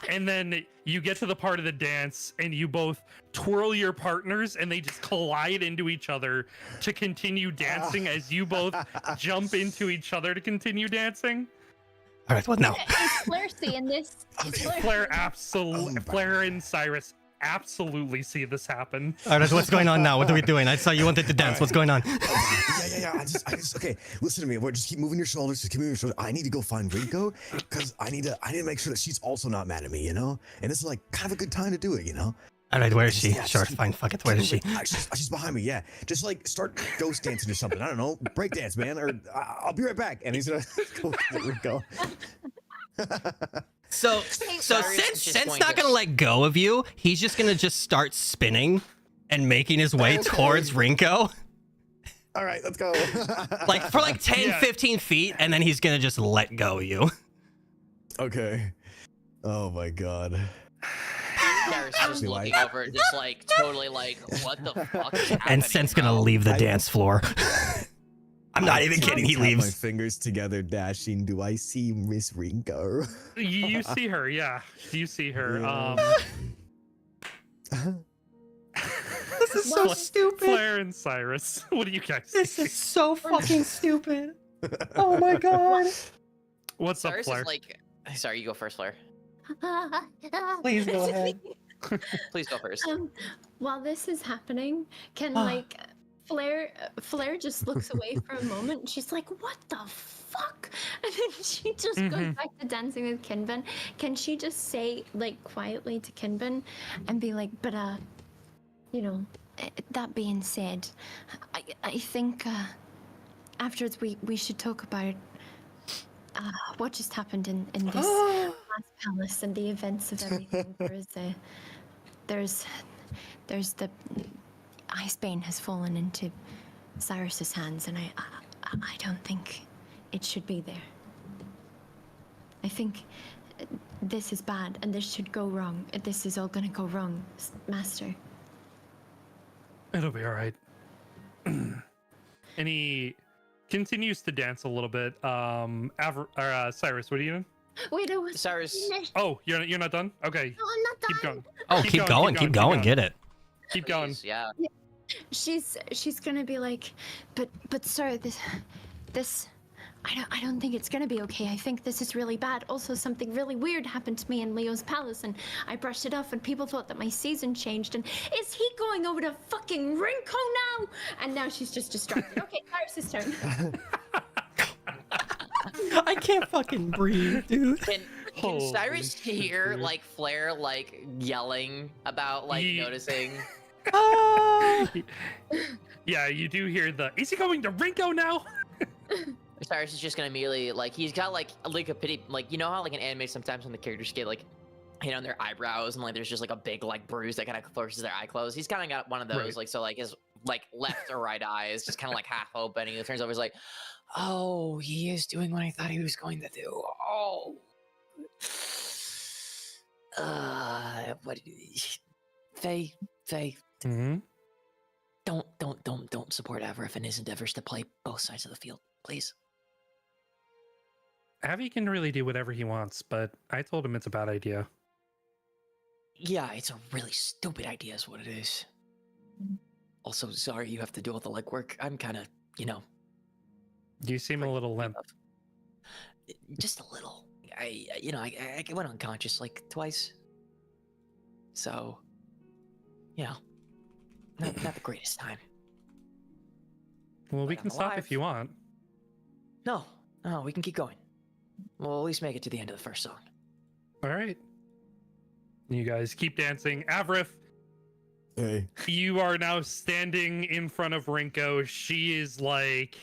and then you get to the part of the dance and you both twirl your partners and they just collide into each other to continue dancing as you both jump into each other to continue dancing. All right. Well, no. Is Flair seeing this? Is Flair absolutely, Oh, Flair and Cyrus absolutely see this happen. All right. What's going on now? What are we doing? I saw you wanted to dance. What's going on? Yeah. I just okay. Listen to me. Just keep moving your shoulders. Just keep moving your shoulders. I need to go find Rinko because I need to make sure that she's also not mad at me, you know. And this is like kind of a good time to do it, you know. All right. Where is she? Yeah, Sure. just Fine. Fuck it. Where is she? She's behind me. Yeah. Just like start ghost dancing or something. I don't know. Break dance, man. Or I'll be right back. And he's gonna go get Rinko. So Cyrus since is just Sen's going not to- gonna let go of you, he's just gonna just start spinning and making his way Okay. towards Rinko, All right, let's go. like for like 10, Yeah. 15 feet, and then he's gonna just let go of you. Okay. Oh my god. Cyrus is just Be looking like- over, just like totally like, what the fuck is happening? And Sen's gonna bro? leave the I- dance floor. I'm not even kidding. He Tap my leaves. fingers together, Dashing. Do I see Miss Rinko? You see her, yeah. You see her. This is so Fla- stupid. Flair and Cyrus. What do you guys This see? is so fucking stupid. Oh my god. What's up, Cyrus Flair? is like, sorry, you go first, Flair. Please go ahead. Please go first. While this is happening, can Ah. like Flair just looks away for a moment and she's like, what the fuck? And then she just goes back to dancing with Kinbin. Can she just say like quietly to Kinbin and be like, but you know, that being said, I think afterwards we should talk about what just happened in this last palace and the events of everything. There's the Icebane has fallen into Cyrus's hands, and I don't think it should be there. I think this is bad, and this should go wrong. This is all gonna go wrong, Master. It'll be all right. And he continues to dance a little bit. Cyrus, what are you doing? Wait, I was Cyrus. finished. Oh, you're not done? Okay. No, I'm not done. Keep going. Oh, keep going. Get it. Keep going. Please, yeah. She's gonna be like, but sir, this I don't think it's gonna be okay. I think this is really bad. Also, something really weird happened to me in Leo's palace, and I brushed it off, and people thought that my season changed. And is he going over to fucking Rinko now? And now she's just distracted. Okay, Cyrus's turn. I can't fucking breathe, dude. Can Holy Cyrus shit, hear dude. like Flair like yelling about like noticing? Ah. Yeah, you do hear the. Is he going to Rinko now? Cyrus is just gonna immediately like he's got like a pity, like you know how like in anime sometimes when the characters get like their eyebrows and like there's just like a big like bruise that kind of forces their eye closed. He's kind of got one of those Right. like so like his like left or right eye is just kind of like half open. And he turns over, he's like, oh, he is doing what I thought he was going to do. Oh, what? Faye, Mm-hmm. don't support Avarif in his endeavors to play both sides of the field, please. Avi can really do whatever he wants, but I told him it's a bad idea. Yeah, it's a really stupid idea is what it is. Also, sorry you have to do all the legwork. I'm kind of, You seem a little limp. just a little. I went unconscious like twice. So, not the greatest time. Well, we But can I'm stop alive. if you want. No, we can keep going. We'll at least make it to the end of the first song. All right. You guys keep dancing. Avrith, Hey. you are now standing in front of Rinko. She is like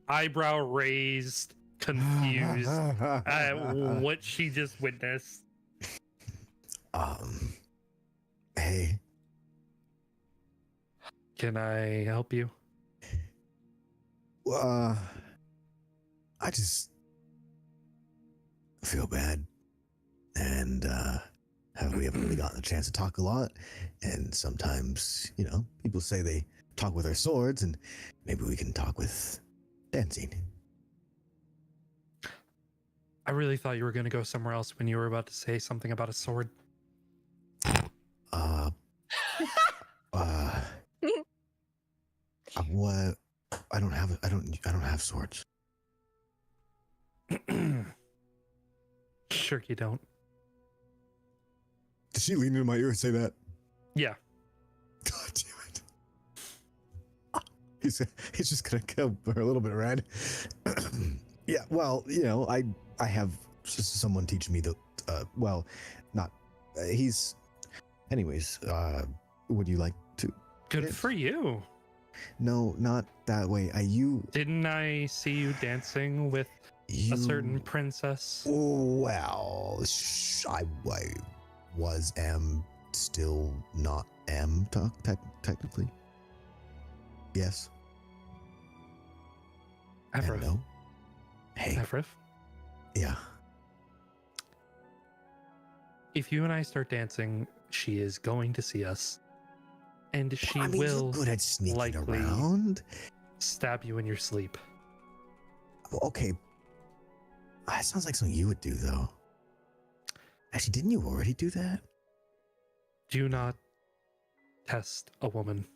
eyebrow raised, confused at what she just witnessed. Hey. Can I help you? I just feel bad, and we haven't really gotten a chance to talk a lot. And sometimes, people say they talk with their swords, and maybe we can talk with dancing. I really thought you were going to go somewhere else when you were about to say something about a sword. What? I don't have swords. Sure you don't. Did she lean into my ear and say that? Yeah. God damn it. He's just gonna go for a little bit red. Yeah, well, I have just someone teach me the anyways, would you like to? Good Yes. for you. No, not that way. Didn't I see you dancing with a certain princess? Well, I am still not am technically. Yes. And Avrith. no. Hey. Avrith, Yeah. if you and I start dancing, she is going to see us. And she You're will good at sneaking likely around. stab you in your sleep. Okay. That sounds like something you would do, though. Actually, didn't you already do that? Do not test a woman.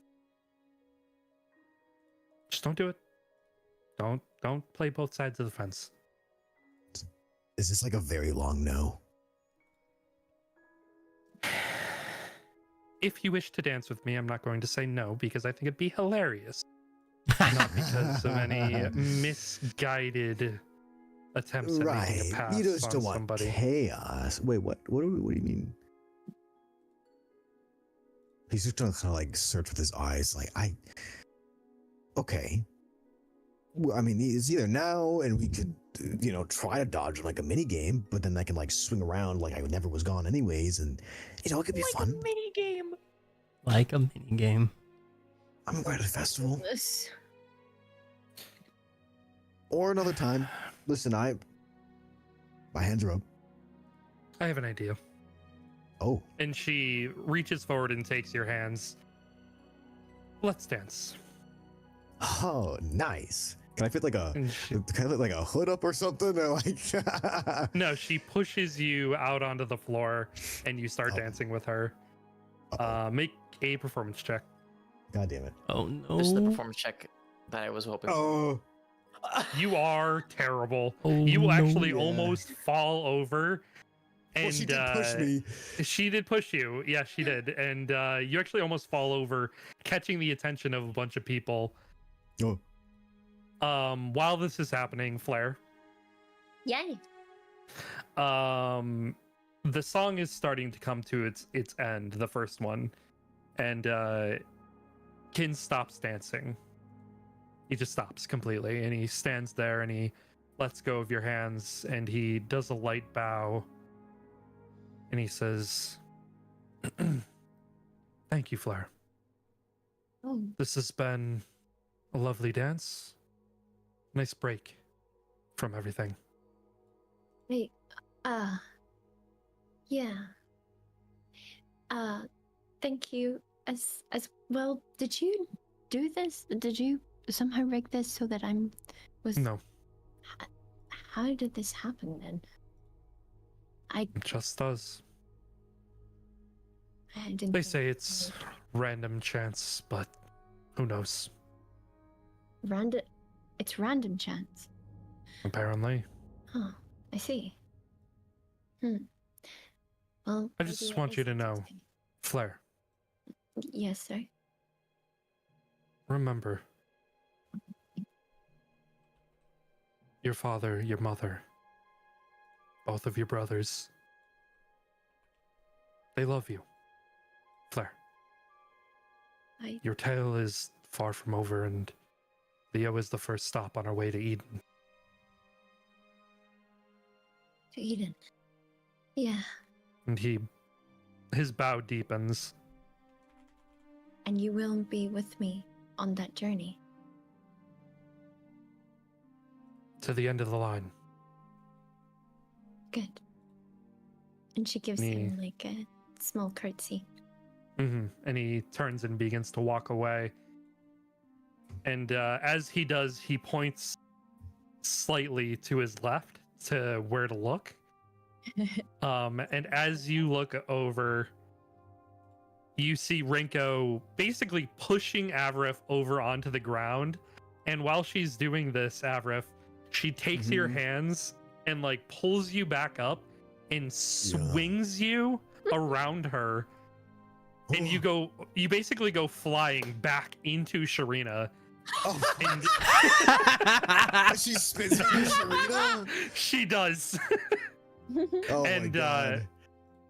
Just don't do it. Don't Don't play both sides of the fence. Is this like a very long no? If you wish to dance with me, I'm not going to say no because I think it'd be hilarious. Not because of any misguided attempts at making a pass You just on don't want somebody. chaos. Wait, what? What do you mean? He's just gonna kind of like search with his eyes, like okay. Well, I mean, it's either now and we could, try to dodge like a mini game, but then I can like swing around like I never was gone anyways, and it could be fun. A mini game. Like a mini game. I'm going to the festival This- or another time. Listen, my hands are up. I have an idea. Oh, And she reaches forward and takes your hands. Let's dance. oh, nice. Can I fit like a And she, kind of like a hood up or something? Or like, no, she pushes you out onto the floor and you start Oh. dancing with her. Make a performance check. God damn it. Oh no. This is the performance check that I was hoping. Oh, You are terrible. Oh, You no. actually yeah. almost fall over. And well, she did push me. She did push you. Yeah, she did. And you actually almost fall over, catching the attention of a bunch of people. Oh, While this is happening, Flair, Yay. the song is starting to come to its end, the first one. And Kin stops dancing. He just stops completely, and he stands there and he lets go of your hands and he does a light bow and he says, "Thank you, Flair. Oh, This has been a lovely dance. Nice break from everything." wait. Yeah. Thank you as well. Did you do this? Did you somehow rig this so that was No, How did this happen then? it just does. I didn't They think- say it's random chance, but who knows? random. It's random chance. Apparently. Oh, I see. Well, I just maybe it want you is to know. interesting. Flair, Yes, sir. remember. Your father, your mother, both of your brothers, they love you. Flair, I your tale is far from over, and Leo is the first stop on our way to Eden. to Eden. Yeah, And his bow deepens. and you will be with me on that journey. To the end of the line. Good. And she gives Me. him like a small curtsy. And he turns and begins to walk away. And as he does, he points slightly to his left to where to look. And as you look over, you see Rinko basically pushing Avrif over onto the ground. And while she's doing this, Avrif, she takes your hands and like pulls you back up and swings you around her. And you basically go flying back into Sharina. Oh, And she spins me to Sharina? she does. Oh And, my god.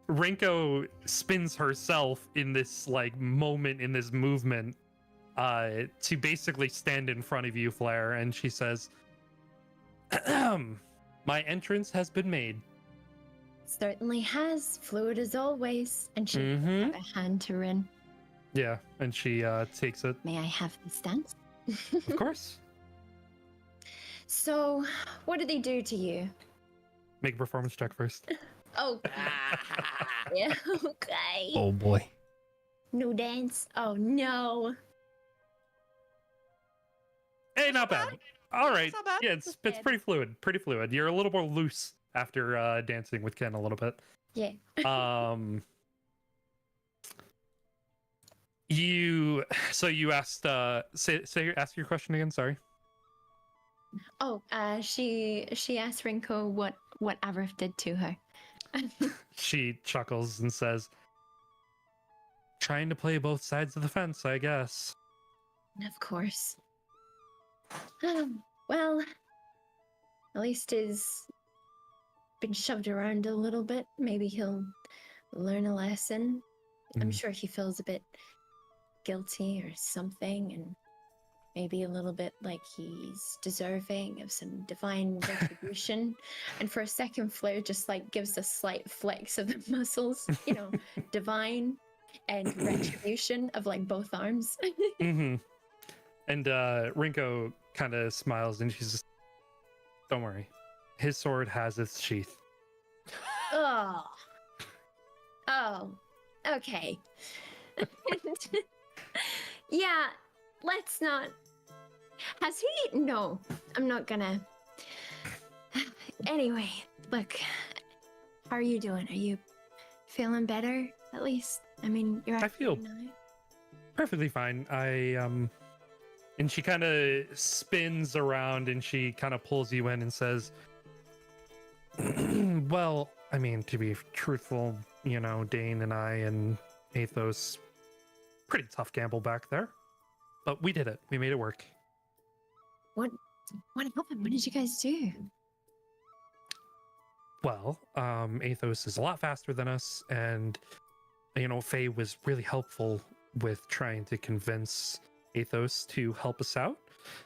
Rinko spins herself in this like moment in this movement to basically stand in front of you, Flair, and she says, "My entrance has been made." Certainly has. Fluid as always. And she Mhm. have a hand to Rin. Yeah, and she takes it. May I have this dance? Of course. So, what did they do to you? Make a performance check first. Oh, yeah. Okay. Oh boy. No dance. Oh no. Hey, not bad. All right. not bad. Yeah, it's pretty fluid. Pretty fluid. You're a little more loose after dancing with Ken a little bit. Yeah. You asked ask your question again, sorry. Oh, she asked Rinko what Avrith did to her. She chuckles and says, "Trying to play both sides of the fence, I guess." Of course. Well, at least he's been shoved around a little bit. Maybe he'll learn a lesson. I'm sure he feels a bit guilty or something, and maybe a little bit like he's deserving of some divine retribution. And for a second, Flair just like gives a slight flex of the muscles, divine and retribution of like both arms. Mm-hmm. And Rinko kind of smiles and she's just, "Don't worry, his sword has its sheath." Oh. Okay. Yeah, let's not. Has he? No, I'm not gonna. Anyway, look. How are you doing? Are you feeling better, at least? I mean, you're. I feel perfectly fine. And she kind of spins around and she kind of pulls you in and says, "Well, I mean, to be truthful, Dane and I and Athos, pretty tough gamble back there. But we did it. We made it work." What happened? What did you guys do? Well, Athos is a lot faster than us, and Faye was really helpful with trying to convince Athos to help us out.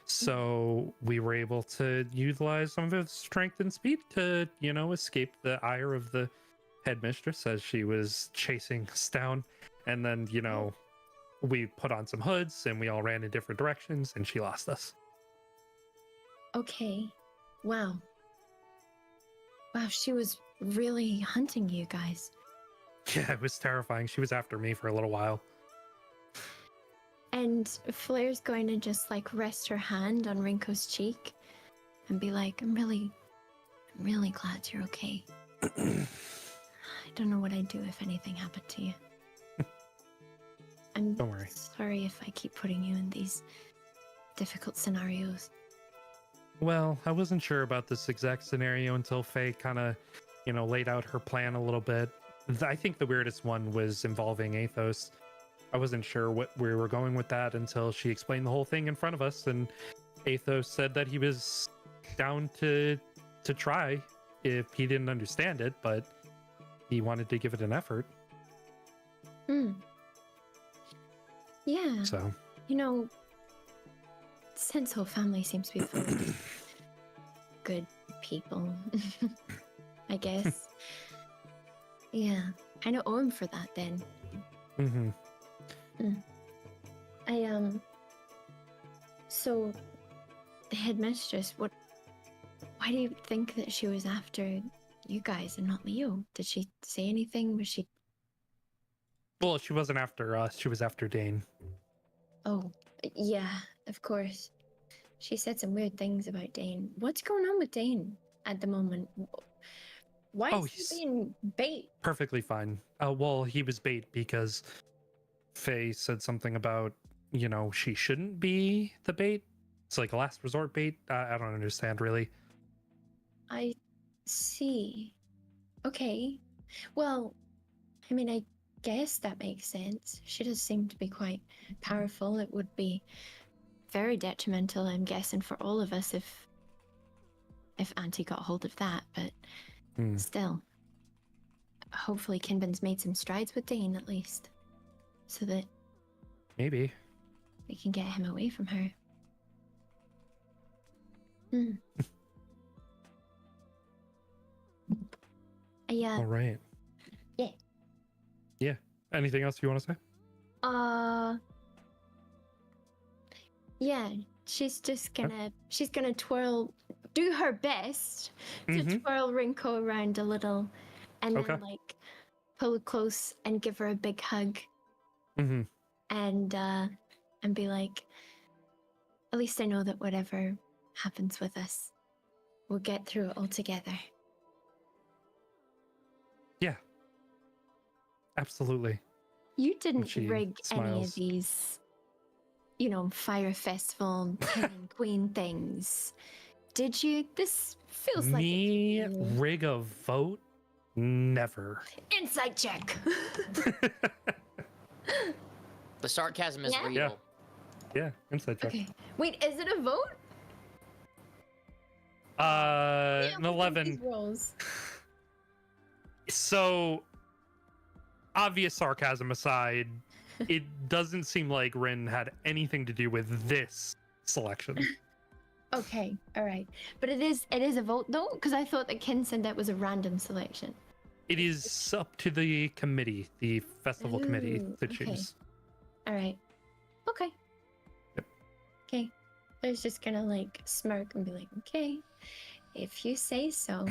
So we were able to utilize some of his strength and speed to, escape the ire of the headmistress as she was chasing us down. And then, we put on some hoods and we all ran in different directions and she lost us. Okay. Wow. Wow, she was really hunting you guys. Yeah, it was terrifying. She was after me for a little while. And Flair's going to just like rest her hand on Rinko's cheek and be like, I'm really glad you're okay. I don't know what I'd do if anything happened to you. I'm Don't worry. sorry if I keep putting you in these difficult scenarios. Well, I wasn't sure about this exact scenario until Faye kind of, laid out her plan a little bit. I think the weirdest one was involving Athos. I wasn't sure what we were going with that until she explained the whole thing in front of us, and Athos said that he was down to try if he didn't understand it, but he wanted to give it an effort. Yeah. So, Sin's whole family seems to be full of good people, I guess. Yeah, I don't owe him for that then. So the headmistress, why do you think that she was after you guys and not Leo? Did she say anything? Was she? Well, she wasn't after us. She was after Dane. Oh, yeah, of course. She said some weird things about Dane. What's going on with Dane at the moment? Why is he being bait? Perfectly fine. Well, he was bait because Faye said something about, she shouldn't be the bait. It's like a last resort bait. I don't understand, really. I see. Okay. Well, I mean, I guess that makes sense. She does seem to be quite powerful. It would be very detrimental, I'm guessing, for all of us if Auntie got hold of that, but still. Hopefully Kinbin's made some strides with Dane, at least. So that maybe we can get him away from her. Yeah. All right. Yeah. Yeah. Anything else you want to say? Yeah, she's just gonna do her best to twirl Rinko around a little, and then like pull close and give her a big hug, and be like, at least I know that whatever happens with us, we'll get through it all together. Yeah, absolutely. You didn't She rig any of smiles. these, Fire Festival King and Queen things. Did you? This feels like Me it's you. rig a vote? Never. Insight check. The sarcasm is Yeah. real. Yeah, inside check. Okay. Wait, is it a vote? An These 11. rolls. So, obvious sarcasm aside, it doesn't seem like Rin had anything to do with this selection. Okay, all right, but it is a vote though, because I thought that Ken said that was a random selection. It is up to the committee, the festival committee, Ooh, to okay. choose. All right. Okay. Yep. Okay. I was just gonna like smirk and be like, okay, if you say so.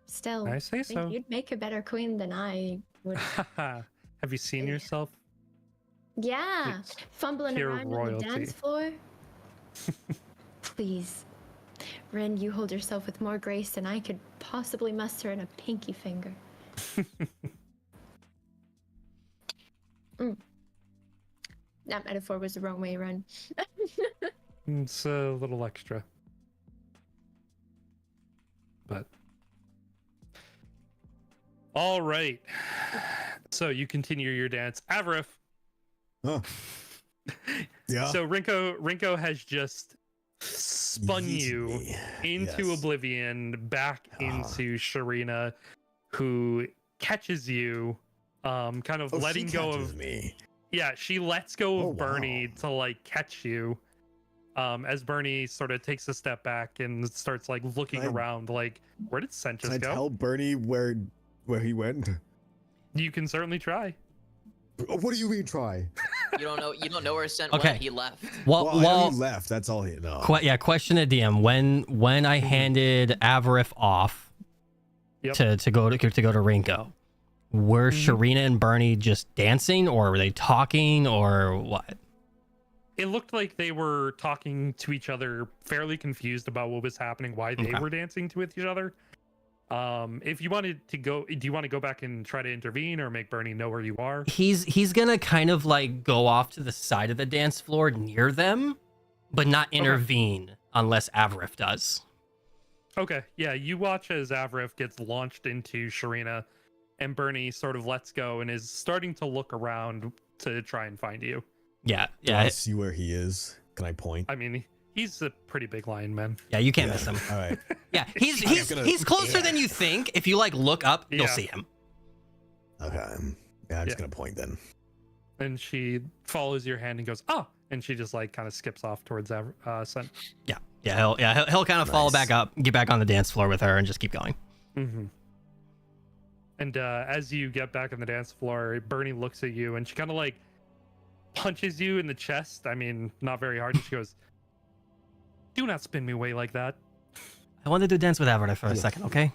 Still, I say think so. you'd make a better queen than I would. Have you seen Yeah. yourself? Yeah, It's fumbling pure around on the royalty. dance floor. Please, Ren, you hold yourself with more grace than I could possibly muster in a pinky finger. That metaphor was the wrong way around. It's a little extra. But. All right. So you continue your dance. Avrif. Huh. Yeah. So Rinko has just spun Yeeted you me. into Yes. oblivion, back Ah. into Sharina, who catches you, kind of Oh, letting she go catches of. me. Yeah, she lets go of Oh, Bernie wow. to like catch you. As Bernie sort of takes a step back and starts like looking Can I- around, like, where did Sent Can just I go? tell Bernie where he went? You can certainly try. What do you mean try? You don't know where Sent Okay. went. He left. Well, I know well, he left. That's all he. No. question to DM. When I handed Avarif off Yep. to go to Rinko, were Sharina and Bernie just dancing, or were they talking, or what? It looked like they were talking to each other, fairly confused about what was happening, why they Okay. were dancing with each other. If you wanted to go, do you want to go back and try to intervene or make Bernie know where you are? He's gonna kind of like go off to the side of the dance floor near them, but not intervene unless Avarif does. Okay, yeah, you watch as Avrif gets launched into Sharina, and Bernie sort of lets go and is starting to look around to try and find you. Yeah, Do I yeah, see where he is? Can I point? I mean, he's a pretty big lion, man. yeah. You can't Yeah. miss him. All right. Yeah, he's I'm he's gonna- he's closer yeah. than you think. If you like look up, you'll Yeah. see him. Okay. Yeah, I'm just Yeah. gonna point then. And she follows your hand and goes, "Oh!" And she just like kind of skips off towards Sent. Yeah, he'll kind of follow Nice. back up, get back on the dance floor with her, and just keep going. Mm-hmm. And as you get back on the dance floor, Bernie looks at you and she kind of like punches you in the chest. I mean, not very hard. And she goes, "Do not spin me away like that." I wanted to dance with Avarif for a Yeah. second, okay?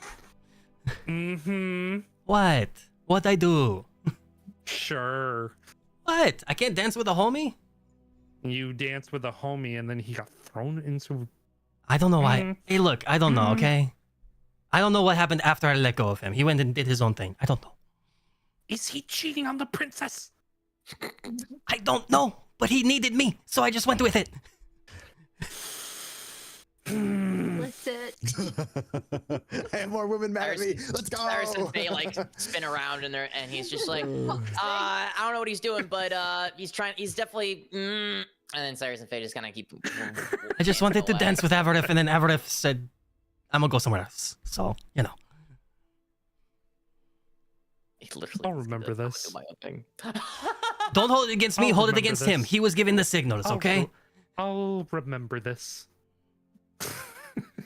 Mm-hmm. What? What I do? Sure. What? I can't dance with a homie? You danced with a homie and then he got thrown into. I don't know why. Mhm. Hey, look, I don't know, Mhm. okay? I don't know what happened after I let go of him. He went and did his own thing. I don't know. Is he cheating on the princess? I don't know, but he needed me, so I just went with it. Implicit. I have more women mad at me. Let's go. Cyrus and Faye like spin around in there, and he's just like, I don't know what he's doing, but he's definitely. And then Cyrus and Faye just kind of keep. I just wanted to away. dance with Avarif, and then Avarif said, I'm gonna go somewhere else. So, you know. He literally I'll just remember did this. my own thing. Don't hold it against me, I'll hold it remember against him. this. He was giving the signals, okay? I'll remember this.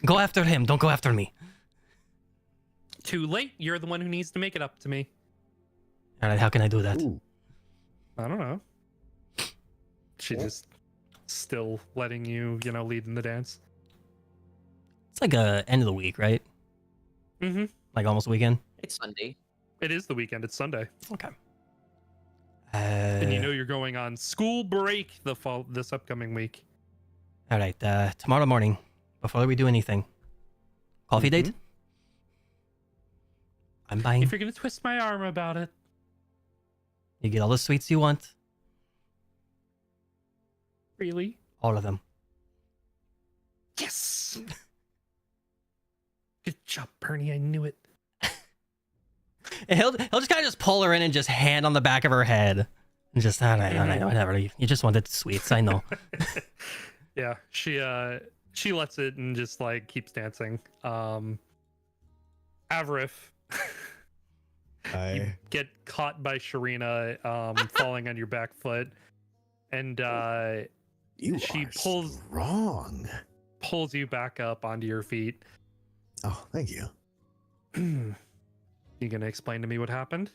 Go after him, don't go after me. Too late. You're the one who needs to make it up to me. Alright, how can I do that? Ooh. I don't know. She just still letting you, lead in the dance. It's like a end of the week, right? Mm-hmm. Like almost weekend. It's Sunday. It is the weekend. It's Sunday, Okay. and you know you're going on school break this upcoming week. Alright, tomorrow morning, before we do anything, coffee date? I'm buying. If you're gonna twist my arm about it, You get all the sweets you want, really? all of them. Yes. job, Bernie. I knew it. And he'll just kind of just pull her in and just hand on the back of her head. And just, all right, whatever. You just wanted sweets, I know. Yeah, she lets it and just like keeps dancing. Avrif, you I get caught by Sharina falling on your back foot, and you she are pulls you back up onto your feet. Oh, thank you. You gonna explain to me what happened?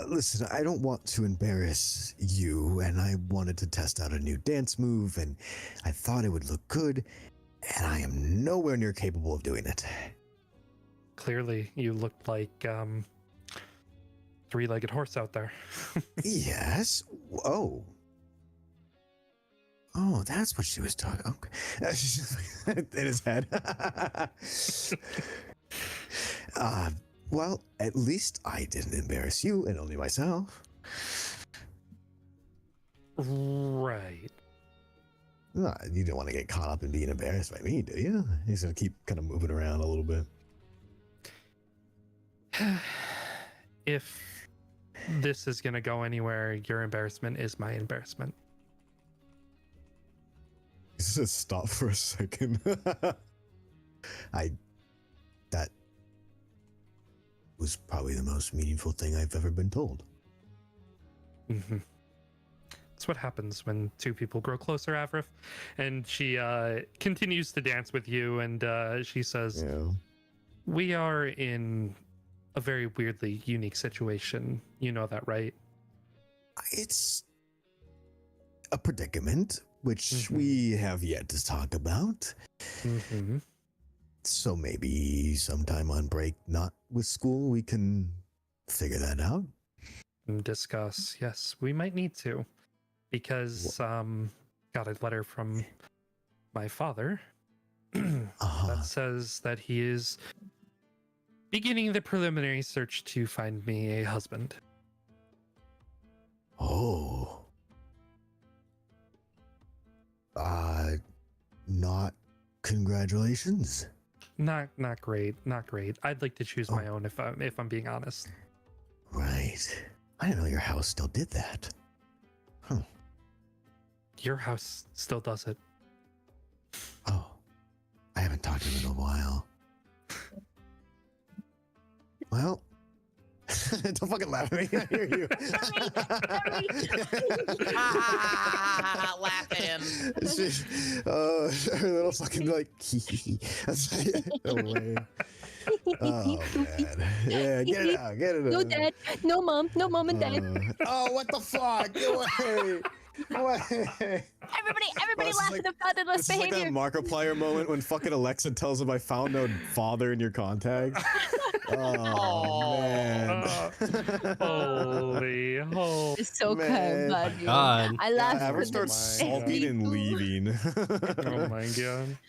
Listen, I don't want to embarrass you, and I wanted to test out a new dance move, and I thought it would look good, and I am nowhere near capable of doing it. Clearly, you looked like three-legged horse out there. Yes. Oh. Oh, that's what she was talking. Okay. In his head. Well, at least I didn't embarrass you and only myself. Right. You don't want to get caught up in being embarrassed by me, do you? He's gonna keep kind of moving around a little bit. If this is gonna go anywhere, your embarrassment is my embarrassment. He says stop for a second. That was probably the most meaningful thing I've ever been told. Mm-hmm. That's what happens when two people grow closer, Avrif. And she continues to dance with you, and she says, Yeah. we are in a very weirdly unique situation. You know that, right? It's a predicament, which we have yet to talk about. Mm-hmm. So maybe sometime on break, not with school, we can figure that out. Discuss. Yes, we might need to. Because got a letter from my father that says that he is beginning the preliminary search to find me a husband. Oh. Not congratulations. Not great. Not great. I'd like to choose my own if I'm being honest. Right. I didn't know your house still did that. Huh. Your house still does it. Oh. I haven't talked to him in a while. Well, don't fucking laugh at me. I hear you. Laugh at him. Her little fucking like, no way. Oh man. Yeah, get it out. Get it out. No dad, no mom, no mom and dad. Oh, what the fuck? Get away. Away. Everybody This is laugh like- at the fatherless This is like behavior. that Markiplier moment when fucking Alexa tells him I found no father in your contacts. Oh, man. Holy. It's so Man. kind, My buddy. God. I Yeah, laughed. Ever for starts the sulking and people. leaving. Oh my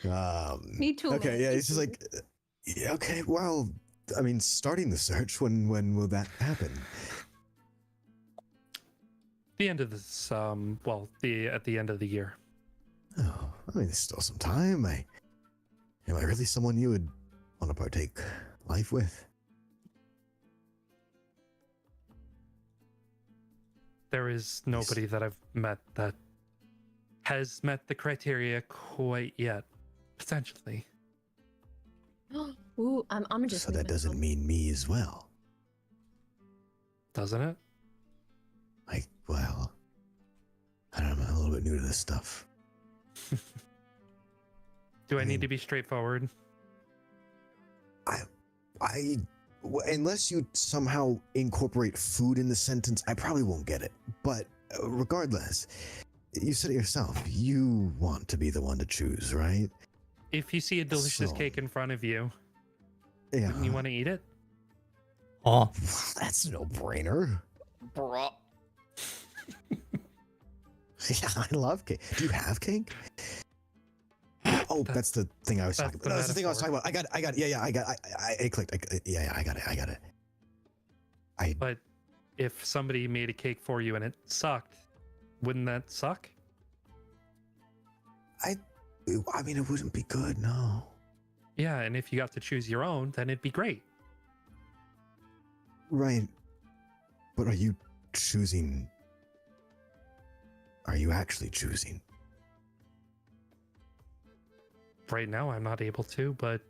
god. Me too. Okay, man. yeah, Me he's just too. like, yeah, okay, well, I mean, starting the search, when will that happen? The end of this at the end of the year. Oh, I mean, there's still some time. Am I really someone you would want to partake life with? There is nobody that I've met that has met the criteria quite yet. Potentially. Ooh, I'm just. So that doesn't mean me as well. Doesn't it? Well, I don't know, I'm a little bit new to this stuff. Do I need to be straightforward? Unless you somehow incorporate food in the sentence, I probably won't get it. But regardless, you said it yourself. You want to be the one to choose, right? If you see a delicious So- cake in front of you, Yeah. wouldn't you want to eat it? Oh, That's a no-brainer. Bruh. Yeah, I love cake. Do you have cake? Oh, that's the thing I was talking That's about. the That's the thing I was talking metaphor. about. I got it. Yeah, it clicked. I got it. But if somebody made a cake for you and it sucked, wouldn't that suck? I mean, it wouldn't be good, no. Yeah, and if you got to choose your own, then it'd be great. Right. But are you choosing? Are you actually choosing? Right now, I'm not able to, but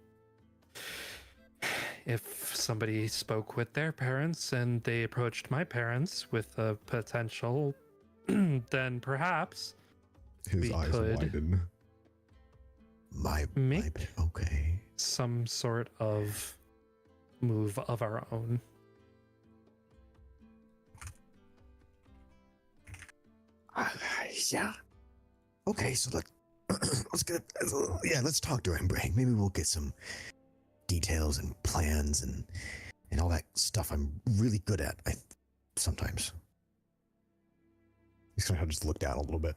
if somebody spoke with their parents and they approached my parents with a potential, then perhaps His we eyes could widen. Okay. some sort of move of our own. Yeah. Okay, so let's talk during break. Maybe we'll get some details and plans and all that stuff I'm really good at. Sometimes. He's gonna just look down a little bit.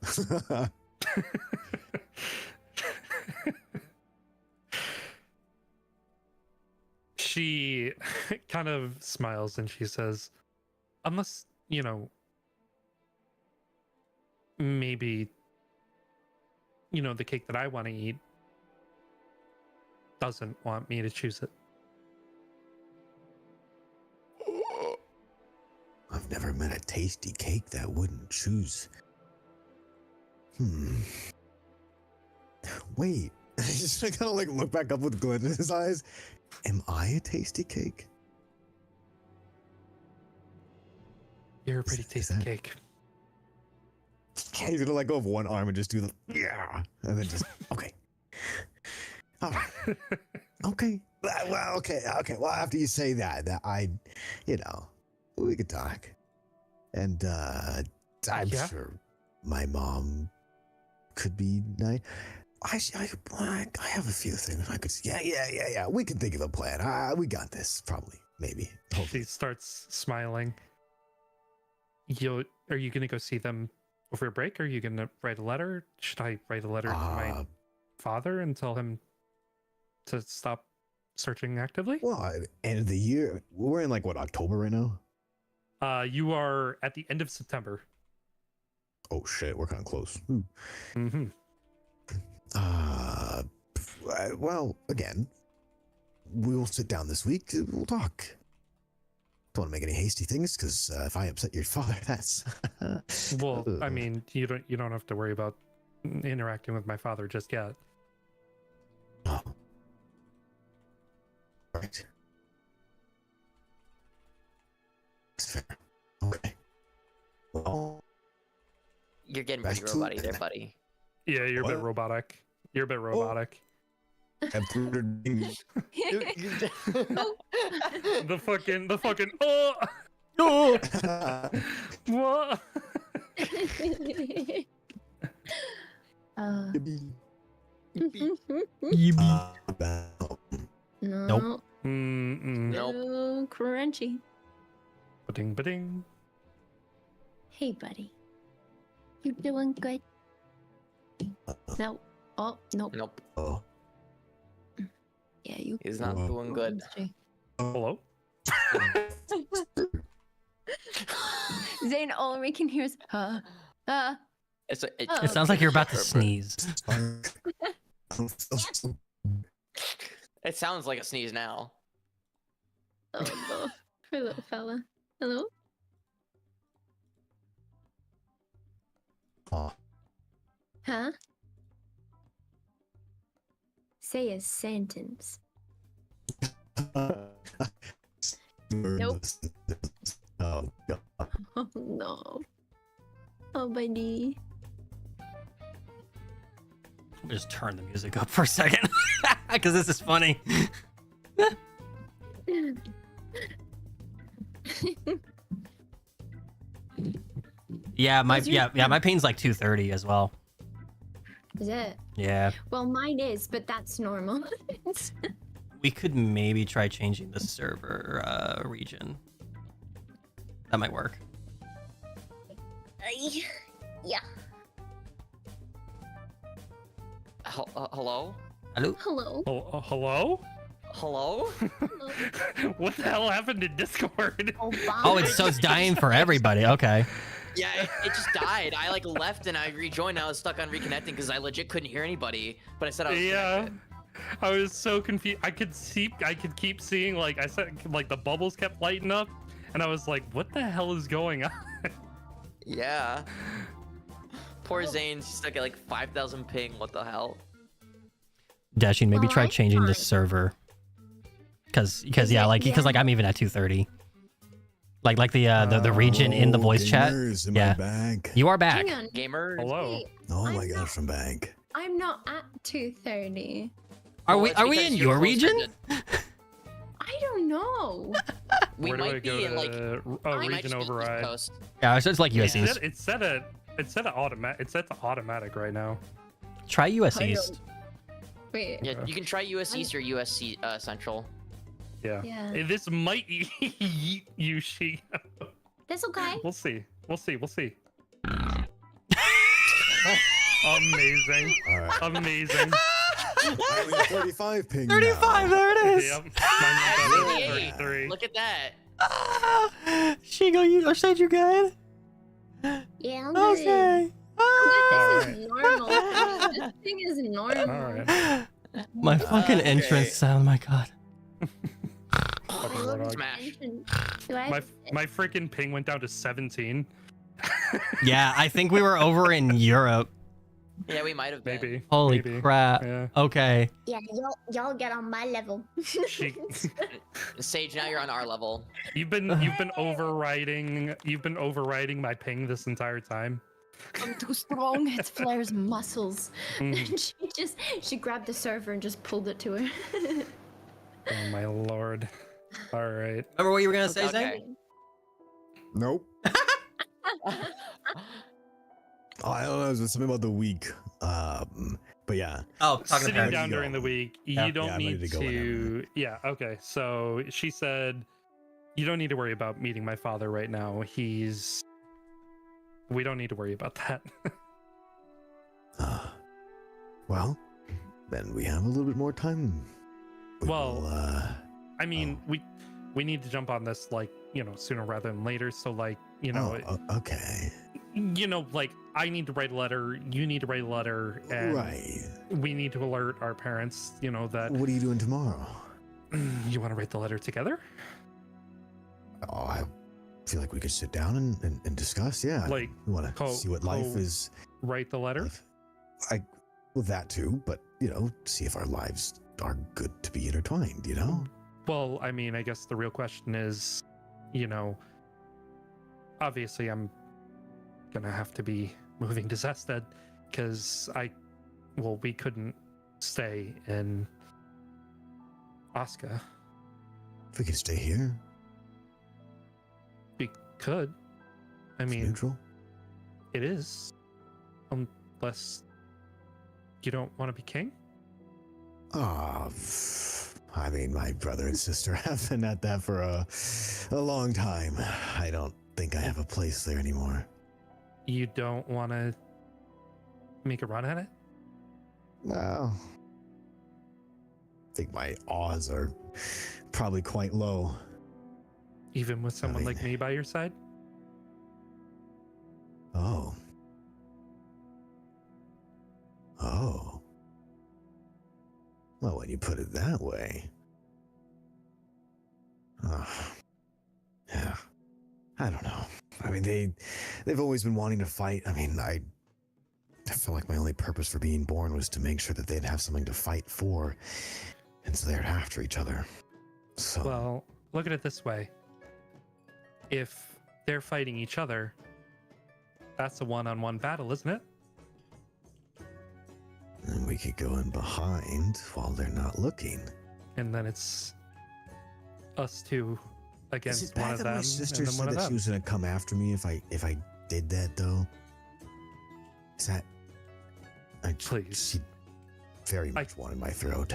She kind of smiles and she says, unless, maybe, the cake that I want to eat doesn't want me to choose it. I've never met a tasty cake that wouldn't choose. Wait. I just kind of like look back up with glint in his eyes. Am I a tasty cake? You're a pretty Is tasty that- cake. He's gonna let go of one arm and just do the and then just okay. All right. Okay. Well, okay. Well, after you say that we could talk, and I'm Yeah. sure my mom could be nice. I have a few things I could. Yeah. We can think of a plan. We got this. Probably, maybe. She Hopefully. starts smiling. Are you gonna go see them over a break? Are you gonna write a letter? Should I write a letter to my father and tell him to stop searching actively? Well, end of the year. We're in October right now. You are at the end of September. Oh shit, we're kind of close. Mm-hmm. Well, again, we'll sit down this week. We'll talk. Don't want to make any hasty things, because if I upset your father, that's. Well, I mean, you don't have to worry about interacting with my father just yet. Oh. Right. That's fair. Okay. Well, You're getting Back pretty to robotic it. there, buddy. Yeah, you're a bit What? robotic. You're a bit robotic. I'm The fucking oh No. what? No. Nope. Nope. No, crunchy. Ba-ding, ba-ding. Hey, buddy. You doing good? No. Oh, nope. Nope. Oh. Yeah, you. He's not Whoa. doing good. Hello? Zane, all we can hear is, It sounds like you're about to sneeze. It sounds like a sneeze now. Oh, no. Poor little fella. Hello? Oh. Huh? Say a sentence. Nope. Oh, God. Oh, no. Oh, buddy. Just turn the music up for a second, because this is funny. Yeah, my What's your my pain's like 230 as well. Is it? Yeah, Well, mine is, but that's normal. we could maybe try changing the server region. That might work. Yeah. Hello? Hello? Hello. Oh, hello? Hello? What the hell happened to Discord? Obama. Oh, it's dying for everybody. Okay. Yeah, it just died. I like left and I rejoined. I was stuck on reconnecting because I legit couldn't hear anybody. But I said I was connected. I was so confused. I could keep seeing, like I said, like the bubbles kept lighting up, and I was like, what the hell is going on? Yeah. Poor Zane, she's stuck at like 5,000 ping. What the hell? Dashing, maybe Well, try I'm changing the fine. server. Cause Is yeah, it- like because like yeah. I'm even at 230. Like the region in the Oh, voice chat. gamers, am I Yeah. back? You are back. Hang on. Gamer. Hello. Wait, Oh I'm my not- gosh, I'm back. I'm not at 230. Are we it's are we because in you're your closer region? to- I don't know. We Where do I might go be in to? like. Oh, we might region just be East override. Coast. Yeah, it's just like It US said, East. it said automatic. It's set to automatic right now. Try US I East. Wait. Yeah, you can try US East or US Central. Yeah. Yeah. This might eat you, she. That's okay. We'll see. We'll see. We'll see. Amazing. All right. Amazing. I only have 35 ping 35, now. there it is. Yep. Mine went down to 88. 33. Look at that. Ah, Shigo, you or Sage, you good? Yeah, I'm good. Okay. This Alright. is normal. This thing is normal. Alright. My fucking Okay. entrance sound, my god. Fucking I love Warthog. this Smash. engine. Do I My my freaking ping went down to 17. Yeah, I think we were over in Europe. Yeah, we might have been. Maybe. Holy maybe. crap. Yeah. Okay. Yeah, y'all get on my level. She, Sage, now you're on our level. you've been overriding my ping this entire time. I'm too strong. It's Flair's muscles. Mm. She grabbed the server and just pulled it to her. Oh my lord. All right. Remember what you were gonna say, Zane? Okay. Nope. Oh, I don't know. It was something about the week. But yeah. Oh, talking Sitting about down go. during the week, Yeah. you don't Yeah, I'm ready need to go whenever. Yeah, okay. So she said, you don't need to worry about meeting my father right now. We don't need to worry about that. Well, then we have a little bit more time. Well, will, I mean, we need to jump on this, like, sooner rather than later. So, like, okay. like, I need to write a letter, you need to write a letter, and Right. we need to alert our parents, that What are you doing tomorrow? you want to write the letter together. Oh, I feel like we could sit down and discuss. Yeah. Like, we want to see what life is. Write the letter. Well, that too, but see if our lives are good to be intertwined. Well, I mean, I guess the real question is, obviously I'm gonna have to be moving to Zested because we couldn't stay in Oscar. If we could stay here, We could. I it's mean, neutral. it is. Unless you don't want to be king? Ah, I mean, my brother and sister have been at that for a long time. I don't think I have a place there anymore. You don't want to make a run at it? No. I think my odds are probably quite low. Even with someone like mean- me by your side? Oh. Oh. Well, when you put it that way. Yeah. I don't know. I mean, they've always been wanting to fight. I mean, I felt like my only purpose for being born was to make sure that they'd have something to fight for, and so they're after each other. So, Well, look at it this way. If they're fighting each other, that's a one-on-one battle, isn't it? and we could go in behind while they're not looking. And then it's us two Is against it one bad of that them my sister and then one said of that them. she was gonna come after me if I did that though? Is that? Please. She very much wanted my throat.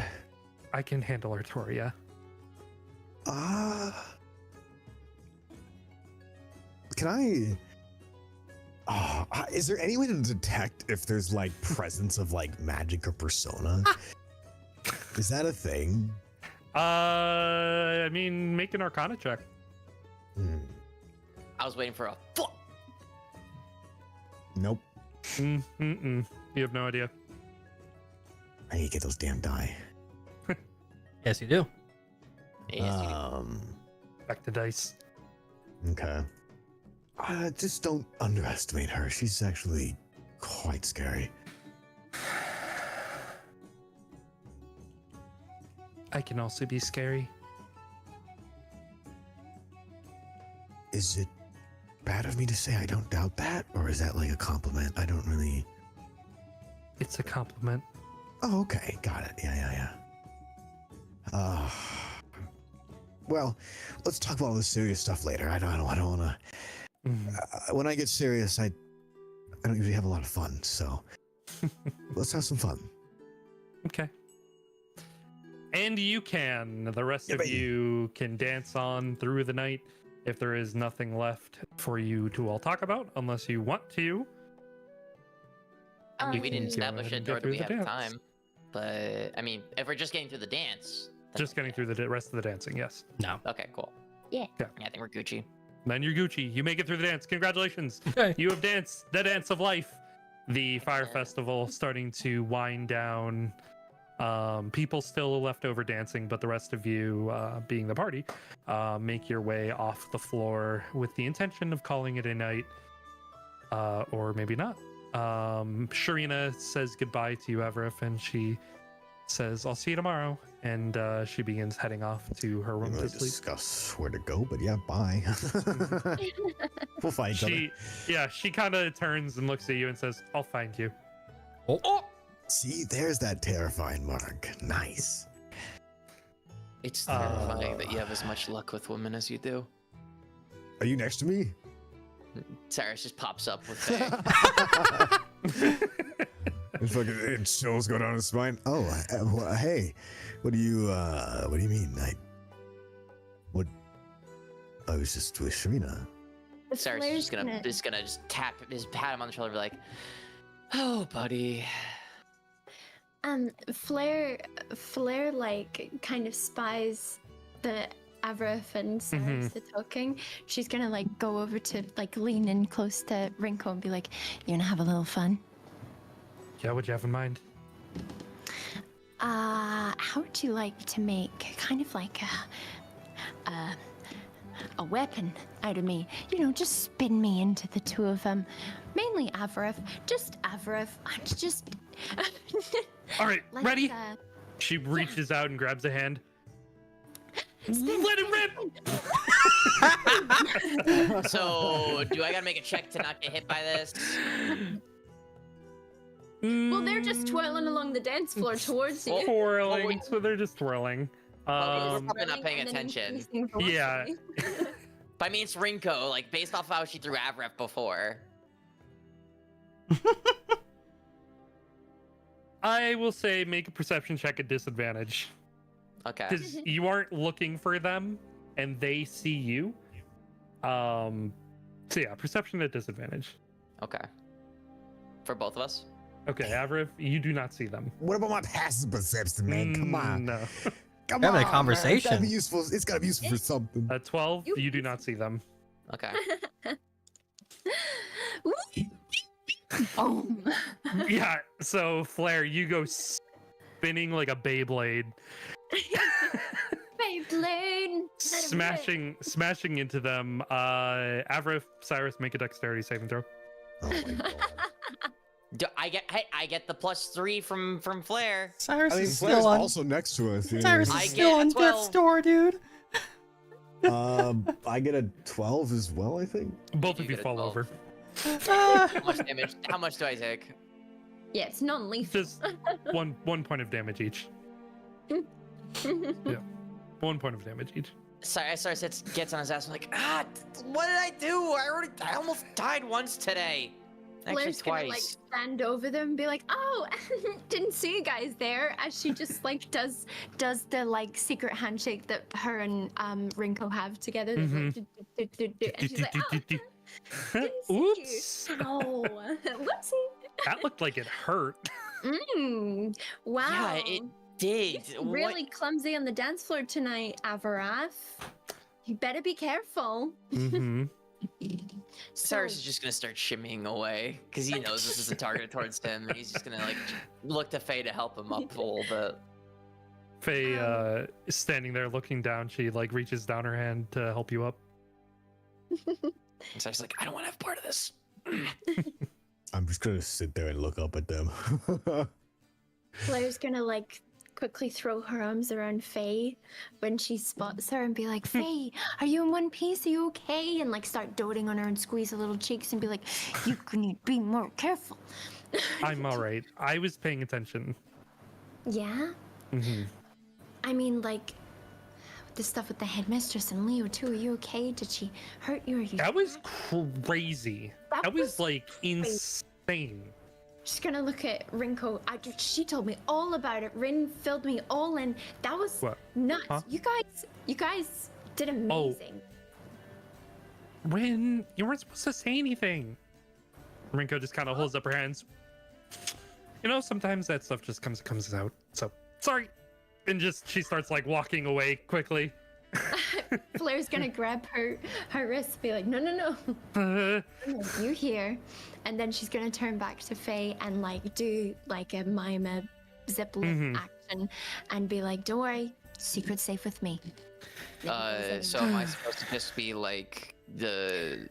I can handle Artoria. Can I? Is there any way to detect if there's like presence of like magic or persona? Is that a thing? I mean, make an Arcana check. Hmm. I was waiting for a fuck. Nope. You have no idea. I need to get those damn die. Yes, you do. Yes, you do. Back to dice. Okay. Just don't underestimate her. She's actually quite scary. I can also be scary. Is it bad of me to say I don't doubt that? Or is that like a compliment? I don't really... It's a compliment. Oh, okay. Got it. Yeah. Well, let's talk about all this serious stuff later. I don't want to... when I get serious, I don't usually have a lot of fun, so... let's have some fun. Okay. And you can. The rest of baby. you can dance on through the night if there is nothing left for you to all talk about, unless you want to. I mean, we didn't Go ahead establish and it, get nor do through we the have dance. time. But, I mean, if we're just getting through the dance... Just getting through the rest of the dancing, yes. No. Okay, cool. Yeah. Yeah, I think we're Gucci. Then you're Gucci. You make it through the dance. Congratulations. Okay. You have danced the dance of life. The fire festival starting to wind down. People still left over dancing, but the rest of you, being the party, make your way off the floor with the intention of calling it a night, or maybe not. Sharina says goodbye to you, Everett, and she says, "I'll see you tomorrow." And she begins heading off to her room We'll to sleep. discuss where to go, but yeah, bye. We'll find each other. She kind of turns and looks at you and says, "I'll find you." Oh. See, there's that terrifying mark. Nice. It's terrifying that you have as much luck with women as you do. Are you next to me? Cyrus just pops up with It's fucking chills go down his spine. Oh, hey, what do you mean? I was just with Sharina. Cyrus is just gonna pat him on the shoulder, be like, "Oh, buddy." Flair like kind of spies the Avrith and Cyrus are talking. She's gonna like go over to like lean in close to Rinko and be like, "You wanna have a little fun?" Yeah, what do you have in mind? How would you like to make kind of like a weapon out of me? You know, just spin me into the two of them. Mainly Avrith. Just Avrith. Just... All right, like, ready? She reaches out and grabs a hand. Let it rip! So, do I gotta make a check to not get hit by this? Well, they're just twirling along the dance floor towards you. Twirling, so they're just twirling. We're probably not paying attention. Yeah. But I mean, it's Rinko, like, based off how she threw Avref before. I will say make a perception check at disadvantage. Okay. Because you aren't looking for them, and they see you. So yeah, perception at disadvantage. Okay. For both of us? Okay, Avrith, you do not see them. What about my passive perception, man? Come on. No. Come Having a on, conversation. Man. It's gotta be useful. It's gotta be useful for something. At 12, you do not see them. Okay. Boom. Yeah, so Flair, you go spinning like a Beyblade. Beyblade. smashing into them. Avrith, Cyrus, make a dexterity saving throw. Oh my God. I get the +3 from Flair. Cyrus I mean, is Flair's still on. also next to us. Yeah. Cyrus I is still get on a 12. death's door, dude. I get a 12 as well, I think. Both You of you get a fall 12. over. How much damage? How much do I take? Yeah, it's non-lethal. Just one point of damage each. Yeah, 1 point of damage each. Cyrus gets on his ass. I'm like, what did I do? I almost died once today. Actually, Flair's gonna like twice. stand over them and be like, "Oh, didn't see you guys there." As she just like does the like secret handshake that her and Rinko have together. They're like, and she's like, "Oh, didn't see Oops. you." Oh, whoopsie. That looked like it hurt. Wow. Yeah, it did. You're really clumsy on the dance floor tonight, Avarath. You better be careful. Mm-hmm. Cyrus is just gonna start shimmying away because he knows this is a target towards him, and he's just gonna like look to Faye to help him up a little bit. Faye is standing there looking down. She like reaches down her hand to help you up. And Cyrus is like, I don't want to have part of this. I'm just gonna sit there and look up at them. Flair's gonna like quickly throw her arms around Faye when she spots her and be like, Faye, are you in one piece? Are you okay? And like start doting on her and squeeze her little cheeks and be like, you need to be more careful. I'm all right. I was paying attention. Yeah? Mm-hmm. I mean, like, the stuff with the headmistress and Leo too. Are you okay? Did she hurt you? Or you? That was crazy. That was like crazy. insane. Just gonna look at Rinko. She told me all about it. Rin filled me all in. That was What? nuts. Huh? You guys did amazing. When you weren't supposed to say anything. Rinko just kind of holds up her hands. You know, sometimes that stuff just comes out. So sorry. And she starts like walking away quickly. Flair's gonna grab her wrist, be like, no, you here. And then she's gonna turn back to Faye and like do like a mime zip lift action and be like, don't worry, secret's safe with me. So am I supposed to just be like the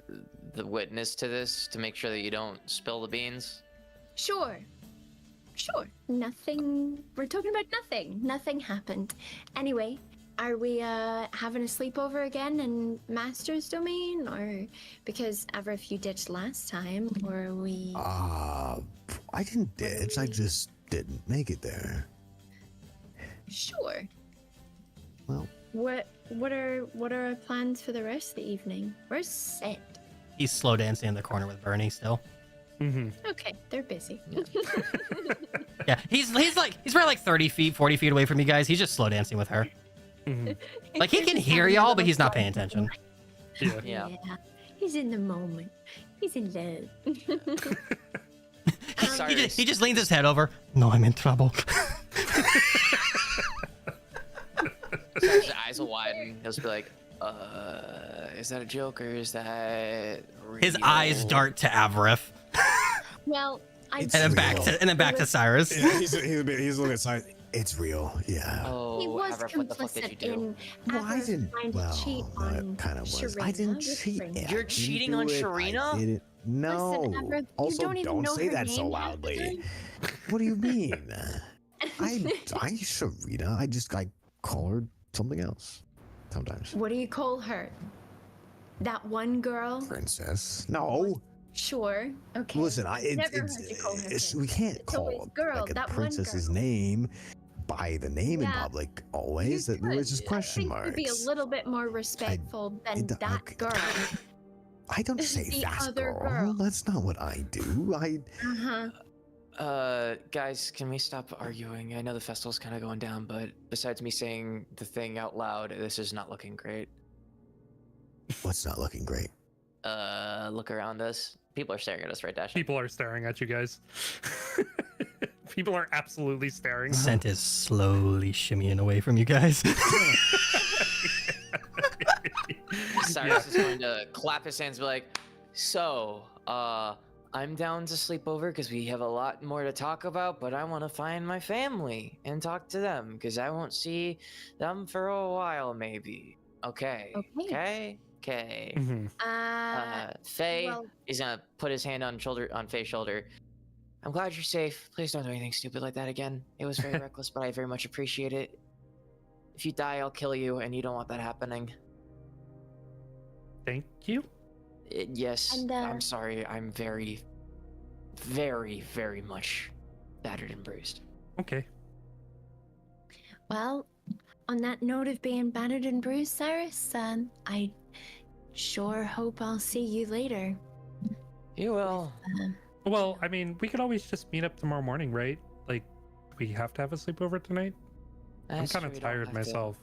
witness to this to make sure that you don't spill the beans? Sure. Nothing. We're talking about nothing. Nothing happened. Anyway, are we having a sleepover again in Master's domain, or because Everett, you ditched last time, or are we? I didn't ditch. I just didn't make it there. Sure. Well, What are our plans for the rest of the evening? We're set. He's slow dancing in the corner with Bernie still. Mm-hmm. Okay, they're busy. Yeah, he's probably like 30 feet, 40 feet away from you guys. He's just slow dancing with her. Mm-hmm. Like he can hear y'all, but he's not paying attention. Yeah. Yeah. He's in the moment. He's in love. He just leans his head over. No, I'm in trouble. His eyes will widen. He'll just be like, is that a joke or is that real? His eyes dart to Avarith. Well, It's And then real. back to Cyrus. yeah, he's looking at Cyrus. It's real. Yeah. Oh, he was Avarith, what the fuck did you complicit do? in Well, I Avarith didn't. trying to cheat Well, on that kind of was. I Sharina didn't with cheat. Ring. I You're didn't cheating do on it. Sharina? I didn't. No. Listen, Avarith, you Also, don't even know say her that so name half the loudly. time. What do you mean? I Sharina. I call her something else sometimes. What do you call her? That one girl? Princess. No. Sure. Okay. Listen, Never heard you call her we can't It's always call girl, like a that one princess's girl. name by the name in Yeah. public always. You That there was could. just question I think marks. you'd be a little bit more respectful than it- that okay. girl. I don't say The that other girl. girl. That's not what I do. Uh-huh. Guys, can we stop arguing? I know the festival's kind of going down, but besides me saying the thing out loud, this is not looking great. What's not looking great? Look around us. People are staring at us, right, Dash? People are staring at you guys. People are absolutely staring. Scent is slowly shimmying away from you guys. Cyrus is going to clap his hands and be like, so, I'm down to sleep over because we have a lot more to talk about, but I want to find my family and talk to them because I won't see them for a while, maybe. Okay. Okay. Okay. Mhm. Faye well- is gonna put his hand on Faye's shoulder. I'm glad you're safe. Please don't do anything stupid like that again. It was very reckless, but I very much appreciate it. If you die, I'll kill you, and you don't want that happening. Thank you. Yes, And, I'm sorry. I'm very, very, very much battered and bruised. Okay. Well, on that note of being battered and bruised, Cyrus, I sure hope I'll see you later. You will. Well, I mean, we could always just meet up tomorrow morning, right? Like, we have to have a sleepover tonight? I'm That's kind true, of we don't tired have to- myself.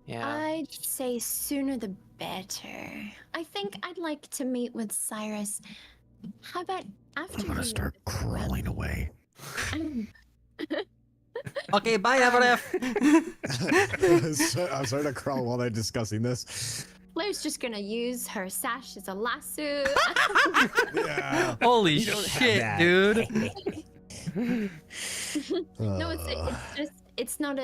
Yeah. I'd say sooner the better. I think I'd like to meet with Cyrus. How about after I'm gonna you start crawling away. Okay, bye, Avarith. I'm starting to crawl while they're discussing this. Flair's just gonna use her sash as a lasso. Yeah. Holy You don't have shit, that. dude. No, it's not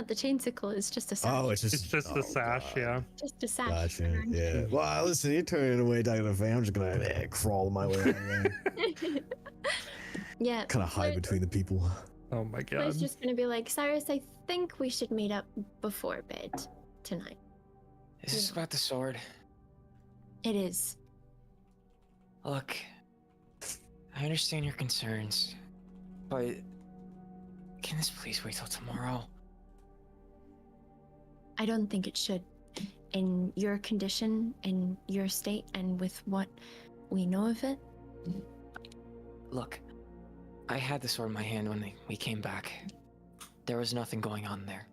the chainsicle. It's just a sash. Oh, it's It's just the sash, God. yeah. just a sash. Gotcha. around Yeah. you. Well, listen, you're turning away, talking to Faye. I'm just gonna crawl my way around there. Yeah. Kind of hide between the people. Oh my god. Flair's just gonna be like, Cyrus, I think we should meet up before bed tonight. Is this about the sword? It is. Look, I understand your concerns, but can this please wait till tomorrow? I don't think it should. In your condition, in your state, and with what we know of it. Look, I had the sword in my hand when we came back. There was nothing going on there.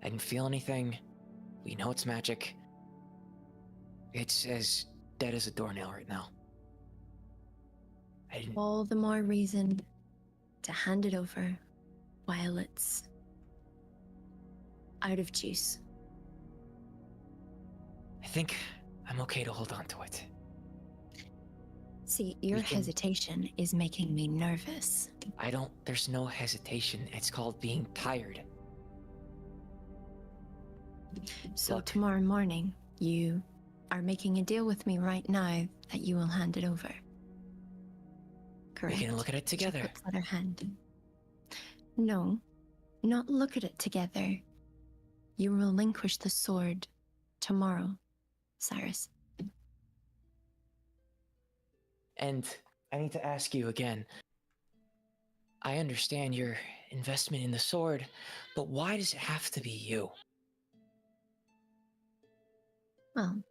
I didn't feel anything. We know it's magic. It's as dead as a doornail right now. I didn't. All the more reason to hand it over while it's out of juice. I think I'm okay to hold on to it. See, your We can- hesitation is making me nervous. There's no hesitation. It's called being tired. So Look. tomorrow morning, you are making a deal with me right now that you will hand it over. Correct? We can look at it together. Jacob's other hand. No, not look at it together. You relinquish the sword tomorrow, Cyrus. And I need to ask you again. I understand your investment in the sword, but why does it have to be you? Well,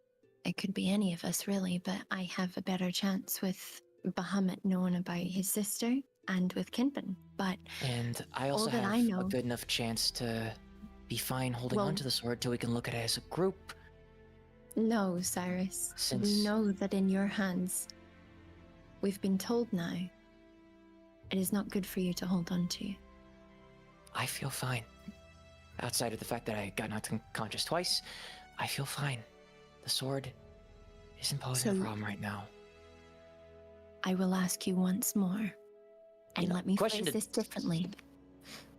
it could be any of us, really, but I have a better chance with Bahamut knowing about his sister and with Kinpin. But And I also that have I know- a good enough chance to be fine holding Well- onto the sword till we can look at it as a group. no, Cyrus, Since- we know that in your hands, we've been told now, it is not good for you to hold on to. I feel fine. Outside of the fact that I got knocked unconscious twice, I feel fine. The sword isn't posing a So- problem right now. I will ask you once more, and know, let me question phrase to- this differently.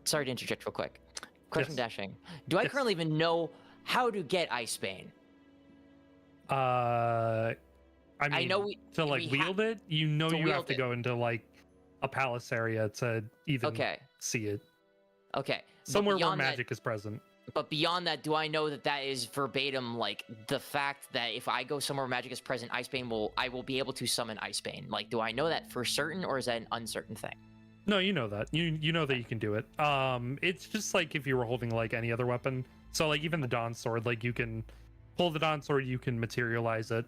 Sorry to interject real quick. Question Yes. dashing. Do I Yes. currently even know how to get Icebane? I mean, know we- to like we ha- wield it, you know, to you wield have to it. go into like a palace area to even Okay. see it. Okay. But Somewhere where beyond that- magic is present. But beyond that, do I know that that is verbatim, like, the fact that if I go somewhere where magic is present, I will be able to summon Icebane? Like, do I know that for certain, or is that an uncertain thing? No, you know that. You know that you can do it. It's just like if you were holding like any other weapon. So like even the Dawn sword, like you can pull the Dawn sword, you can materialize it.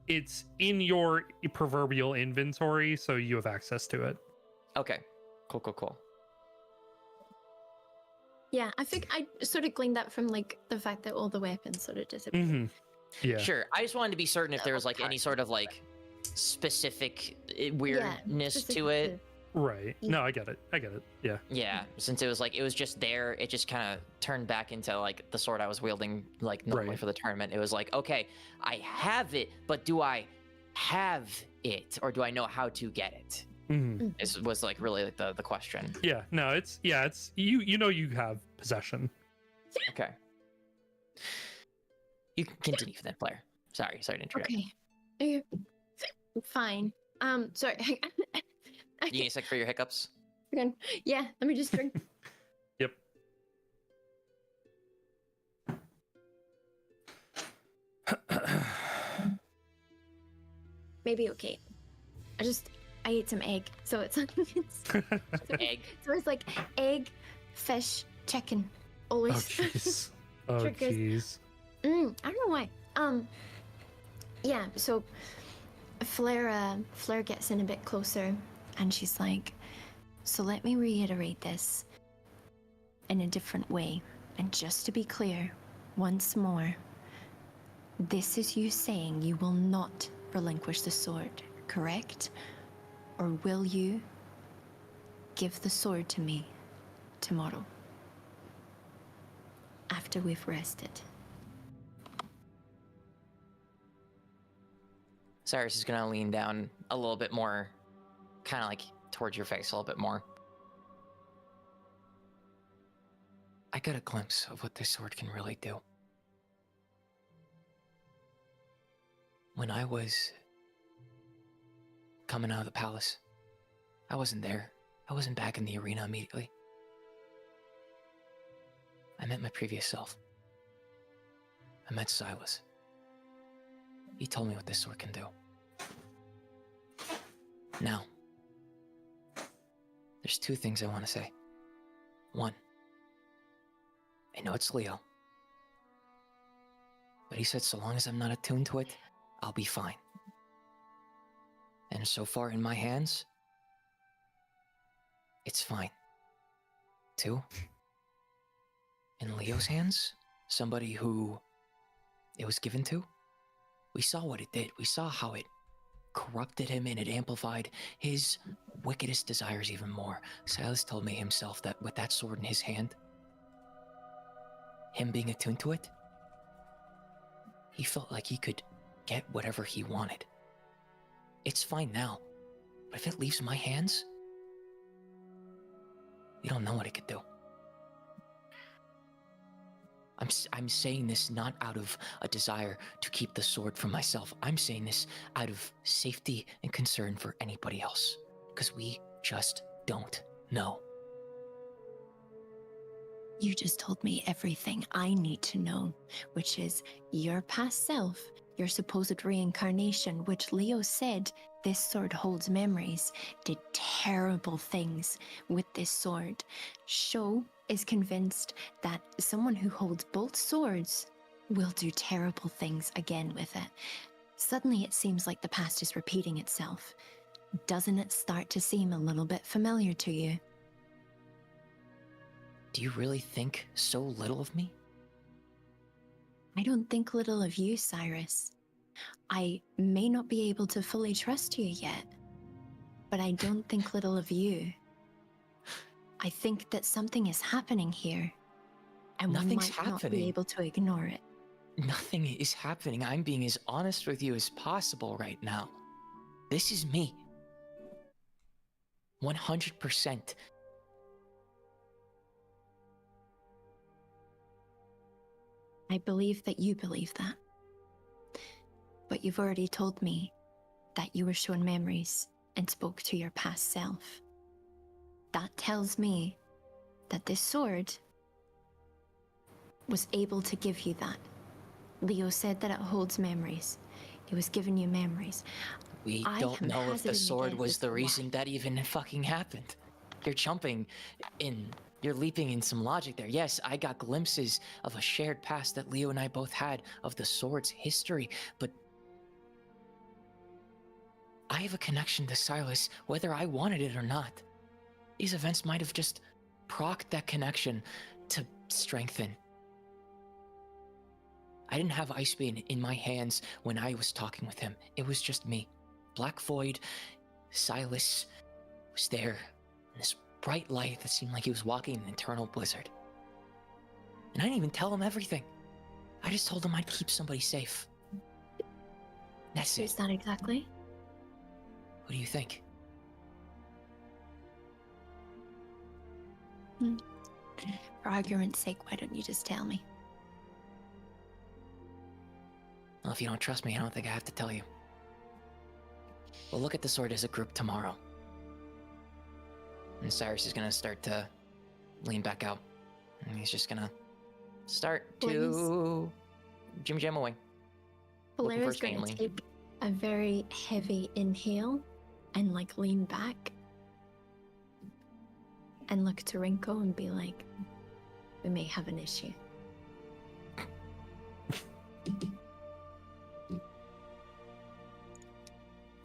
It's in your proverbial inventory, so you have access to it. Okay. Cool. Yeah, I think I sort of gleaned that from like the fact that all the weapons sort of disappeared. Mm-hmm. Yeah. Sure. I just wanted to be certain if there was, like, any sort of, like, specific weirdness to specific it. Right. No, I get it. Yeah. Yeah, since it was, like, it was just there, it just kind of turned back into, like, the sword I was wielding, like, normally Right. for the tournament. It was like, okay, I have it, but do I have it, or do I know how to get it? Mm-hmm. This was, like, really, like, the question. Yeah. No, it's you know you have possession. Okay. You can continue for that, Flair. Sorry to interrupt. Okay. Okay. Fine. Sorry. You need a sec for your hiccups? Again. Yeah, let me just drink. Yep. Maybe okay. I ate some egg, so it's Egg. so it's like egg, fish, chicken. Oh Always. jeez. Oh Triggers. jeez. I don't know why. Yeah. So Flair gets in a bit closer, and she's like, "So let me reiterate this in a different way, and just to be clear, once more, this is you saying you will not relinquish the sword, correct? Or will you give the sword to me tomorrow, after we've rested?" Cyrus is gonna lean down a little bit more, kind of like towards your face a little bit more. I got a glimpse of what this sword can really do. When I was coming out of the palace, I wasn't there. I wasn't back in the arena immediately. I met my previous self. I met Silas. He told me what this sword can do. Now, there's two things I want to say. One, I know it's Leo, but he said so long as I'm not attuned to it, I'll be fine. And so far in my hands, it's fine. Two, in Leo's hands, somebody who it was given to, we saw what it did. We saw how it corrupted him and it amplified his wickedest desires even more. Silas told me himself that with that sword in his hand, him being attuned to it, he felt like he could get whatever he wanted. It's fine now, but if it leaves my hands, you don't know what it could do. I'm saying this not out of a desire to keep the sword from myself. I'm saying this out of safety and concern for anybody else, because we just don't know. You just told me everything I need to know, which is your past self, your supposed reincarnation, which Leo said this sword holds memories, did terrible things with this sword. Sho is convinced that someone who holds both swords will do terrible things again with it. Suddenly it seems like the past is repeating itself. Doesn't it start to seem a little bit familiar to you? Do you really think so little of me? I don't think little of you, Cyrus. I may not be able to fully trust you yet, but I don't think little of you. I think that something is happening here, and we Nothing's might not be happening. able to ignore it. Nothing is happening. I'm being as honest with you as possible right now. This is me. 100%. I believe that you believe that. But you've already told me that you were shown memories and spoke to your past self. That tells me that this sword was able to give you that. Leo said that it holds memories. It was giving you memories. We I don't am know if the hazarding sword again was as the to reason why. that even fucking happened. You're jumping in, you're leaping in some logic there. Yes, I got glimpses of a shared past that Leo and I both had of the sword's history, but I have a connection to Silas whether I wanted it or not. These events might have just procced that connection to strengthen. I didn't have Icebane in my hands when I was talking with him. It was just me. Black Void, Silas was there in this bright light that seemed like he was walking in an eternal blizzard. And I didn't even tell him everything. I just told him I'd keep somebody safe. That's Is it. that exactly? What do you think? For argument's sake, why don't you just tell me? Well, if you don't trust me, I don't think I have to tell you. We'll look at the sword as a group tomorrow. And Cyrus is gonna start to lean back out. And he's just gonna start to Jim Jam away. Looking Flair for is going to Stanley. take a very heavy inhale and like lean back and look to Rinko and be like, we may have an issue.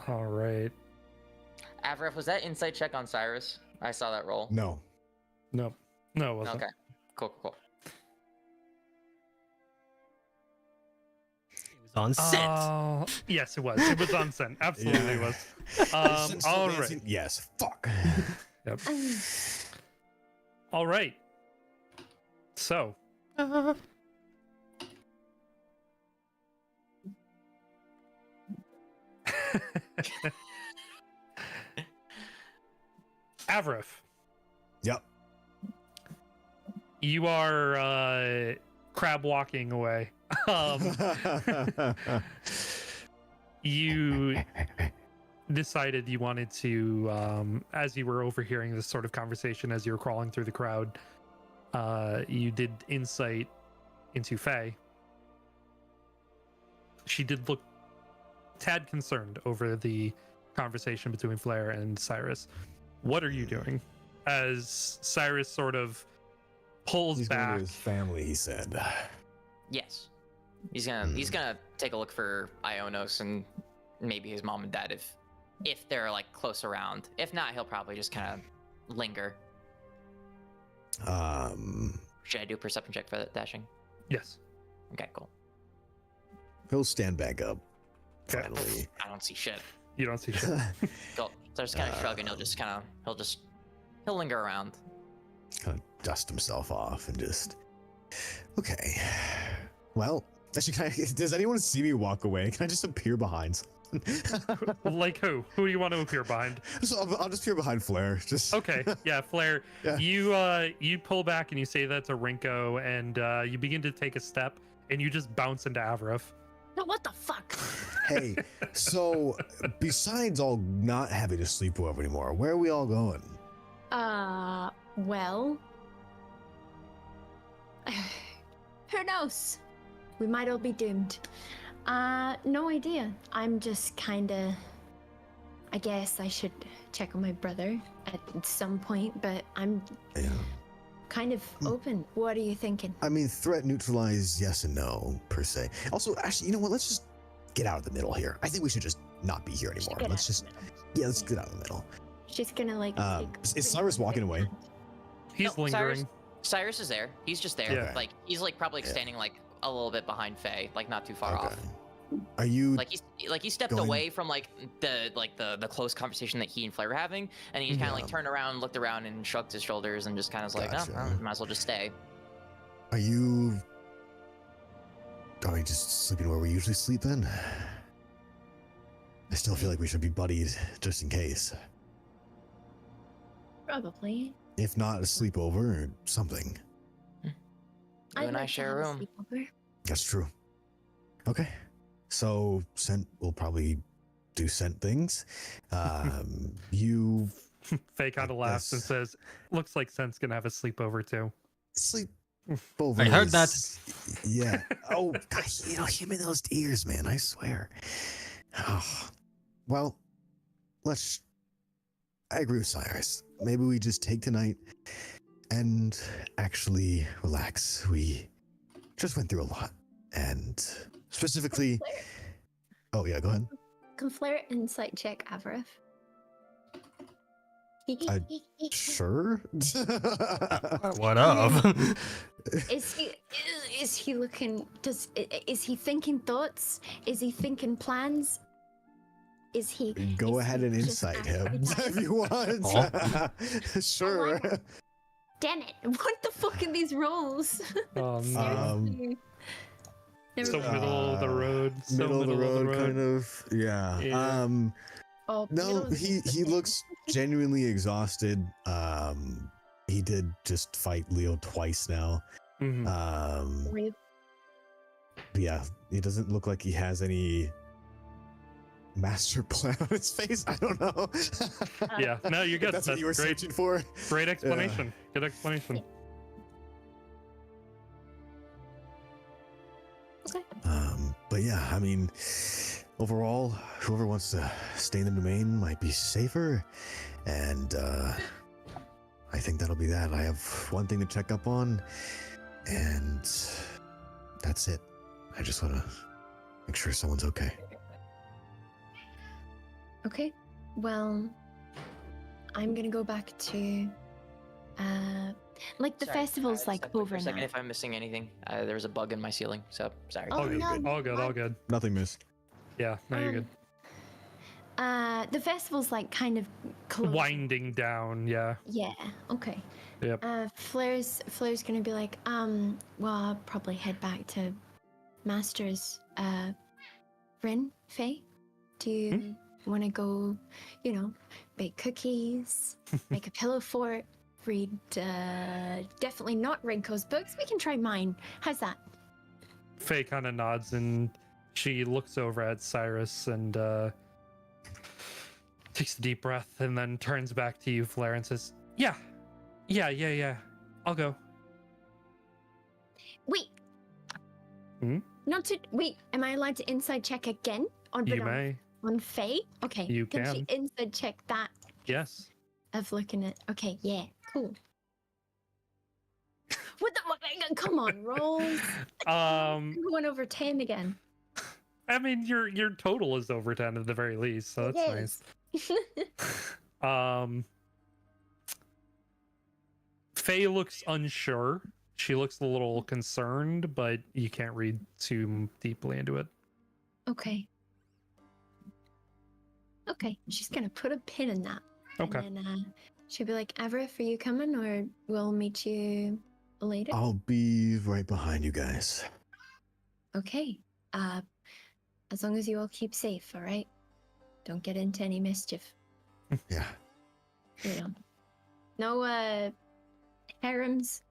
All right. Avraf, was that insight check on Cyrus? I saw that roll. No. No, it wasn't. Okay. Cool. It was on scent. Yes, it was. It was on scent. Absolutely, Yeah. it was. Since All dancing- right. Yes. Fuck. Yep. All right. So, Avrif, Yep. you are crab walking away. You decided you wanted to, as you were overhearing this sort of conversation as you were crawling through the crowd, you did insight into Faye. She did look tad concerned over the conversation between Flair and Cyrus. What are you doing? As Cyrus sort of pulls He's going back. to his family, he said. Yes. He's gonna take a look for Ionos and maybe his mom and dad if they're like close around. If not, he'll probably just kind of linger. Should I do a perception check for that dashing? Yes. Okay, cool. He'll stand back up. Okay. Finally. I don't see shit. You don't see shit. Cool. So just kind of shrug and he'll linger around. Kind of dust himself off and just. Okay. Well, actually, does anyone see me walk away? Can I just appear behind? Like who? Who do you want to appear behind? I'll just appear behind Flair. Just Okay, yeah, Flair. Yeah. You pull back and you say that to Rinko, and you begin to take a step, and you just bounce into Avrif. No, what the fuck? Hey, so besides all not having to sleep over anymore, where are we all going? Well, who knows? We might all be doomed. No idea. I'm just kinda. I guess I should check on my brother at some point, but I'm Yeah. kind of open. What are you thinking? I mean, threat neutralized, yes and no, per se. Also, actually, you know what? Let's just get out of the middle here. I think we should just not be here anymore. Get Let's out just, of the middle. yeah, let's get out of the middle. She's gonna like. Is Cyrus walking away? He's No, lingering. Cyrus is there. He's just there. Yeah. Like he's like probably Yeah. standing like a little bit behind Faye, like not too far off. Are you Like he stepped going- away from the close conversation that he and Flair were having, and he kind of like turned around, looked around, and shrugged his shoulders, and just kind of was like, Gotcha. oh, might as well just stay. Are we just sleeping where we usually sleep then? I still feel like we should be buddied just in case. Probably. If not a sleepover or something. You and I share a room. That's true. Okay. So Scent will probably do Scent things. You Faye kind of laughs and guess- says, "Looks like Sen's gonna have a sleepover too." sleep over. I heard that. Yeah. Oh, God, him in those ears, man. I swear. Oh. Well, I agree with Cyrus. Maybe we just take tonight and actually relax. We just went through a lot. And specifically. Oh, yeah, go ahead. Can Flair insight check Avrif? Sure. What up? Is he looking? Is he thinking thoughts? Is he thinking plans? Is he? Go is ahead he and just insight him acting if you want. Oh. Sure. Damn it! What the fuck are these rolls? No. Seriously. Never So mind. middle of the road. So Middle of the road, kind of. Yeah. Yeah. Oh, No, middle- he looks genuinely exhausted. He did just fight Leo twice now. Mhm. Rude. Yeah, he doesn't look like he has any master plan on his face. I don't know. Yeah, no, you're good. That's what you were great. searching for. Great explanation. Good explanation. Okay. But yeah, I mean, overall, whoever wants to stay in the domain might be safer, and I think that'll be that. I have one thing to check up on, and that's it. I just want to make sure someone's okay. Okay. Well, I'm gonna go back to, like the Sorry, festival's like step back for over a second now. if I'm missing anything. There was a bug in my ceiling, so sorry. Oh, All good. no, All good. All good. Nothing missed. Yeah, no, you're good. The festival's like kind of close. Winding down. Yeah. Yeah. Okay. Yep. Flair's gonna be like, well, I'll probably head back to Masters. Rin, Faye, Do you want to go, bake cookies, make a pillow fort, read definitely not Rinko's books? We can try mine. How's that? Faye kind of nods and she looks over at Cyrus and takes a deep breath and then turns back to you, Flair, and says, Yeah. I'll go. Wait. Wait, am I allowed to inside check again? You may. On Faye? Okay. You can. She inside check that? Yes. Of looking at. Okay, yeah, cool. What the? Come on, rolls. I'm going over 10 again. I mean, your total is over 10 at the very least, so that's nice. Faye looks unsure. She looks a little concerned, but you can't read too deeply into it. Okay. She's gonna put a pin in that. Okay. And then she'll be like, Everett, are you coming, or we'll meet you later? I'll be right behind you guys. Okay. As long as you all keep safe, all right? Don't get into any mischief. Yeah. No harems.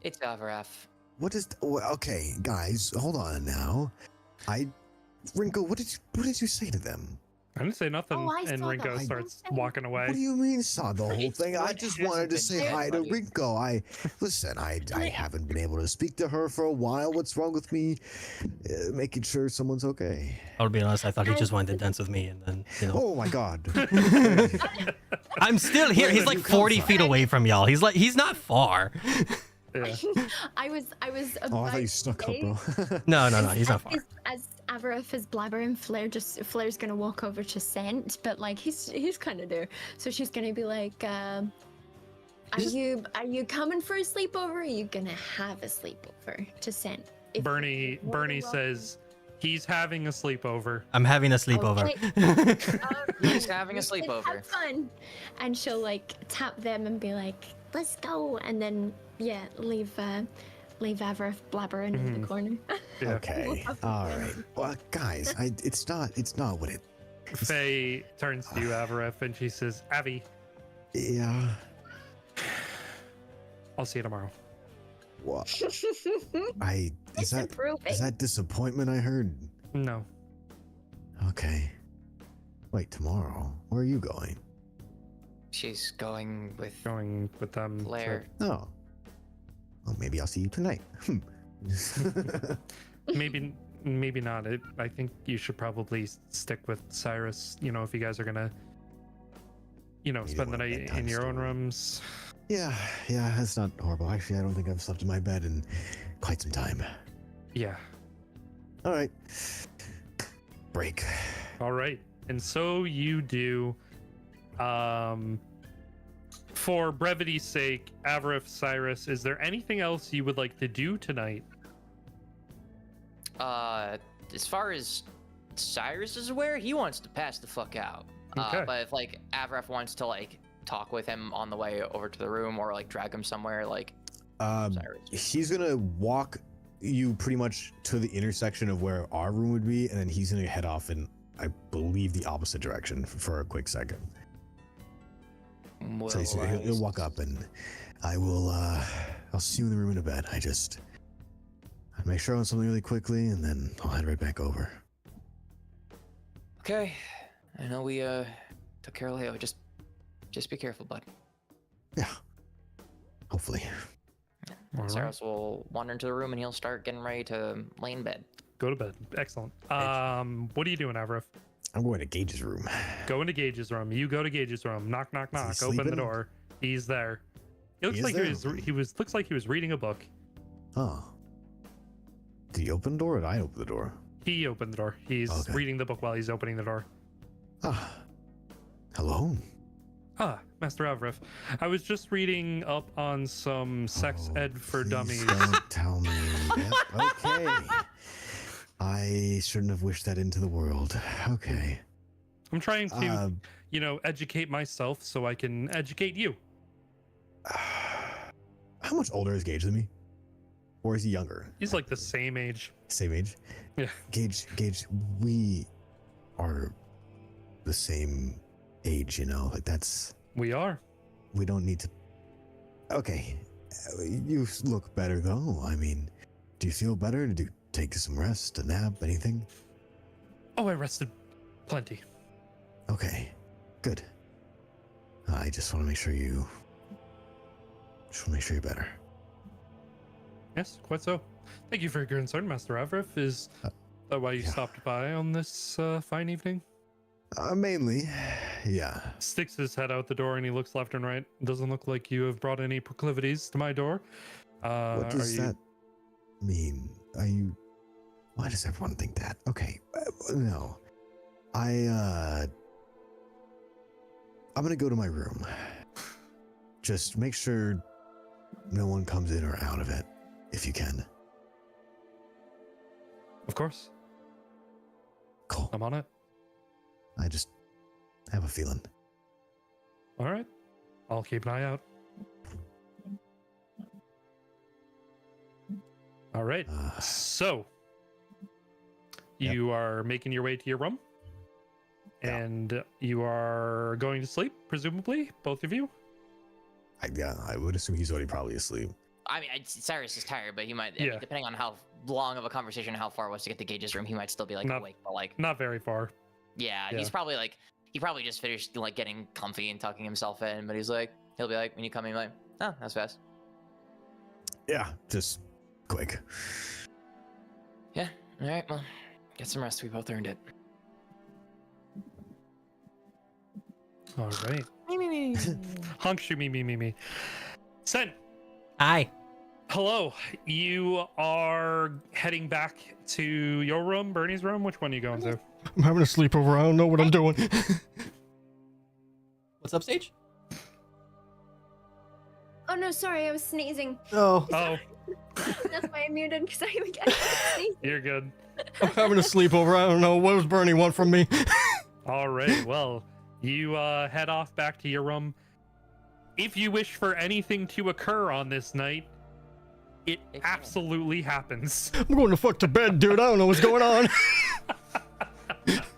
It's Avaraf. What is? Okay, guys, hold on now. Rinko, what did you say to them? I didn't say nothing, and saw Rinko that. starts walking away. What do you mean saw the whole It's thing? I what just hasn't wanted to been say said, hi to buddy. Rinko. Listen, I haven't been able to speak to her for a while. What's wrong with me making sure someone's okay? I'll be honest, I thought he just wanted to dance with me, and then, Oh my god. I'm still here. He's like 40 feet away from y'all. He's not far. Yeah. I was Oh, I thought you snuck up, bro. No, he's not far. As Avaraf is blabbering, Flair's gonna walk over to Scent, but like he's kind of there. So she's gonna be like, are you coming for a sleepover? Or are you gonna have a sleepover to Scent? Bernie says he's having a sleepover. I'm having a sleepover. He's having a Have sleepover. fun. And she'll like tap them and be like, let's go. And then leave Avaraf blabbering in the corner. Yeah. Okay. All right. Well, guys, it's not what it. Faye turns to you, Avaraf, and she says, Avi, Yeah. I'll see you tomorrow. What? It's improving. Is that disappointment I heard? No. Okay. Wait, tomorrow? Where are you going? She's going with Going with them. to- Flair. Oh. Well, maybe I'll see you tonight. Maybe not. I think you should probably stick with Cyrus, if you guys are gonna spend the want a night bedtime in your own story. rooms. Yeah, that's not horrible. Actually, I don't think I've slept in my bed in quite some time. Yeah. All right. Break. All right. And so you do. For brevity's sake, Avaraf, Cyrus, is there anything else you would like to do tonight? As far as Cyrus is aware, he wants to pass the fuck out. Okay. But if like Avaraf wants to like talk with him on the way over to the room or like drag him somewhere, like Cyrus. He's gonna walk you pretty much to the intersection of where our room would be, and then he's gonna head off in, I believe, the opposite direction for a quick second. So he'll walk up, and I'll see you in the room in a bed. I'll make sure on something really quickly, and then I'll head right back over. Okay. I know we took care of Leo. Just be careful, bud. Yeah. Hopefully. All right. Cyrus will wander into the room and he'll start getting ready to lay in bed. Go to bed. Excellent. What are you doing, Avaraf? I'm going to Gage's room. Go into Gage's room. You go to Gage's room. Knock, knock, Is he knock. Open the sleeping? door. He's there. It looks He like is looks like he was reading a book. Oh. Did he open the door or did I open the door? He opened the door. He's Okay. reading the book while he's opening the door. Ah. Hello. Master Avaraf. I was just reading up on some sex Oh, ed for please dummies. Don't tell me. Yep, okay. I shouldn't have wished that into the world. Okay. I'm trying to, educate myself so I can educate you. How much older is Gage than me? Or is he younger? He's like the same age. Same age? Yeah. Gage, we are the same age, you know? Like, that's... We are. We don't need to... Okay. You look better, though. I mean, do you feel better? Did you take some rest, a nap, anything? Oh, I rested plenty. Okay. Good. I just want to make sure you... Just want to make sure you're better. Yes, quite so. Thank you for your concern, Master Avrif. Is that why you yeah. stopped by on this fine evening? Mainly, yeah. Sticks his head out the door and he looks left and right. Doesn't look like you have brought any proclivities to my door. What does that mean? Are you... Why does everyone think that? Okay, no. I'm gonna go to my room. Just make sure no one comes in or out of it, if you can. Of course. Cool. I'm on it. I just have a feeling. All right. I'll keep an eye out. All right. So you are making your way to your room and you are going to sleep, presumably, both of you. I would assume he's already probably asleep. I mean, Cyrus is tired, but he might, I mean, depending on how long of a conversation, how far it was to get to Gage's room, he might still be like awake, but like not very far. Yeah, he's probably like, he probably just finished like getting comfy and tucking himself in, but he'll be like, when you come in, like, oh, that's fast. Yeah, just quick. Yeah, all right, well, get some rest. We both earned it. All right. Honk, shoot me. Sen. Hi. Hello. You are heading back to your room, Bernie's room. Which one are you going to? I'm having a sleepover. I don't know what I'm doing. What's up, Sage? Oh no, sorry, I was sneezing. Oh. That's why I muted, because I would get sneezing. You're good. I'm having a sleepover. I don't know. What does Bernie want from me? All right. Well, you head off back to your room. If you wish for anything to occur on this night, it absolutely happens. I'm going to fuck to bed, dude. I don't know what's going on.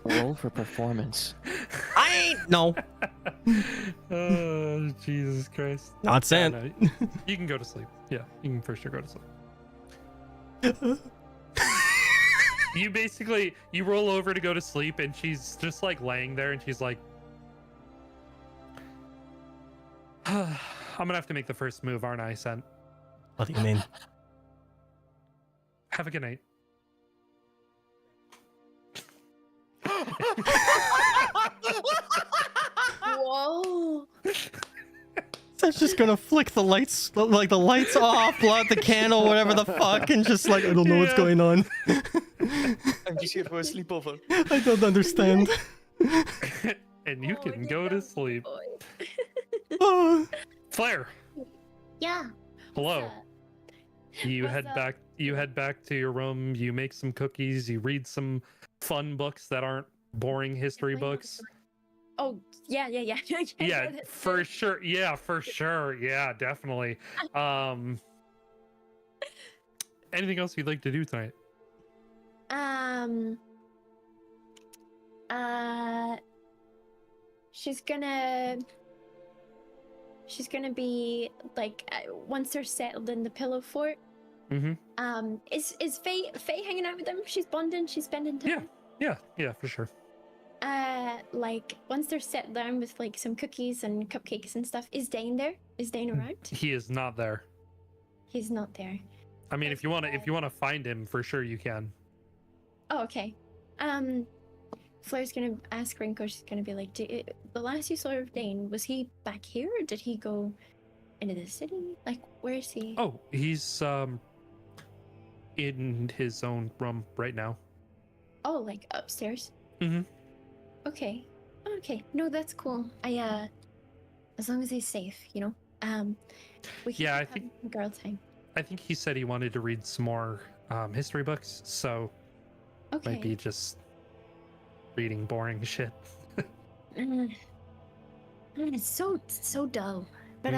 Roll for performance. I ain't. No. Oh, Jesus Christ. Not sent. No, you can go to sleep. Yeah, you can for sure go to sleep. You roll over to go to sleep and she's just like laying there and she's like, I'm gonna have to make the first move, aren't I, Sen? What do you mean? Have a good night. Whoa. That's just gonna flick the lights, like the lights off, blow out the candle, whatever the fuck, and just like, I don't know what's going on. I'm just here for a sleepover. I don't understand. And you can go to sleep. Oh. Flair. Yeah. Hello. You head back to your room, you make some cookies, you read some fun books that aren't boring history books. Oh, yeah. Yeah, for sure. Yeah, definitely. Anything else you'd like to do tonight? She's gonna be like, once they're settled in the pillow fort. Mm-hmm. Is Faye hanging out with them? She's bonding. She's spending time. Yeah, for sure. Like once they're set down with like some cookies and cupcakes and stuff, is Dane there? Is Dane around? He is not there. He's not there. I mean, if you want to find him, for sure you can. Oh, okay. Flair's gonna ask Rinko. She's gonna be like, the last you saw of Dane, was he back here or did he go into the city? Like, where is he? Oh, he's in his own room right now. Oh, like upstairs? Mm-hmm. Okay. No, that's cool. As long as he's safe, you know? We can I have think girl time. I think he said he wanted to read some more history books, so Okay. might be just reading boring shit. It's so dull. But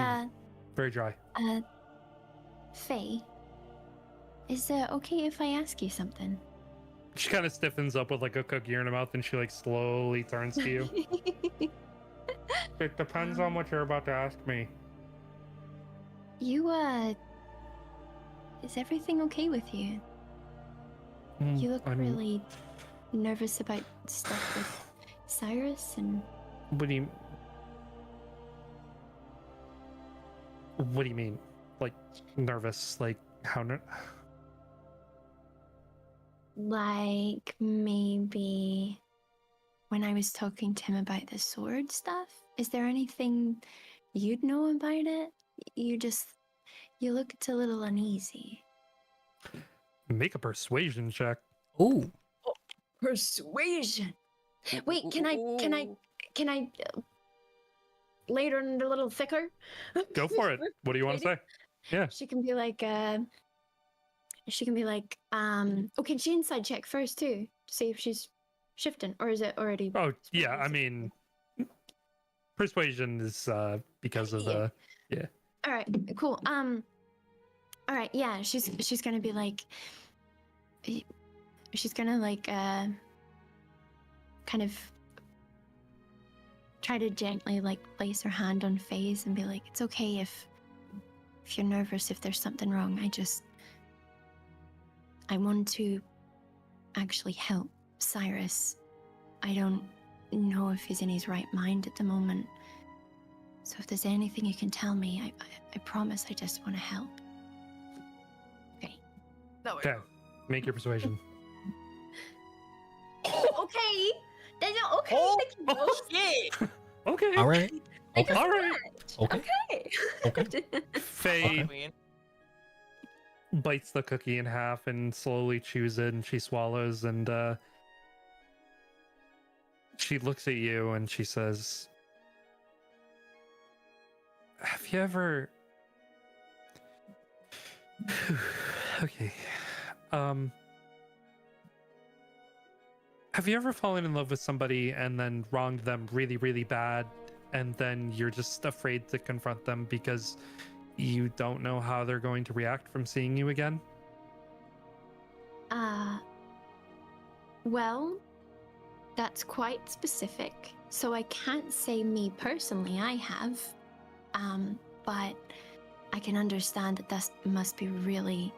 Very dry. Faye, is it okay if I ask you something? She kind of stiffens up with like a cookie in her mouth, and she like slowly turns to you. It depends on what you're about to ask me. You, is everything okay with you? You look I'm- really nervous about stuff with Cyrus and... What do you mean? Like nervous? Like how? Like, maybe when I was talking to him about the sword stuff? Is there anything you'd know about it? You looked a little uneasy. Make a persuasion check. Ooh. Persuasion! Wait, can I later and a little thicker? Go for it. What do you want to say? Yeah. She can be like, oh, can she inside check first too? To see if she's shifting, or is it already? Oh yeah. I mean, persuasion is because of the All right, cool. All right, yeah. She's gonna be like, she's gonna like, kind of try to gently like place her hand on Faye's and be like, it's okay if you're nervous, if there's something wrong. I want to actually help Cyrus. I don't know if he's in his right mind at the moment. So if there's anything you can tell me, I promise I just want to help. Okay. Okay. Make your persuasion. Okay. That's not okay. Oh, thank you, Rose. shit! Okay. All right. Thank you Okay. so All right. much. Okay. Okay. Faye Queen. bites the cookie in half and slowly chews it, and she swallows, and she looks at you and she says, have you ever okay have you ever fallen in love with somebody and then wronged them really, really bad, and then you're just afraid to confront them because you don't know how they're going to react from seeing you again? Well, that's quite specific. So I can't say me personally I have. But I can understand that must be really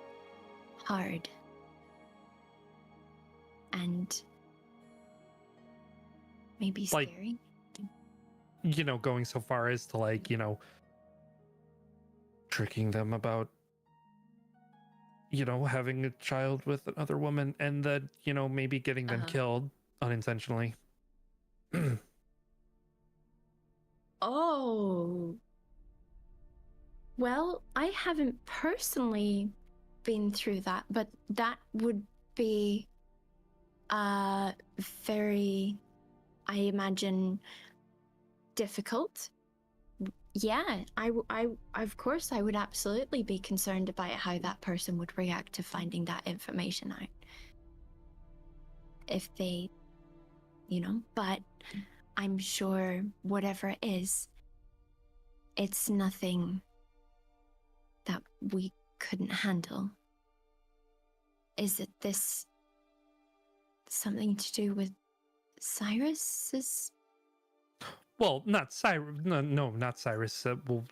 hard. And maybe Like- scary. You know, going so far as to like, you know, tricking them about, you know, having a child with another woman, and then, you know, maybe getting them killed unintentionally. Oh. Well, I haven't personally been through that, but that would be very, I imagine, difficult. Yeah, I of course I would absolutely be concerned about how that person would react to finding that information out. If they, you know, but I'm sure whatever it is, it's nothing that we couldn't handle. Is it this something to do with Cyrus's? Well, not Cyrus. No, not Cyrus. Well,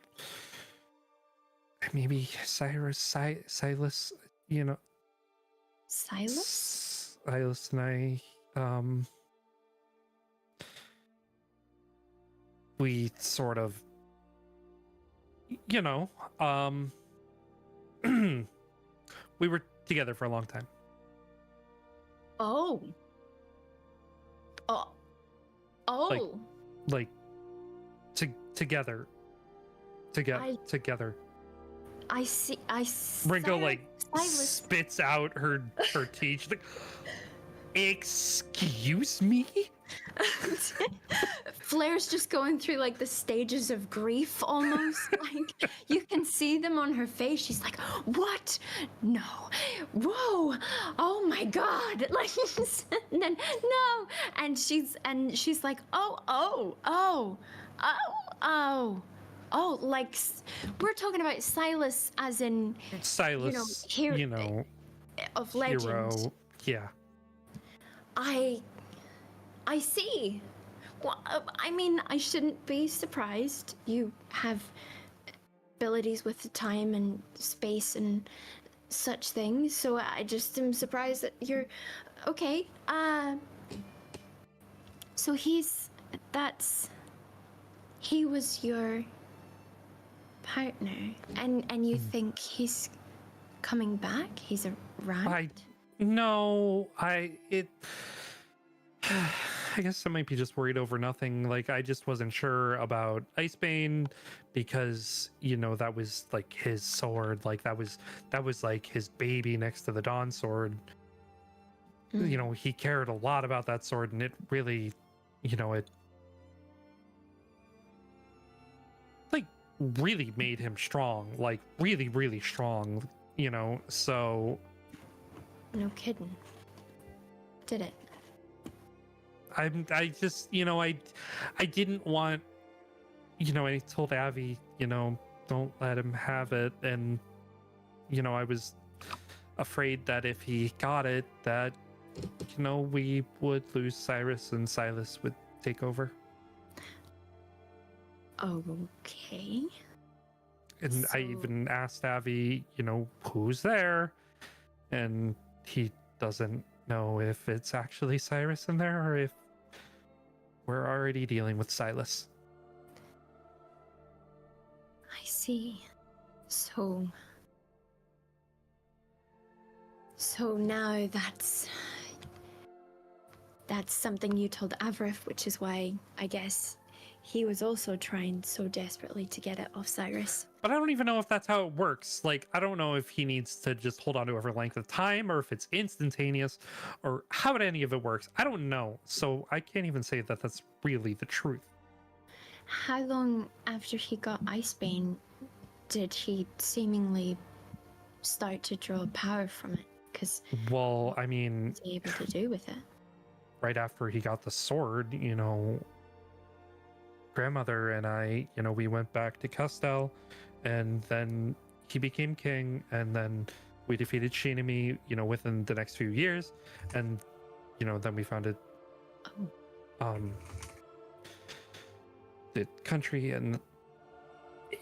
maybe Cyrus, Silas. You know, Silas? Silas and I. We sort of, you know, we were together for a long time. Oh. Oh. Like, together. I see. Ringo Cyrus- like Silas. spits out her teeth. She's like, excuse me? Flair's just going through like the stages of grief almost. Like you can see them on her face. She's like, what? No. Whoa. Oh my God. Like and then no. And she's like, oh, like we're talking about Silas as in Silas, you know, you know, of legend. hero. Yeah. I see. Well, I mean, I shouldn't be surprised. You have abilities with the time and space and such things, so I just am surprised that you're okay. So he was your partner, and you think he's coming back? He's around? I guess I might be just worried over nothing. Like, I just wasn't sure about Icebane because, you know, that was like his sword. Like that was like his baby next to the Dawn sword. You know, he cared a lot about that sword, and it really, you know, it like really made him strong. Like really, really strong, you know, so No kidding. Did it? I just, you know, I didn't want, you know, I told Avi, you know, don't let him have it. And, you know, I was afraid that if he got it, that, you know, we would lose Cyrus and Silas would take over. Okay. And I even asked Avi, you know, who's there? And he doesn't know if it's actually Cyrus in there or if we're already dealing with Silas. I see. So now that's something you told Avrith, which is why I guess he was also trying so desperately to get it off Cyrus. But I don't even know if that's how it works. Like, I don't know if he needs to just hold on to it for length of time or if it's instantaneous or how any of it works. I don't know. So I can't even say that that's really the truth. How long after he got Icebane did he seemingly start to draw power from it? Because well, I mean, what was he able to do with it? Right after he got the sword, you know, grandmother and I, you know, we went back to Castell, and then he became king, and then we defeated Shinami, you know, within the next few years, and, you know, then we founded the country, and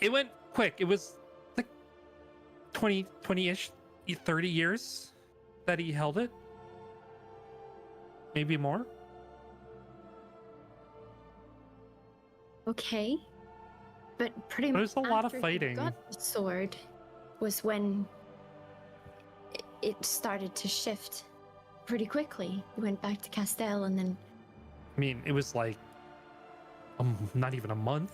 it went quick. It was like 20-ish, 30 years that he held it. Maybe more. Okay. But pretty much There's a lot of after he fighting. got the sword was when it started to shift pretty quickly. He went back to Castell and then... I mean, it was like not even a month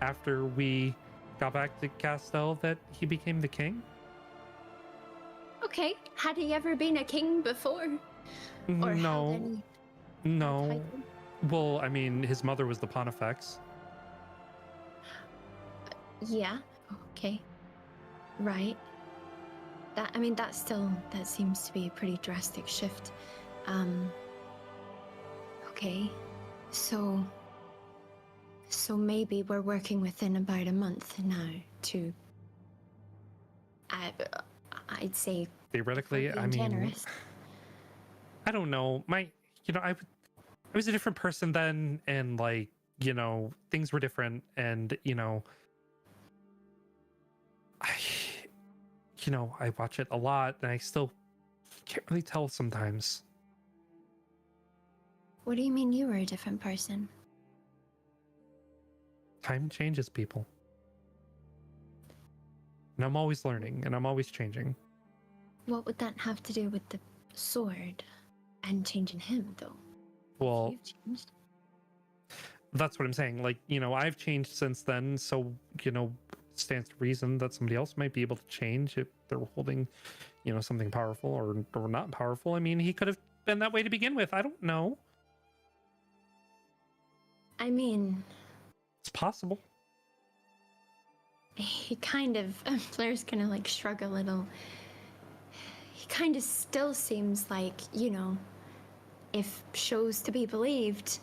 after we got back to Castell that he became the king. Okay. Had he ever been a king before? Or held No. any No. title? Well, I mean, his mother was the Pontifex. Yeah. Okay. Right. That seems to be a pretty drastic shift. Okay. So maybe we're working within about a month now to I'd say Theoretically, being I mean, generous. I don't know. I was a different person then, and like, you know, things were different, and you know, I watch it a lot, and I still can't really tell sometimes. What do you mean you were a different person? Time changes people, and I'm always learning, and I'm always changing. What would that have to do with the sword and changing him, though? Well, You've changed. that's what I'm saying. Like, you know, I've changed since then, so, you know, stands to reason that somebody else might be able to change if they're holding, you know, something powerful or not powerful. I mean, he could have been that way to begin with. I don't know. I mean, It's possible. he kind of... Flair's gonna, like, shrug a little. He kind of still seems like, you know, if shows to be believed,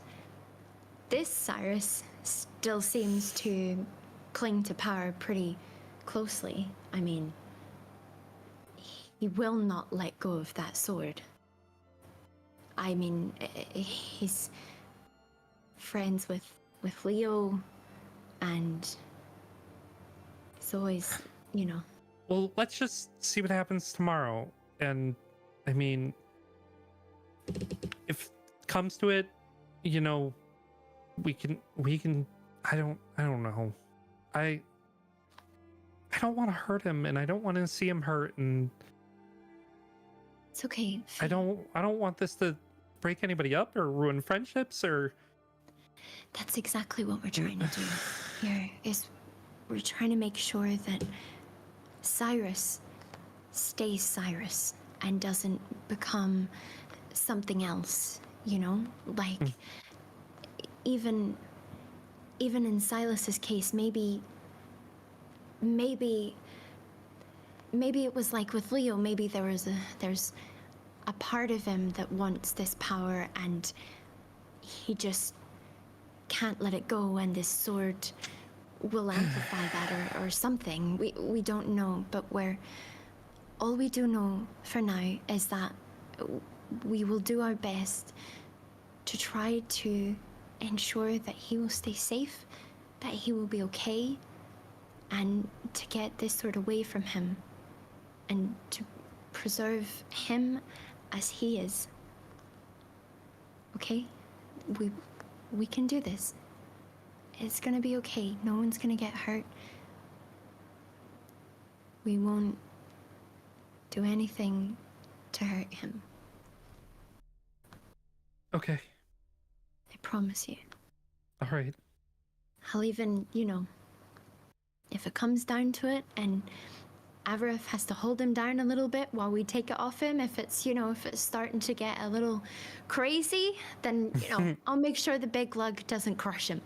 this Cyrus still seems to cling to power pretty closely. I mean, he will not let go of that sword. I mean, he's friends with Leo, and it's always, you know. Well, let's just see what happens tomorrow. And I mean, if it comes to it, you know, we can I don't know. I don't want to hurt him, and I don't want to see him hurt, and It's okay. I don't want this to break anybody up or ruin friendships or That's exactly what we're trying to do here, is we're trying to make sure that Cyrus stays Cyrus and doesn't become something else, you know? Like, even in Silas's case, maybe it was like with Leo, maybe there's a part of him that wants this power and he just can't let it go, and this sword will amplify that or something. We don't know, but all we do know for now is that we will do our best to try to ensure that he will stay safe, that he will be okay, and to get this sword away from him and to preserve him as he is. Okay? We can do this. It's gonna be okay. No one's gonna get hurt. We won't do anything to hurt him. okay. I promise you. All right. I'll even, you know, if it comes down to it and Avarith has to hold him down a little bit while we take it off him, if it's, you know, if it's starting to get a little crazy, then, you know, I'll make sure the big lug doesn't crush him.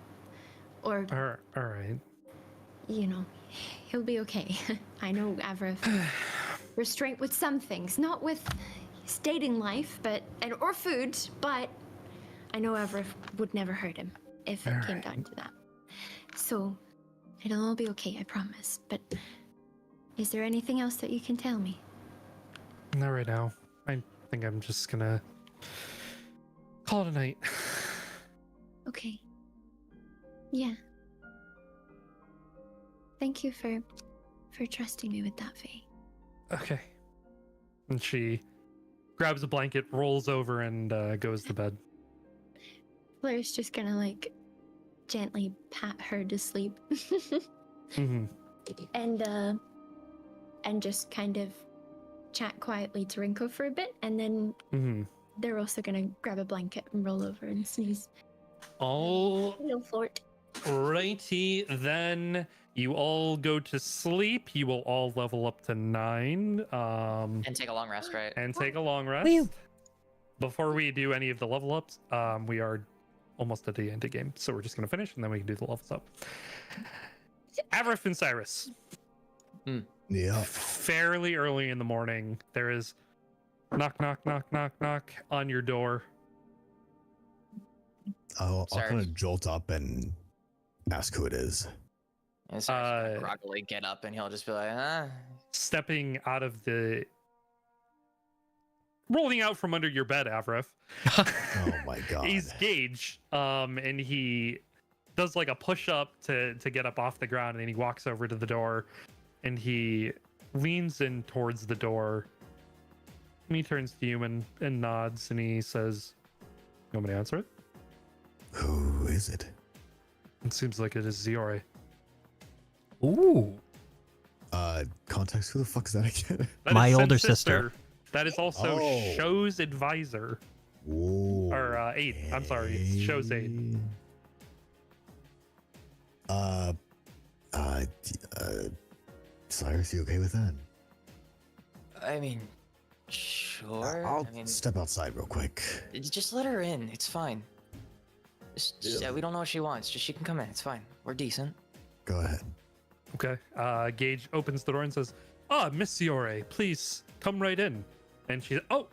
Or, All right. you know, he'll be okay. I know Avarith restraint with some things, not with his dating life, or food, but I know Avarith would never hurt him if it came down to that. So, it'll all be okay, I promise. But is there anything else that you can tell me? Not right now. I think I'm just gonna call it a night. Okay. Yeah. Thank you for trusting me with that, Faye. Okay. And she grabs a blanket, rolls over, and goes to bed. Flair's just gonna, like, gently pat her to sleep. Mm-hmm. And just kind of chat quietly to Rinko for a bit, and then they're also gonna grab a blanket and roll over and snooze. All Little fort. righty, then you all go to sleep. You will all level up to 9. And take a long rest, right? And take a long rest. Whew. Before we do any of the level ups, we are almost at the end of the game, so we're just gonna finish and then we can do the levels up. Avarith and Cyrus. Yeah. Fairly early in the morning, there is knock, knock, knock, knock, knock on your door. I'll Sorry. kind of jolt up and ask who it is. And so groggily get up and he'll just be like, Stepping out of the... Rolling out from under your bed, Avarith. Oh my god. He's Gage, and he does like a push-up to get up off the ground, and then he walks over to the door, and he leans in towards the door, and he turns to you and nods, and he says, "You want me to answer it?" Who is it? It seems like it is Ziore. Ooh. Context, who the fuck is that again? That My is Sen's older sister. That is also Oh. Show's advisor. Ooh, Or aide. I'm sorry, it's Show's aide. Cyrus, you okay with that? I mean, sure. I'll I mean, step outside real quick. just let her in. It's fine. We don't know what she wants. Just she can come in. It's fine. We're decent. Go ahead. Okay. Gage opens the door and says, Miss Ziore, please come right in. And she's, all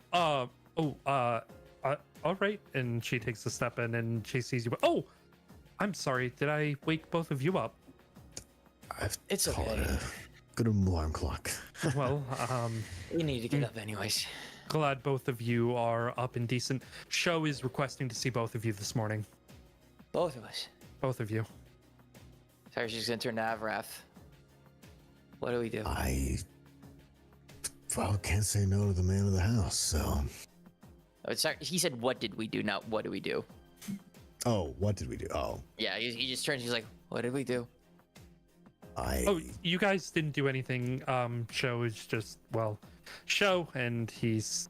right. And she takes a step in and she sees you. Oh, I'm sorry. Did I wake both of you up? It's Call it okay. a good alarm clock. Well, We need to get up anyways. Glad both of you are up and decent. Show is requesting to see both of you this morning. Both of us. Both of you. Sorry, she's gonna turn to Avrath. What do we do? Well, can't say no to the man of the house, so. Oh, sorry, he said, "What did we do?" Not "What do we do?" Oh, what did we do? Oh, Yeah, he just turns. He's like, What did we do? Oh, you guys didn't do anything. Show is just, well, Show, and he's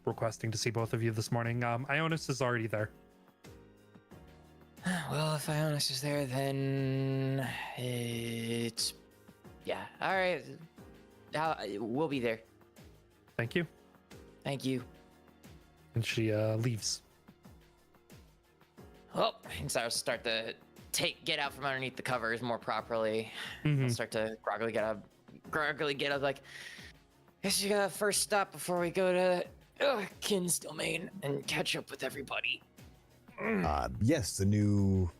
requesting to see both of you this morning. Ionis is already there. Well, if Ionis is there, then it's... "Yeah, all right, we'll be there. Thank you. Thank you. And she leaves. Well, and Cyrus will start to get out from underneath the covers more properly. He'll start to groggily get up, like, guess you got a first stop before we go to Kin's domain and catch up with everybody. yes, the new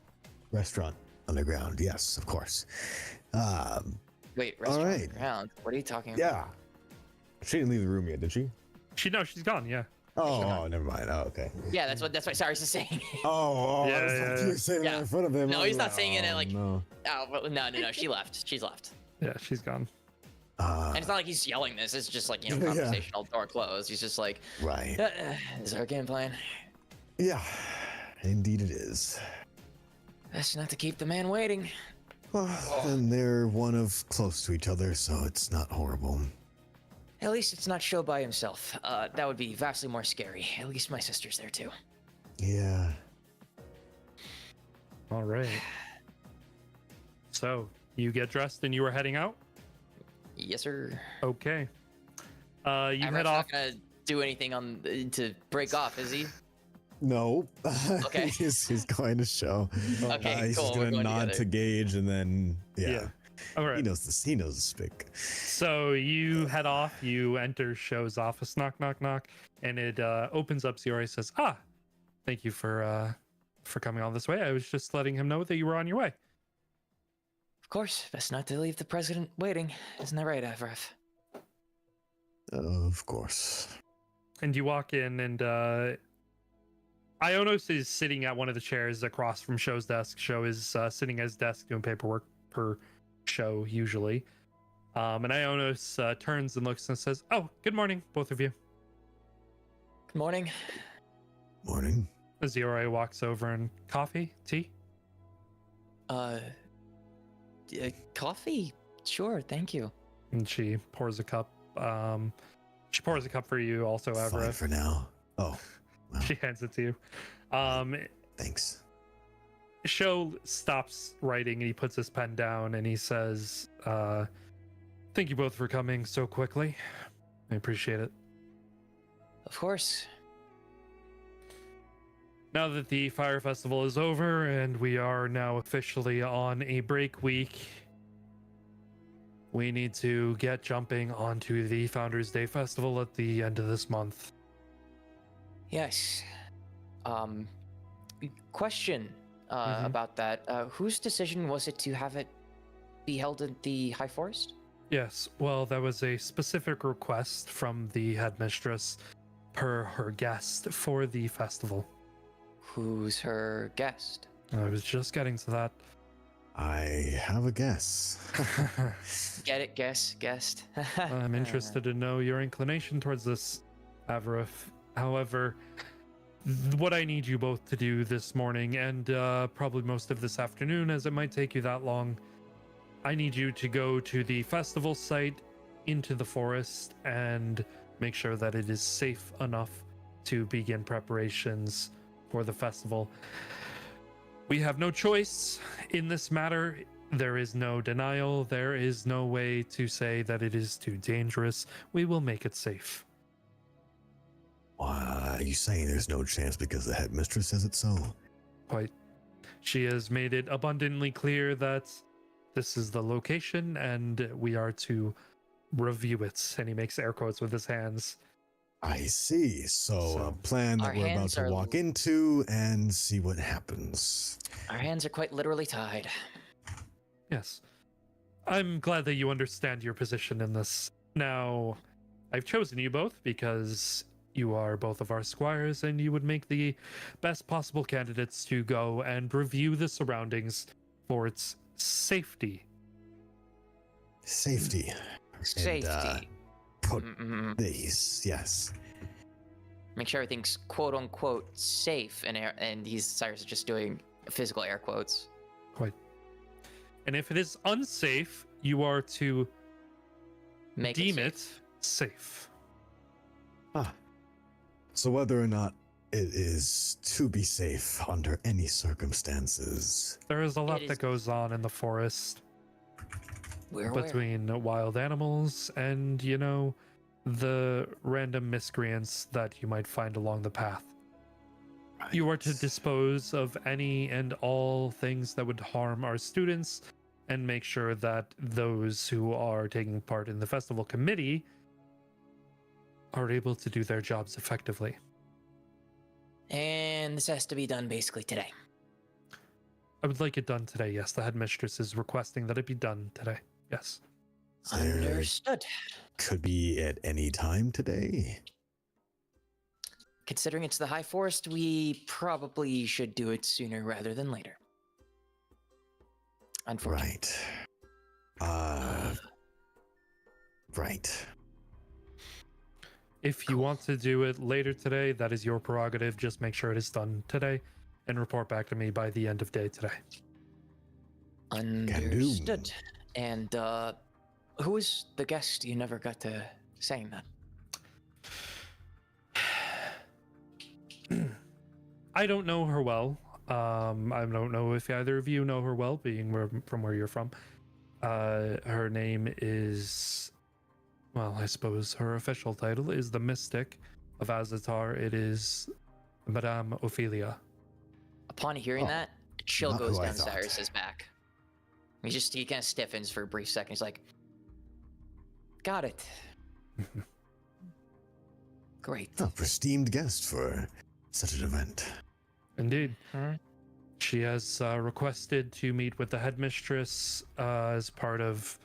restaurant underground. Yes, of course. Wait, All restaurant right. underground? What are you talking about? Yeah. She didn't leave the room yet, did she? She's gone, yeah. Oh, never mind. Oh, okay. Yeah, that's what Cyrus is saying. Oh, Yeah, I was yeah, like, you were saying that yeah. in front of him. No, I was he's not saying it oh, like- No. Oh, well, no, she left. She's left. Yeah, she's gone. And it's not like he's yelling this. It's just like, Yeah. conversational, door closed. He's just like, Right. is our game plan? Yeah, indeed it is. Best not to keep the man waiting. Well, then they're one of close to each other, so it's not horrible. At least it's not Show by himself. That would be vastly more scary. At least my sister's there too. Yeah. All right. So, you get dressed and you are heading out? Yes, sir. Okay. You Avrat's head off. not gonna do anything to break off, is he? No. Okay. he's going to show. Okay, He's cool. just We're gonna going nod together. to Gage and then yeah. All right. He knows this. He knows the speak. So you head off, you enter Show's office, knock, knock, knock, and it opens up. Ziori says, thank you for coming all this way. I was just letting him know that you were on your way. Of course, best not to leave the president waiting. Isn't that right, Avrath? Of course. And you walk in, and Ionos is sitting at one of the chairs across from Show's desk. Show is sitting at his desk doing paperwork per Show, usually. And Ionos turns and looks and says, "Oh, good morning, both of you." Good morning. Morning. Ziori walks over and coffee, tea. Coffee? Sure, thank you. And she pours a cup. She pours a cup for you, also, Fine Everett. for now. Oh, well, She hands it to you. thanks. Show stops writing and he puts his pen down and he says, "Thank you both for coming so quickly. I appreciate it. Of course. Now that the Fire Festival is over and we are now officially on a break week, we need to get jumping onto the Founders Day Festival at the end of this month." Yes. Question Mhm. about that. Whose decision was it to have it be held in the High Forest? Yes, well, that was a specific request from the headmistress per her guest for the festival. Who's her guest? I was just getting to that. I have a guess. Get it? Guest. I'm interested to know your inclination towards this, Avarif. However, what I need you both to do this morning and probably most of this afternoon, as it might take you that long, I need you to go to the festival site into the forest and make sure that it is safe enough to begin preparations for the festival. We have no choice in this matter. There is no denial. There is no way to say that it is too dangerous. We will make it safe. Why are you saying there's no chance because the headmistress says it so? Quite. She has made it abundantly clear that this is the location and we are to review it. And he makes air quotes with his hands. I see. So a plan Our that we're about hands to are- walk into and see what happens. Our hands are quite literally tied. Yes. I'm glad that you understand your position in this. Now, I've chosen you both because you are both of our squires, and you would make the best possible candidates to go and review the surroundings for its safety. Safety. Safety. And, put Mm-mm. these, yes. Make sure everything's quote unquote safe, and Cyrus is just doing physical air quotes. Quite. And if it is unsafe, you are to Make deem it it safe. Ah. So whether or not it is to be safe under any circumstances. There is a lot is- that goes on in the forest We're aware. between wild animals and, you know, the random miscreants that you might find along the path. You are to dispose of any and all things that would harm our students and make sure that those who are taking part in the festival committee are able to do their jobs effectively. And this has to be done basically today. I would like it done today, yes. The headmistress is requesting that it be done today. Yes. Understood. Could be at any time today. Considering it's the High Forest, we probably should do it sooner rather than later. Unfortunately. Right. Right. If you want to do it later today, that is your prerogative. Just make sure it is done today and report back to me by the end of day today. Understood. And who was the guest you never got to saying that? I don't know her well. I don't know if either of you know her well, being from where you're from. Her name is, well, I suppose her official title is the Mystic of Azatar. It is Madame Ophelia. Upon hearing that, a chill not goes who I down thought. Cyrus's back. He kind of stiffens for a brief second. He's like, got it. Great. A esteemed guest for such an event. Indeed. She has requested to meet with the headmistress as part of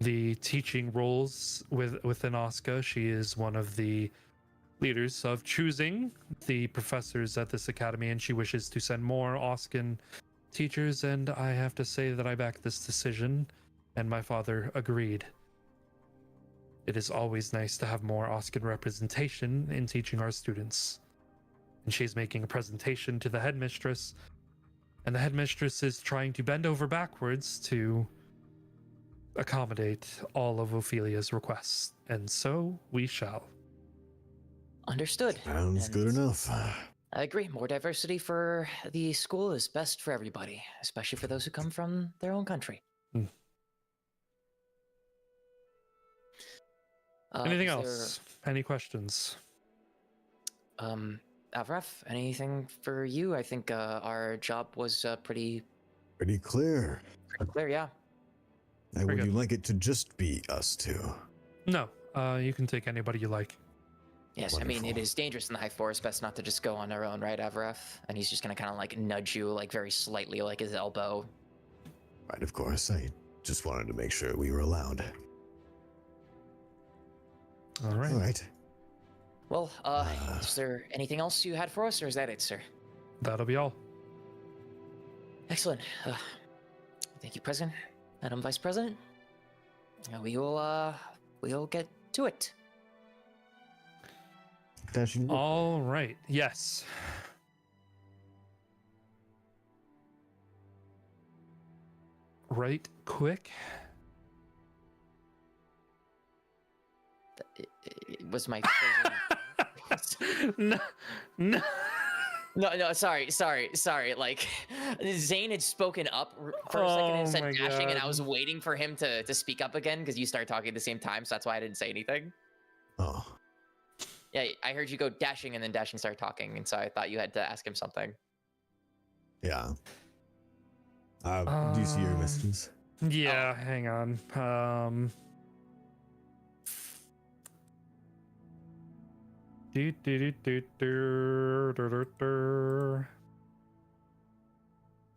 the teaching roles within OSCA. She is one of the leaders of choosing the professors at this academy, and she wishes to send more OSCAN teachers, and I have to say that I back this decision, and my father agreed. It is always nice to have more OSCAN representation in teaching our students. And she's making a presentation to the headmistress, and the headmistress is trying to bend over backwards to accommodate all of Ophelia's requests, and so we shall. Understood. Sounds And good enough. I agree. More diversity for the school is best for everybody, especially for those who come from their own country. Anything is else? Any questions? Avraf, anything for you? I think our job was pretty Pretty clear. clear, yeah. Would good. you like it to just be us two? No. You can take anybody you like. Yes, I mean, it Wonderful. is dangerous in the High Forest, best not to just go on our own, right, Avraf? And he's just gonna kind of like nudge you, like very slightly, like his elbow. Right, of course. I just wanted to make sure we were allowed. All right. All right. Well, is there anything else you had for us, or is that it, sir? That'll be all. Excellent. Thank you, President, Madam Vice President. We'll get to it. Dashing. All right. Yes. Right quick. It was my no, no. No, sorry. Like, Zane had spoken up for a second and Oh said my dashing, and I God. was waiting for him to speak up again because you started talking at the same time, so that's why I didn't say anything. Oh, Yeah, I heard you go dashing, and then dashing started talking, and so I thought you had to ask him something. yeah. Do you see your messages? Yeah, hang on.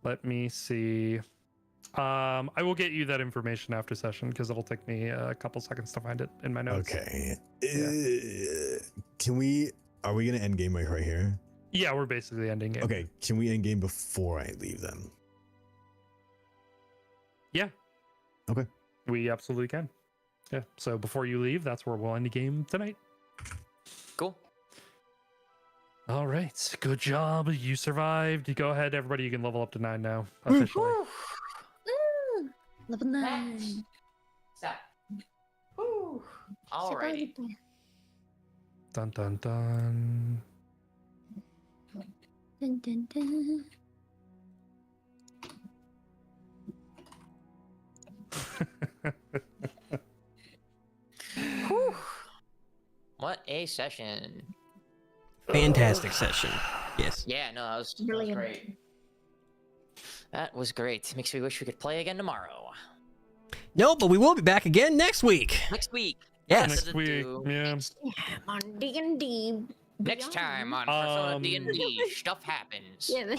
Let me see. I will get you that information after session because it'll take me a couple seconds to find it in my notes. Okay. Yeah. Are we gonna end game right here? Yeah, we're basically ending game. Okay, can we end game before I leave then? Yeah. Okay. We absolutely can. Yeah. So before you leave, that's where we'll end the game tonight. Cool. All right. Good job. You survived. You go ahead, everybody. You can level up to 9 now officially. Level 9. Stop. Woo. Alrighty. Dun dun dun. Dun, dun, dun. Whew. What a session. Fantastic session. Yes. Yeah, no, that was Brilliant. great. That was great. Makes me wish we could play again tomorrow. No, but we will be back again next week. Next week. Yes. Next week. Yeah. On D&D. Next time on Persona D&D, stuff happens. Yeah,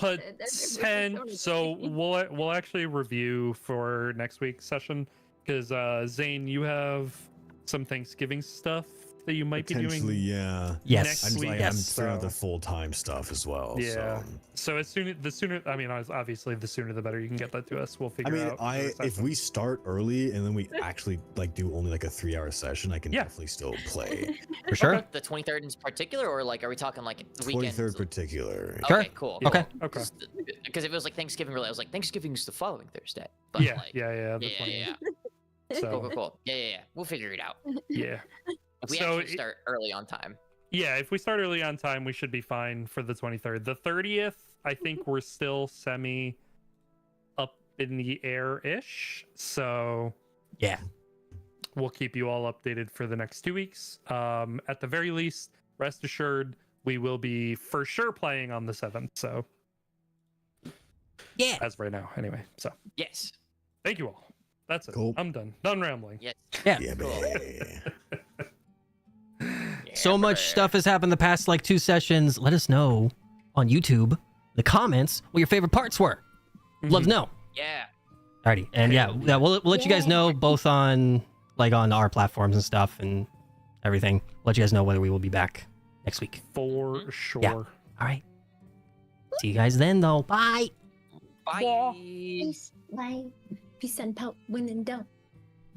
So we'll actually review for next week's session because Zane, you have some Thanksgiving stuff that you might be Potentially, doing. yeah. Yes. Next I'm, week. I'm Yes. figuring out the full-time stuff as well. Yeah. So. So the sooner. I mean, obviously, the sooner the better. You can get that to us. We'll I figure mean, out. the if session. we start early and then we actually like do only like a 3-hour session, I can Yeah. definitely still play. For sure. Okay. The 23rd in particular, or like, are we talking like weekends? 23rd particular. Sure. Okay, cool. Okay. Okay. Because if it was like Thanksgiving, really, I was like, Thanksgiving's the following Thursday. But Yeah. like, Yeah. The yeah, 20th. yeah. Cool, So cool. Yeah. We'll figure it out. yeah. If we So actually start early on time. Yeah, if we start early on time, we should be fine for the 23rd. The 30th, I think we're still semi up in the air-ish. So Yeah. we'll keep you all updated for the next 2 weeks. At the very least, rest assured, we will be for sure playing on the 7th. So Yeah. as right now, anyway. So Yes. thank you all. That's it. Cool. I'm done. Done rambling. Yes. Yeah. Yeah, Cool. baby. So much stuff has happened the past like 2 sessions. Let us know on YouTube, the comments, what your favorite parts were. Love to know. Yeah. Alrighty. And yeah, we'll let you guys know both on our platforms and stuff and everything. Let you guys know whether we will be back next week. For sure. Yeah. All right. See you guys then, though. Bye. Bye. Peace. Bye. Peace and pout. Win and don't.